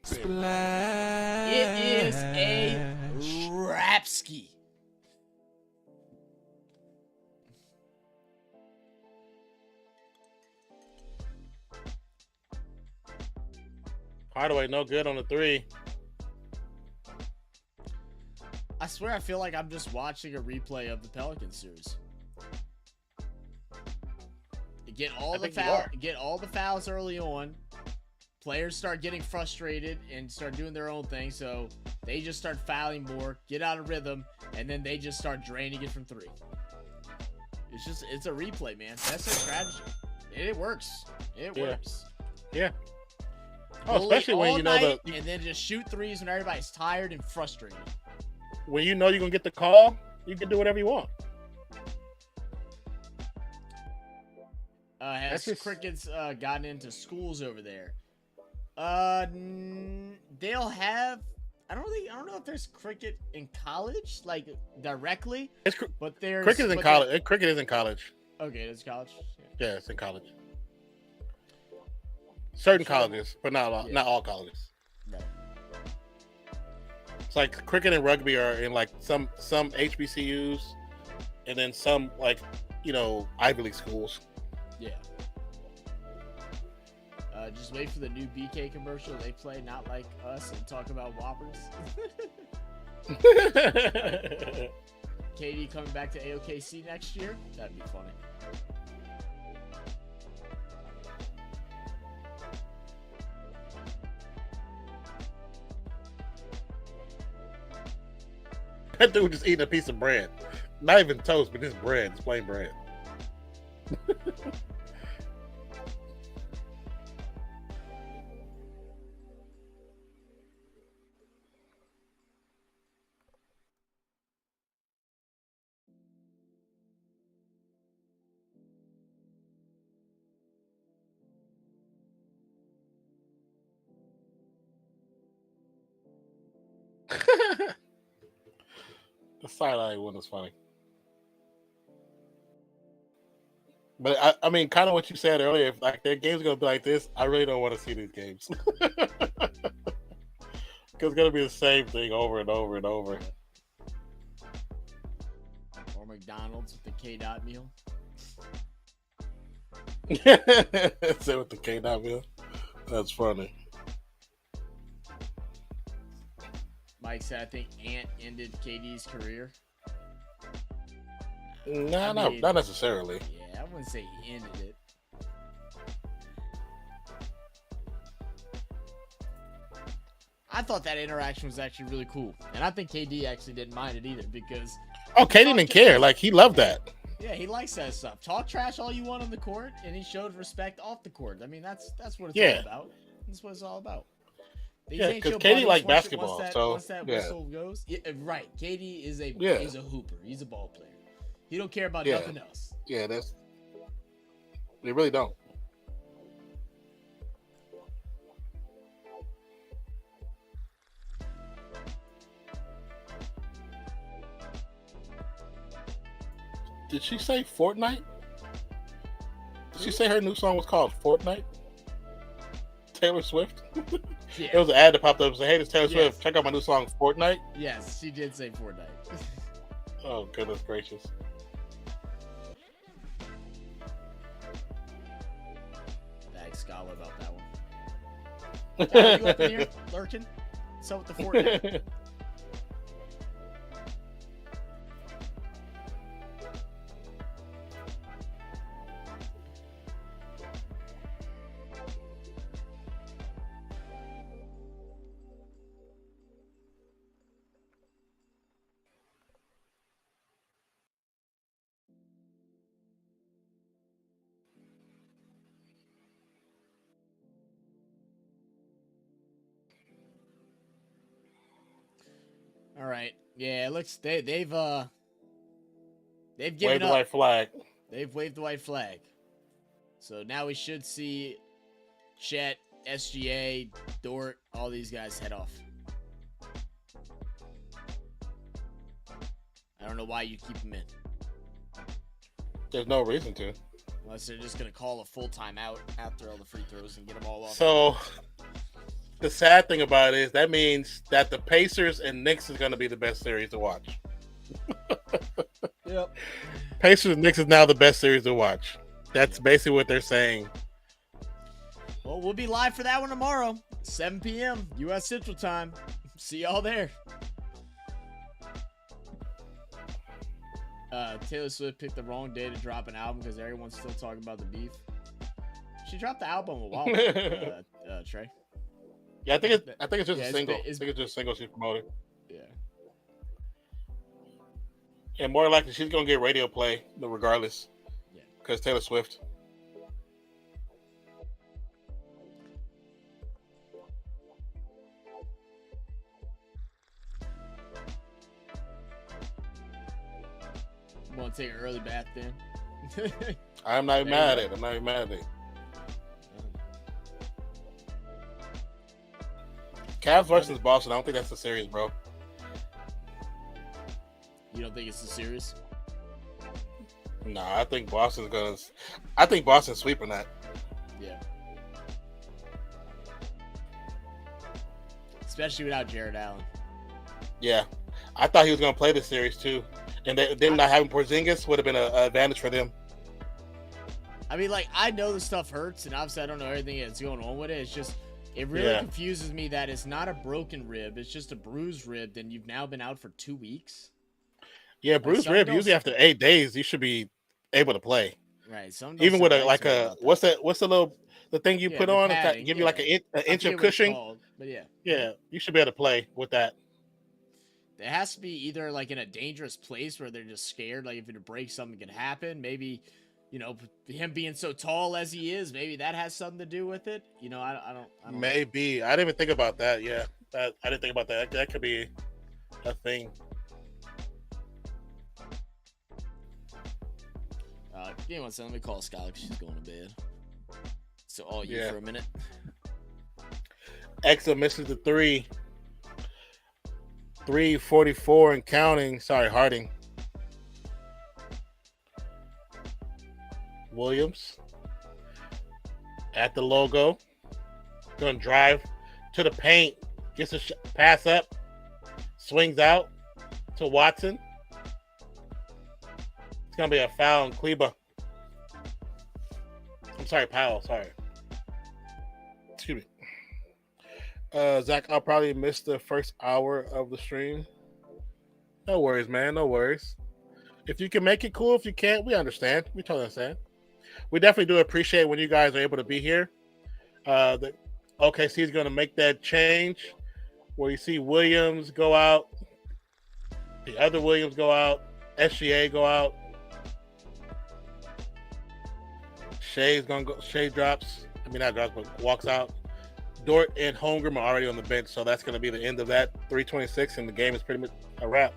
C: Splash.
A: It is a Rapski.
B: Hardaway, no good on the three.
A: I swear I feel like I'm just watching a replay of the Pelicans series. Get all the fouls early on. Players start getting frustrated and start doing their own thing, so they just start fouling more, get out of rhythm, and then they just start draining it from three. It's a replay, man. That's their strategy. It works. It works.
B: Yeah. Oh, especially when you know
A: and then just shoot threes when everybody's tired and frustrated.
B: When you know you're gonna get the call, you can do whatever you want.
A: Has Crickets gotten into schools over there? They'll have. I don't know if there's cricket in college, like directly. But there's
B: cricket is in college. Cricket is in college.
A: Okay, it's college.
B: Yeah, it's in college. Certain colleges, but not all colleges.
A: Right.
B: It's like cricket and rugby are in like some HBCUs, and then some like Ivy League schools.
A: Yeah. Just wait for the new BK commercial. They play Not Like Us and talk about Whoppers. KD coming back to AOKC next year. That'd be funny.
B: That dude just eating a piece of bread. Not even toast, but just bread. It's plain bread. The side-eye one was funny. But I mean, kind of what you said earlier, if like their game's gonna be like this, I really don't want to see these games. Because it's gonna be the same thing over and over and over.
A: Or McDonald's with the K-Dot meal.
B: Say with the K-Dot meal. That's funny.
A: Mike said, I think Ant ended KD's career.
B: No, not necessarily.
A: Yeah, I wouldn't say he ended it. I thought that interaction was actually really cool. And I think KD actually didn't mind it either because...
B: Oh, KD didn't care. Like, he loved that.
A: Yeah, he likes that stuff. Talk trash all you want on the court, and he showed respect off the court. I mean, that's what it's all about. That's what it's all about.
B: Yeah, because KD likes basketball.
A: Once that whistle goes, right. KD is he's a hooper. He's a ball player. He don't care about nothing else.
B: Yeah, they really don't. Did she say Fortnite? Did she say her new song was called Fortnite? Taylor Swift?
A: Yeah.
B: It was an ad that popped up and said, hey, this Taylor Swift. Check out my new song, Fortnite.
A: Yes, she did say Fortnite.
B: Oh, goodness gracious.
A: Thanks, Scala, about that one. Are you up in here lurking? So with the Fortnite. All right. Yeah, it looks they've given
B: Wave the
A: up.
B: white flag.
A: They've waved the white flag. So now we should see Chet, SGA, Dort, all these guys head off. I don't know why you keep them in.
B: There's no reason to.
A: Unless they're just going to call a full timeout after all the free throws and get them all off.
B: So the sad thing about it is that means that the Pacers and Knicks is going to be the best series to watch.
A: Yep.
B: Pacers and Knicks is now the best series to watch. That's basically what they're saying.
A: Well, we'll be live for that one tomorrow, 7 p.m. U.S. Central Time. See y'all there. Taylor Swift picked the wrong day to drop an album because everyone's still talking about the beef. She dropped the album a while ago, Trey.
B: Yeah, I think it's just a single. I
A: it's
B: think it's just a single she's promoting.
A: Yeah.
B: And more likely, she's gonna get radio play regardless.
A: Yeah.
B: Because Taylor Swift.
A: Want to take an early bath then?
B: I'm not even mad at it. I'm not even mad at it. Cavs versus Boston. I don't think that's the series, bro.
A: You don't think it's a series?
B: Nah, I think Boston's gonna. I think Boston's sweeping that.
A: Yeah. Especially without Jared Allen.
B: Yeah, I thought he was gonna play this series too, and them not having Porzingis would have been an advantage for them.
A: I mean, like, I know the stuff hurts, and obviously I don't know everything that's going on with it. It's just, it really confuses me that it's not a broken rib. It's just a bruised rib. Then you've now been out for 2 weeks.
B: Yeah, bruised rib. Usually after 8 days, you should be able to play.
A: Right.
B: Even with what's the thing you put on to give you like an inch of cushion.
A: But
B: yeah, you should be able to play with that.
A: It has to be either like in a dangerous place where they're just scared, like if it breaks, something could happen. Maybe, him being so tall as he is, maybe that has something to do with it. I don't.
B: Maybe I didn't even think about that. Yeah, I didn't think about that. That could be a thing.
A: Give me one second. Let me call Skylar because she's going to bed. So all you for a minute.
B: Exa misses the 3. 344 and counting. Sorry, Harding. Williams at the logo. Going to drive to the paint. Gets a pass up. Swings out to Watson. It's going to be a foul on Kleba. I'm sorry, Powell. Sorry. Excuse me. Zach, I'll probably miss the first hour of the stream. No worries, man. No worries. If you can make it, cool. If you can't, we understand. We totally understand. We definitely do appreciate when you guys are able to be here. The OKC is going to make that change where you see Williams go out, the other Williams go out, SGA go out. Shea's going to go. Shea drops. I mean, not drops, but walks out. Dort and Holmgren are already on the bench, so that's going to be the end of that 3:26, and the game is pretty much a wrap.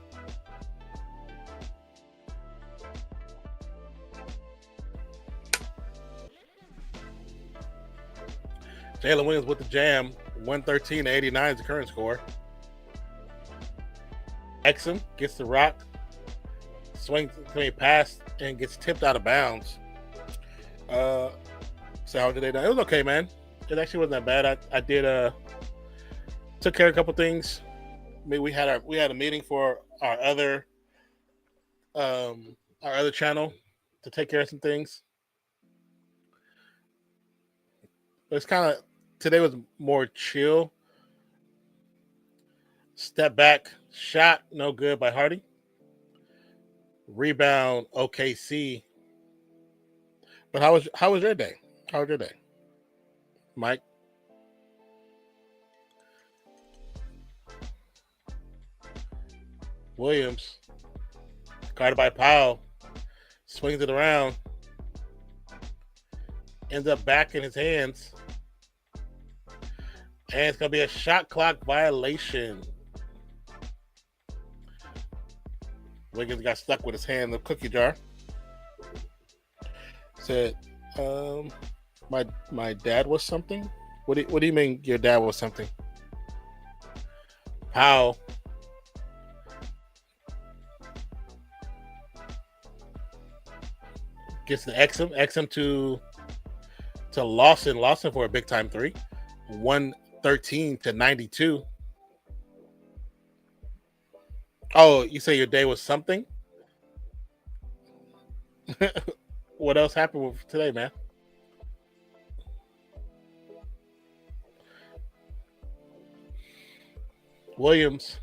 B: Jalen Williams with the jam, 113-89 is the current score. Exum gets the rock, swings pass, and gets tipped out of bounds. So how did they done? It was okay, man. It actually wasn't that bad. I did took care of a couple things. I mean, we had a meeting for our other channel to take care of some things. But it's kind of today was more chill. Step back, shot, no good by Hardy. Rebound, OKC. But how was your day? How was your day, Mike? Williams, guarded by Powell, swings it around, ends up back in his hands, and it's gonna be a shot clock violation. Wiggins got stuck with his hand in the cookie jar. Said, my dad was something? What do you mean your dad was something? How? Gets the Exum to Lawson for a big time three. 113-92. Oh, you say your day was something? What else happened with today, man? Williams.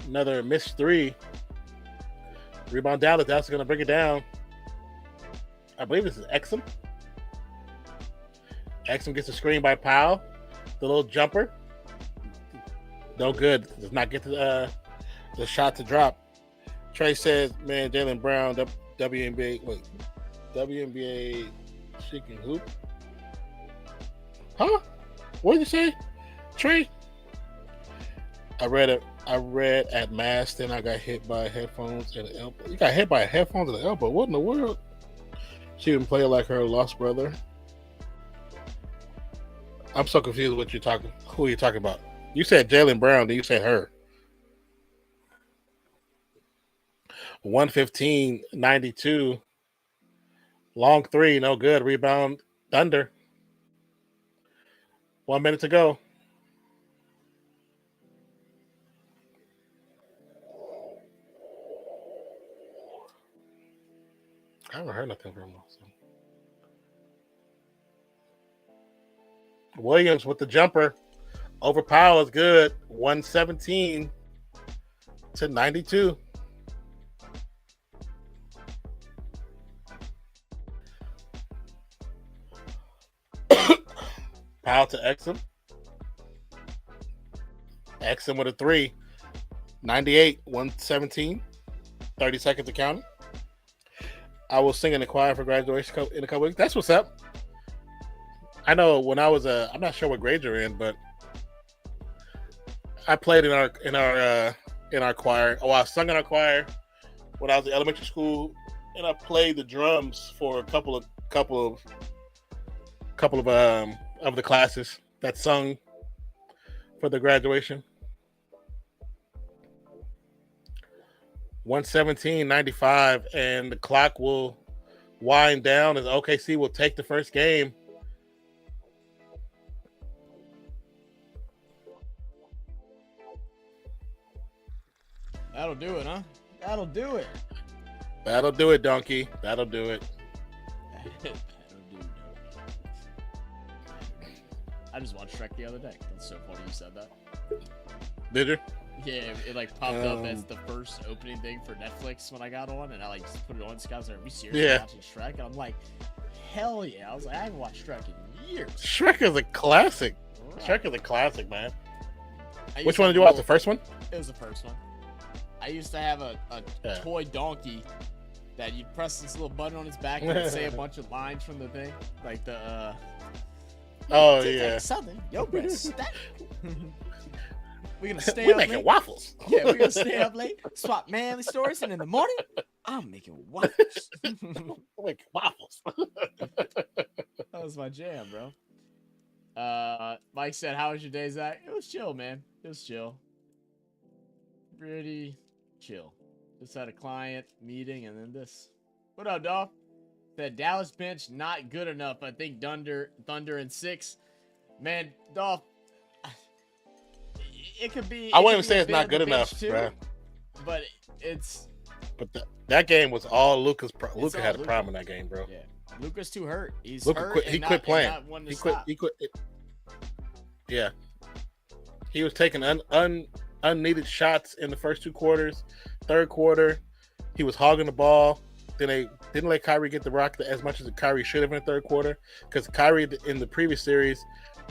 B: Another missed three. Rebound Dallas. That's going to bring it down. I believe this is Exum. Exum gets a screen by Powell. The little jumper. No good. Does not get the shot to drop. Trey says, man, Jaylen Brown, WNBA chicken hoop. Huh? What did you say, Trey? I read at Mass, then I got hit by headphones at the elbow. You got hit by headphones at the elbow? What in the world? She didn't play like her lost brother. I'm so confused what you're talking. Who are you talking about? You said Jaylen Brown, then you said her. 115-92. Long three, no good. Rebound, Thunder. 1 minute to go. I haven't heard nothing from him. So. Williams with the jumper. Over Powell is good. 117-92. Powell to Exum. Exum with a three. 98, 117. 30 seconds to count. I will sing in the choir for graduation in a couple weeks. That's what's up. I know when I was I'm not sure what grade you're in, but I played in our choir. Oh, I sung in our choir when I was in elementary school, and I played the drums for a couple of the classes that sung for the graduation. 117-95, and the clock will wind down as OKC will take the first game.
A: That'll do it, huh? That'll do it.
B: That'll do it, donkey. That'll do it.
A: I just watched Shrek the other day. That's so funny you said that.
B: Did you?
A: Yeah, it like popped up as the first opening thing for Netflix when I got on, and I like just put it on. This guy's like, "Are we seriously watching Shrek?" And I'm like, "Hell yeah!" I was like, "I haven't watched Shrek in years."
B: Shrek is a classic. Right. Shrek is a classic, man. Which one did you watch? The first one?
A: It was the first one. I used to have a toy donkey that you'd press this little button on its back and it'd say a bunch of lines from the thing, like the.
B: Oh yeah.
A: Southern, yo, Brett, stack. We're gonna stay
B: We're
A: up
B: making
A: late.
B: Waffles.
A: Yeah, we're gonna stay up late, swap manly stories, and in the morning, I'm making waffles.
B: Making waffles.
A: That was my jam, bro. Mike said, "How was your day, Zach?" It was chill, man. It was chill. Pretty chill. Just had a client meeting, and then this. What up, dog? Said Dallas bench not good enough. I think Thunder in 6. Man, Dolph. It could be.
B: I wouldn't even say it's not good enough,
A: too,
B: bro.
A: But it's.
B: But that game was all Luka's. Luka had a problem in that game, bro.
A: Yeah, Luka's too hurt. He's
B: Luka
A: hurt.
B: quit. He quit playing. He quit. Yeah, he was taking unneeded shots in the first 2 quarters. Third quarter, he was hogging the ball. Then they didn't let Kyrie get the rock as much as Kyrie should have in the third quarter, because Kyrie in the previous series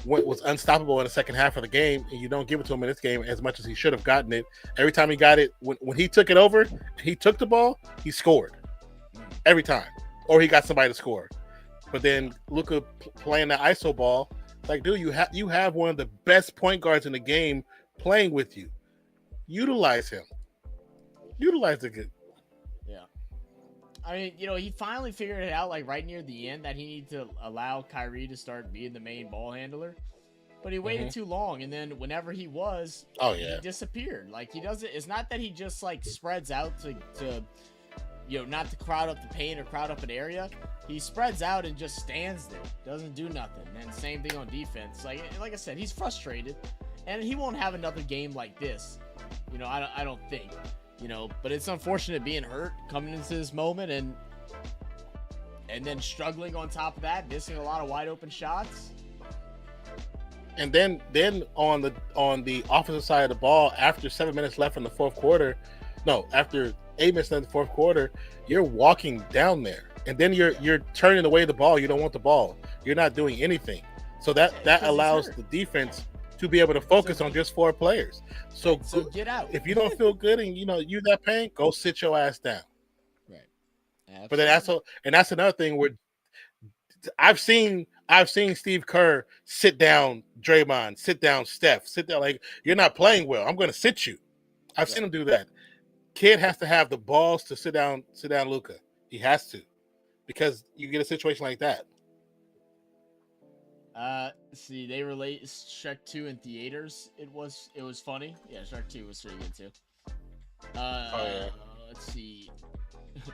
B: was unstoppable in the second half of the game, and you don't give it to him in this game as much as he should have gotten it. Every time he got it, when he took it over, he took the ball, he scored every time, or he got somebody to score. But then Luka playing the ISO ball, like, dude, you have one of the best point guards in the game playing with you. Utilize him. Utilize the good.
A: Yeah. I mean, he finally figured it out, like, right near the end that he needed to allow Kyrie to start being the main ball handler. But he waited too long, and then whenever he was, he disappeared. Like, he doesn't – it's not that he just, like, spreads out to not to crowd up the paint or crowd up an area. He spreads out and just stands there. Doesn't do nothing. And same thing on defense. Like I said, he's frustrated. And he won't have another game like this. I don't think. But it's unfortunate being hurt coming into this moment and then struggling on top of that, missing a lot of wide open shots.
B: And then on the offensive side of the ball, after 7 minutes left in the fourth quarter, after 8 minutes in the fourth quarter, you're walking down there, and then you're turning away the ball. You don't want the ball. You're not doing anything. So that allows the defense to be able to focus on just 4 players. So
A: get out.
B: If you don't feel good and you that pain, go sit your ass down.
A: Right. Absolutely.
B: But then that's another thing where I've seen Steve Kerr sit down Draymond, sit down Steph, sit down, like, you're not playing well, I'm going to sit you. I've seen him do that. Kid has to have the balls to sit down Luka. He has to, because you get a situation like that.
A: See, they relate Shrek 2 in theaters. It was funny. Yeah, Shrek 2 was pretty good too. Let's see.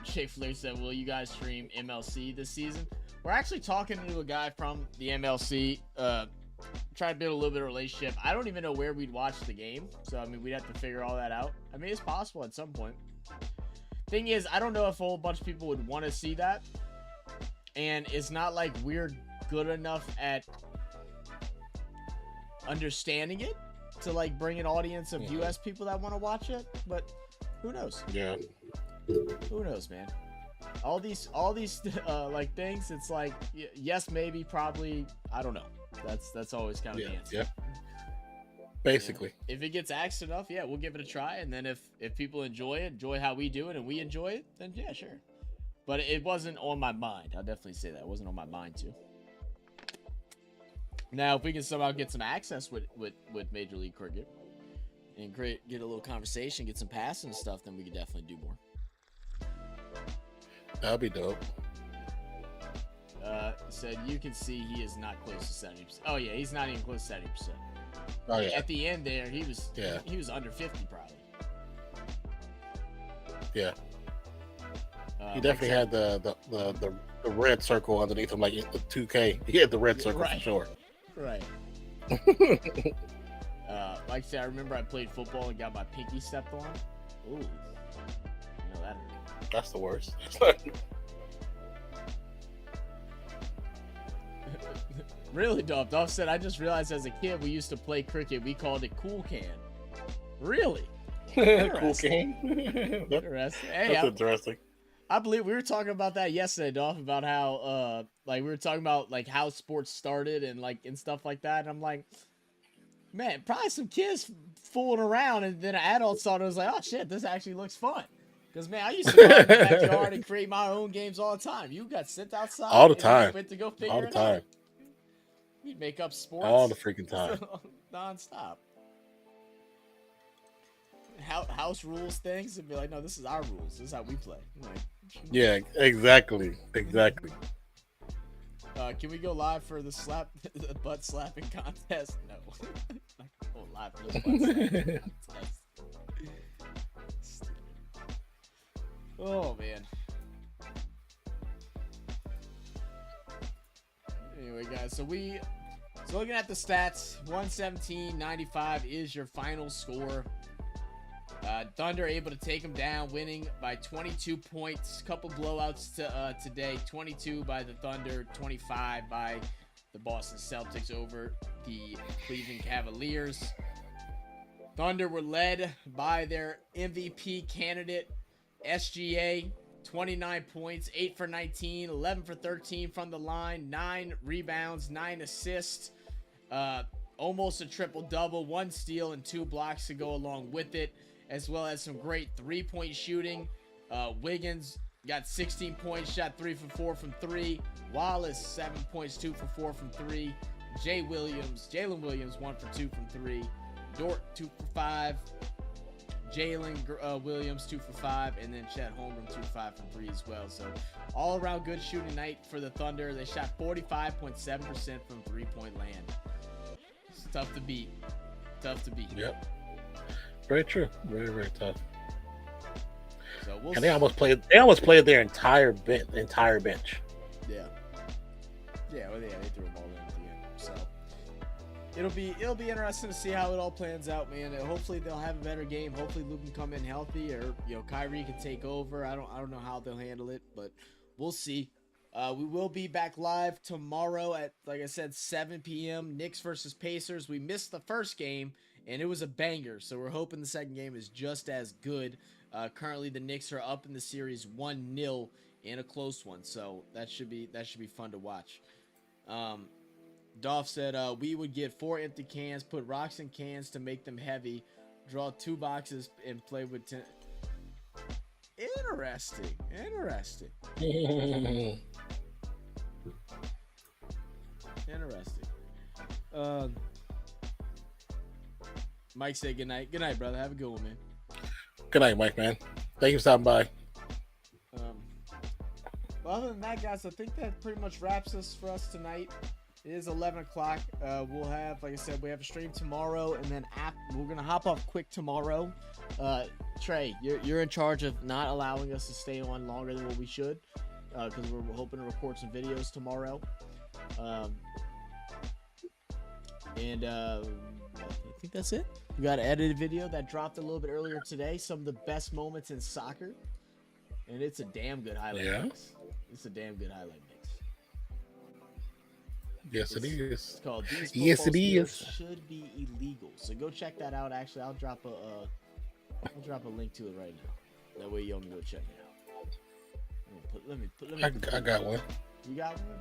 A: Jay Flair said, "Will you guys stream MLC this season?" We're actually talking to a guy from the MLC. Try to build a little bit of relationship. I don't even know where we'd watch the game, so I mean, we'd have to figure all that out. I mean, it's possible at some point. Thing is, I don't know if a whole bunch of people would want to see that, and it's not like we're good enough at understanding it to like bring an audience of US people that want to watch it, but who knows?
B: Yeah.
A: Who knows, man? All these like things, it's like yes, maybe, probably, I don't know. That's always kind of the answer.
B: Yeah. Basically.
A: If it gets axed enough, we'll give it a try, and then if people enjoy how we do it and we enjoy it, then yeah, sure. But it wasn't on my mind. I'll definitely say that. It wasn't on my mind too. Now, if we can somehow get some access with Major League Cricket and get a little conversation, get some passing and stuff, then we could definitely do more.
B: That'd be dope.
A: Said you can see he is not close to 70%. Oh yeah, he's not even close to 70%.
B: Oh yeah.
A: At the end there, he was under 50 probably.
B: Yeah. He definitely had the red circle underneath him, like 2K. He had the red circle for sure.
A: Right. Like I said, I remember I played football and got my pinky stepped on. Ooh. That hurt.
B: That's the worst.
A: Really, Dolph said, I just realized as a kid we used to play cricket. We called it cool can. Really?
B: Cool can?
A: Interesting. Hey,
B: that's interesting.
A: I believe we were talking about that yesterday, Dolph, about how like we were talking about like how sports started and stuff like that. And I'm like, man, probably some kids fooling around, and then an adult saw it and was like, oh shit, this actually looks fun. Because man, I used to go in the backyard and create my own games all the time. You got sent outside
B: all the time.
A: Went to go figure
B: all the
A: it
B: time.
A: Out. We'd make up sports
B: all the freaking time,
A: nonstop. House rules things and be like, no, this is our rules. This is how we play. Like,
B: yeah, exactly.
A: Can we go live for the butt slapping contest? No. Not gonna go live for the butt slapping contest. Oh man. Anyway, guys, so looking at the stats, 117-95 is your final score. Thunder able to take them down, winning by 22 points. Couple blowouts today. 22 by the Thunder, 25 by the Boston Celtics over the Cleveland Cavaliers. Thunder were led by their MVP candidate, SGA. 29 points, 8 for 19, 11 for 13 from the line, 9 rebounds, 9 assists. Almost a triple-double, 1 steal and 2 blocks to go along with it, as well as some great three-point shooting. Wiggins got 16 points, shot 3 for 4 from 3. Wallace, 7 points, 2 for 4 from 3. Jalen Williams, 1 for 2 from 3. Dort, 2 for 5. Jalen Williams 2 for 5, and then Chet Holmgren 2 for 5 from 3 as well. So all around good shooting night for the Thunder. They shot 45.7% from 3-point land. It's tough to beat. Tough to beat.
B: Yep. Very true. Very, very tough.
A: So we'll
B: and they almost played. They almost played their entire bench.
A: Yeah. Yeah. Well, yeah. They threw them all in at the end. So it'll be interesting to see how it all plans out, man. And hopefully they'll have a better game. Hopefully Luke can come in healthy, or Kyrie can take over. I don't know how they'll handle it, but we'll see. We will be back live tomorrow at, like I said, 7 p.m. Knicks versus Pacers. We missed the first game, and it was a banger. So we're hoping the second game is just as good. Currently, the Knicks are up in the series 1-0 in a close one. So that should be fun to watch. Dolph said we would get 4 empty cans, put rocks in cans to make them heavy, draw 2 boxes, and play with 10. Interesting. Mike said good night. Good night, brother. Have a good one, man.
B: Good night, Mike, man. Thank you for stopping by.
A: Well, other than that, guys, I think that pretty much wraps us for us tonight. It is 11 o'clock. We'll have, like I said, we have a stream tomorrow, and then we're going to hop off quick tomorrow. Trey, you're in charge of not allowing us to stay on longer than what we should, because we're hoping to record some videos tomorrow. I think that's it. We got an edited video that dropped a little bit earlier today. Some of the best moments in soccer, and it's a damn good highlight mix. It's a damn good highlight mix.
B: Yes, it is.
A: It's called These
B: Yes, it is.
A: Should Be Illegal. So go check that out. Actually, I'll drop a link to it right now. That way you don't go check it out. Let me
B: I got one.
A: You got one?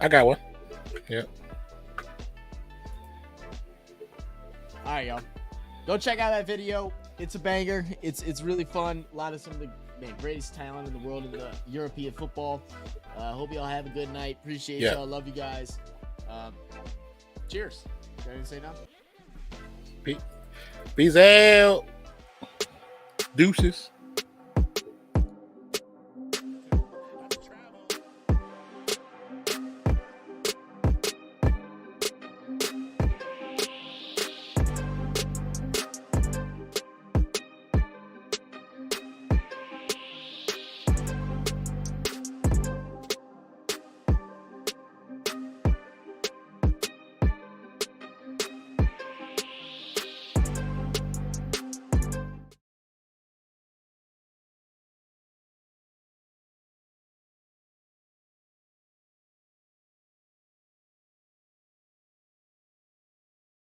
B: I got one. Yep.
A: All right, y'all. Go check out that video. It's a banger. It's really fun. A lot of some of the greatest talent in the world in the European football. Hope y'all have a good night. Appreciate y'all. Love you guys. Cheers. Got anything to say now?
B: Peace out. Deuces.